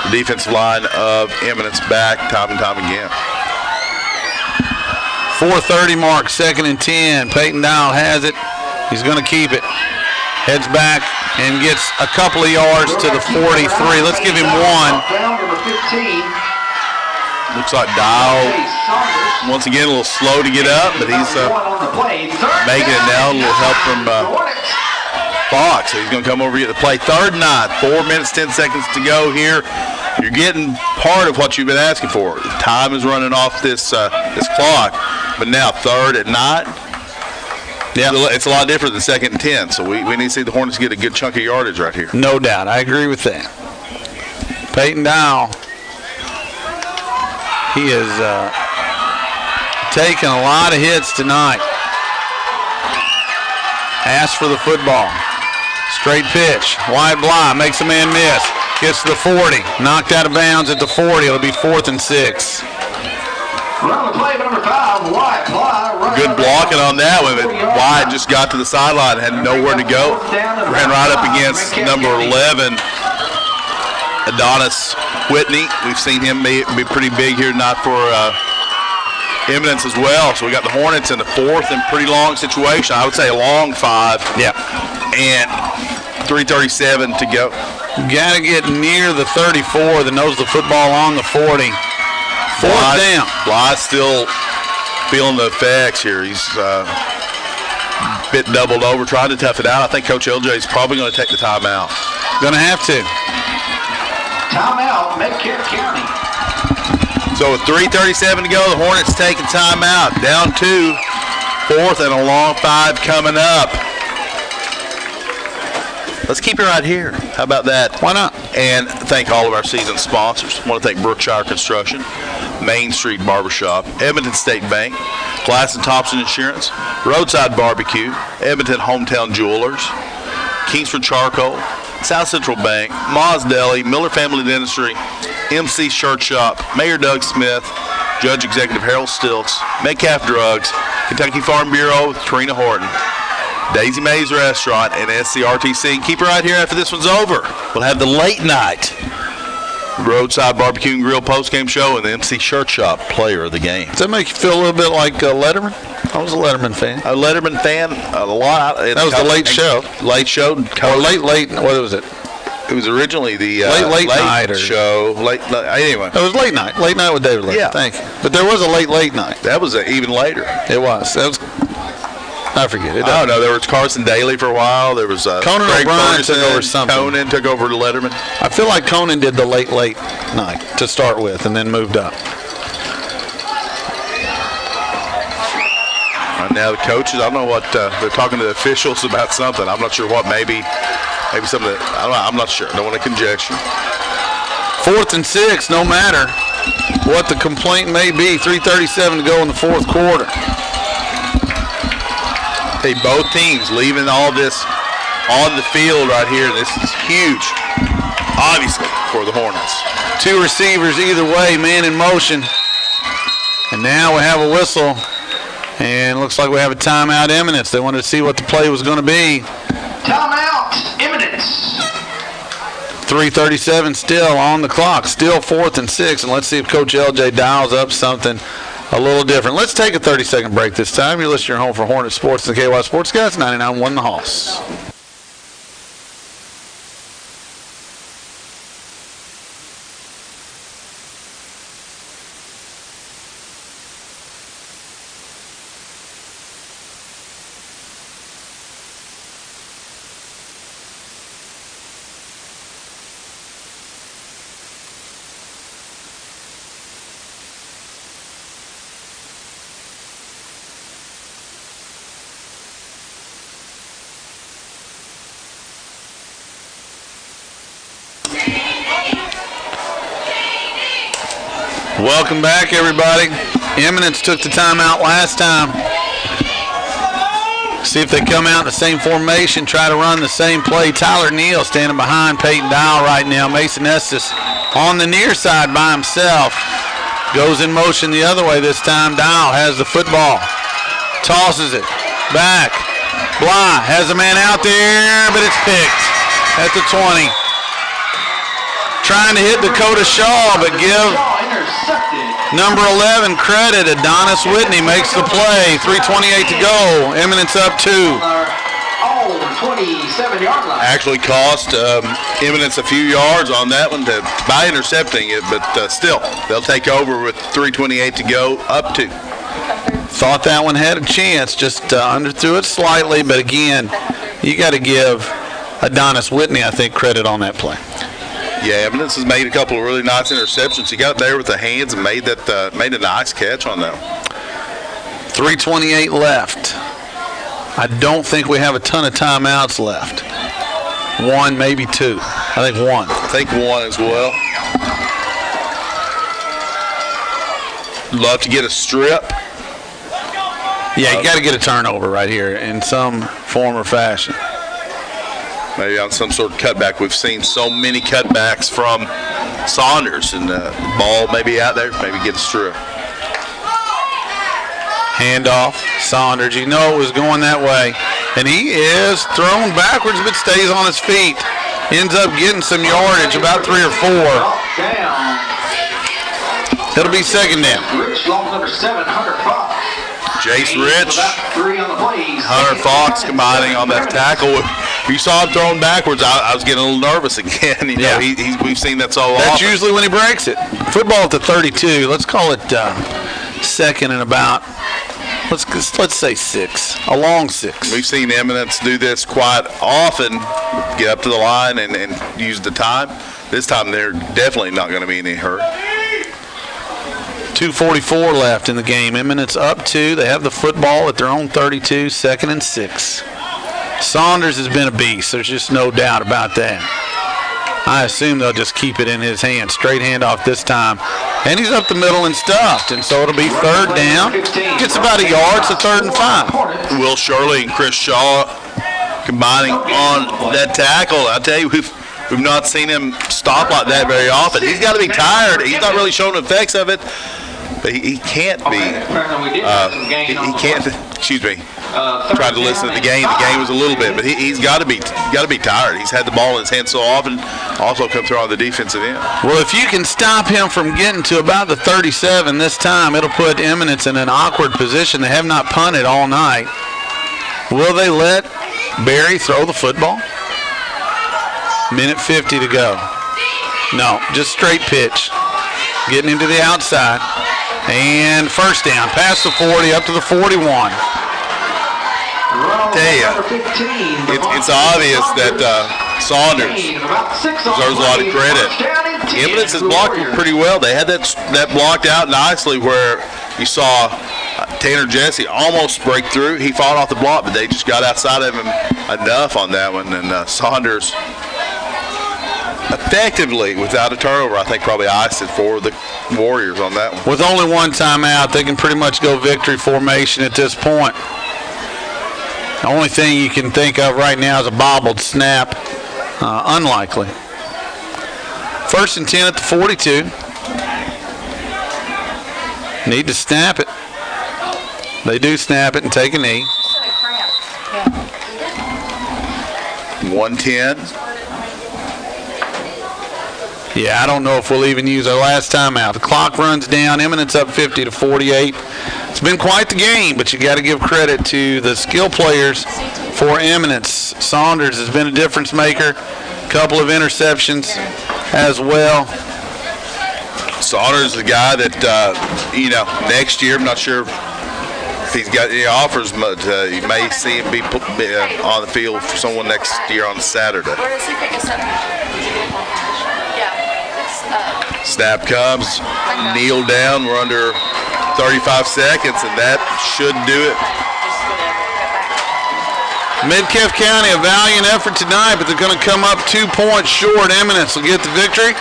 S1: the defensive line of Eminence back time and time again.
S2: 4:30 mark, 2nd and 10. Peyton Dial has it. He's going to keep it. Heads back and gets a couple of yards to the 43. Let's give him one.
S1: Looks like Dial, once again, a little slow to get up, but he's making it now. A little help from Fox. So he's going to come over and get the play. 3rd and 9, 4 minutes, 10 seconds to go here. You're getting part of what you've been asking for. Time is running off this clock, but now 3rd and 9. Yeah, it's a lot different than 2nd and 10. So we need to see the Hornets get a good chunk of yardage right here.
S2: No doubt, I agree with that. Peyton Dial, he has taken a lot of hits tonight. Asked for the football. Straight pitch. Wide Bly makes a man miss. Gets to the 40. Knocked out of bounds at the 40. It'll be 4th and 6.
S3: Run the play, number 5, Wyatt Bly.
S1: Good blocking on that one. Wyatt just got to the sideline, had nowhere to go. Ran right up against number 11, Adonis Whitney. We've seen him be pretty big here tonight for Eminence as well. So we got the Hornets in the 4th and pretty long situation. I would say a long 5.
S2: Yeah.
S1: And 3:37 to go.
S2: Got to get near the 34. The nose of the football on the 40. 4th down.
S1: Bly's still feeling the effects here. He's bit doubled over, trying to tough it out. I think Coach LJ is probably going to take the timeout.
S2: Going to have to.
S3: Timeout, Metcalfe County.
S1: So with 3:37 to go, the Hornets taking timeout. Down 2, 4th and a long 5 coming up. Let's keep it right here. How about that?
S2: Why not?
S1: And thank all of our season sponsors. I want to thank Brookshire Construction, Main Street Barbershop, Edmonton State Bank, Glass and Thompson Insurance, Roadside Barbecue, Edmonton Hometown Jewelers, Kingsford Charcoal, South Central Bank, Ma's Deli, Miller Family Dentistry, MC Shirt Shop, Mayor Doug Smith, Judge Executive Harold Stilts, Metcalfe Drugs, Kentucky Farm Bureau with Trina Horton, Daisy Mae's Restaurant, and SCRTC. Keep it right here after this one's over. We'll have the late night Roadside Barbecue and Grill postgame show and the MC Shirt Shop player of the game.
S2: Does that make you feel a little bit like Letterman? I was a Letterman fan.
S1: A Letterman fan, a lot.
S2: That was the late show.
S1: Late show.
S2: Or late, what was it?
S1: It was originally the
S2: late night
S1: show. Anyway.
S2: It was late night. Late night with David Letterman.
S1: Yeah.
S2: Thank you. But there was a late night.
S1: That was even later.
S2: It was. That was. I forget it.
S1: Oh no, there was Carson Daly for a while. There was
S2: Conan
S1: Greg
S2: O'Brien
S1: Ferguson,
S2: took over something.
S1: Conan took over Letterman.
S2: I feel like Conan did the late night to start with, and then moved up.
S1: Right now the coaches, I don't know what they're talking to the officials about something. I'm not sure what. Maybe something. I don't know. I'm not sure. I don't want to conjecture.
S2: 4th and 6, no matter what the complaint may be. 3:37 to go in the 4th quarter.
S1: Hey, both teams leaving all this on the field right here. This is huge, obviously, for the Hornets.
S2: 2 receivers either way, man in motion. And now we have a whistle. And it looks like we have a timeout, Eminence. They wanted to see what the play was going to be.
S3: Timeout, Eminence.
S2: 3:37 still on the clock. Still 4th and 6. And let's see if Coach LJ dials up something a little different. Let's take a 30-second break this time. You're listening to your home for Hornet Sports and the KY Sports Guys, 99.1 The Hoss. Welcome back, everybody. Eminence took the timeout last time. See if they come out in the same formation, try to run the same play. Tyler Neal standing behind Peyton Dial right now. Mason Estes on the near side by himself. Goes in motion the other way this time. Dial has the football. Tosses it back. Bly has a man out there, but it's picked at the 20. Trying to hit Dakota Shaw, but give number 11 credit. Adonis Whitney makes the play. 3:28 to go. Eminence up 2.
S3: 27-yard line.
S1: Actually cost Eminence a few yards on that one by intercepting it, but still, they'll take over with 3:28 to go, up to.
S2: Thought that one had a chance, just underthrew it slightly, but again, you got to give Adonis Whitney, I think, credit on that play.
S1: Yeah, Eminence has made a couple of really nice interceptions. He got there with the hands and made a nice catch on that one.
S2: 3:28 left. I don't think we have a ton of timeouts left. One, maybe two. I think one.
S1: I think one as well. Love to get a strip.
S2: Yeah, you got to get a turnover right here in some form or fashion.
S1: Maybe on some sort of cutback. We've seen so many cutbacks from Saunders, and the ball maybe out there, maybe get a strip.
S2: Handoff, Saunders. You know it was going that way. And he is thrown backwards but stays on his feet. Ends up getting some yardage, about 3 or 4. It'll be second down.
S3: Rich lost number 7, Hunter Fox.
S1: Jace Rich,
S3: Three on the plays.
S1: Hunter Fox combining on that tackle. You saw him thrown backwards. I was getting a little nervous again. You know, we've seen that so often.
S2: That's usually when he breaks it. Football at the 32. Let's call it second and about, let's say 6, a long 6.
S1: We've seen Eminence do this quite often, get up to the line and use the time. This time they're definitely not going to be in any hurry.
S2: 2:44 left in the game. Eminence up 2. They have the football at their own 32, second and 6. Saunders has been a beast. There's just no doubt about that. I assume they'll just keep it in his hand. Straight handoff this time. And he's up the middle and stuffed. And so it'll be third down. Gets about a yard, so 3rd and 5.
S1: Will Shirley and Chris Shaw combining on that tackle. I tell you, we've not seen him stop like that very often. He's got to be tired. He's not really showing the effects of it. But he can't be. He can't. Excuse me. Tried to listen to the game. The game was a little bit, but he's got to be tired. He's had the ball in his hand so often. Also come through on the defensive end.
S2: Well, if you can stop him from getting to about the 37 this time, it'll put Eminence in an awkward position. They have not punted all night. Will they let Barry throw the football? Minute 50 to go. No, just straight pitch. Getting into the outside. And first down, past the 40, up to the 41.
S1: Tell you, it's obvious that Saunders deserves a lot of credit. Eminence has blocked him pretty well. They had that blocked out nicely where you saw Tanner Jesse almost break through. He fought off the block, but they just got outside of him enough on that one. And Saunders effectively, without a turnover, I think probably iced it for the Warriors on that one.
S2: With only one timeout, they can pretty much go victory formation at this point. The only thing you can think of right now is a bobbled snap. Unlikely. 1st and 10 at the 42. Need to snap it. They do snap it and take a knee.
S1: 110.
S2: Yeah, I don't know if we'll even use our last timeout. The clock runs down. Eminence up 50-48. It's been quite the game, but you got to give credit to the skill players for Eminence. Saunders has been a difference maker. Couple of interceptions as well.
S1: Saunders is a guy that, next year, I'm not sure if he's got any offers, but you may see him be on the field for someone next year on Saturday. Snap comes, kneel down. We're under 35 seconds, and that should do it.
S2: Metcalfe County, a valiant effort tonight, but they're going to come up 2 points short. Eminence will get the victory.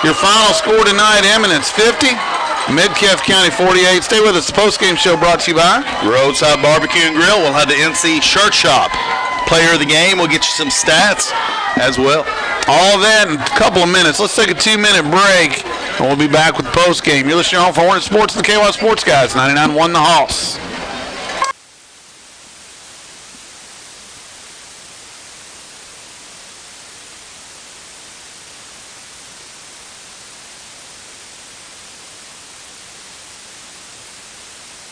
S2: Your final score tonight, Eminence 50, Metcalfe County 48. Stay with us. The postgame show brought to you by
S1: Roadside Barbecue and Grill. We'll have the NC Shirt Shop. Player of the game. We'll get you some stats as well.
S2: All of that in a couple of minutes. Let's take a 2-minute break, and we'll be back with postgame. You're listening on for Hornet Sports and the KY Sports Guys, 99.1 The Hoss.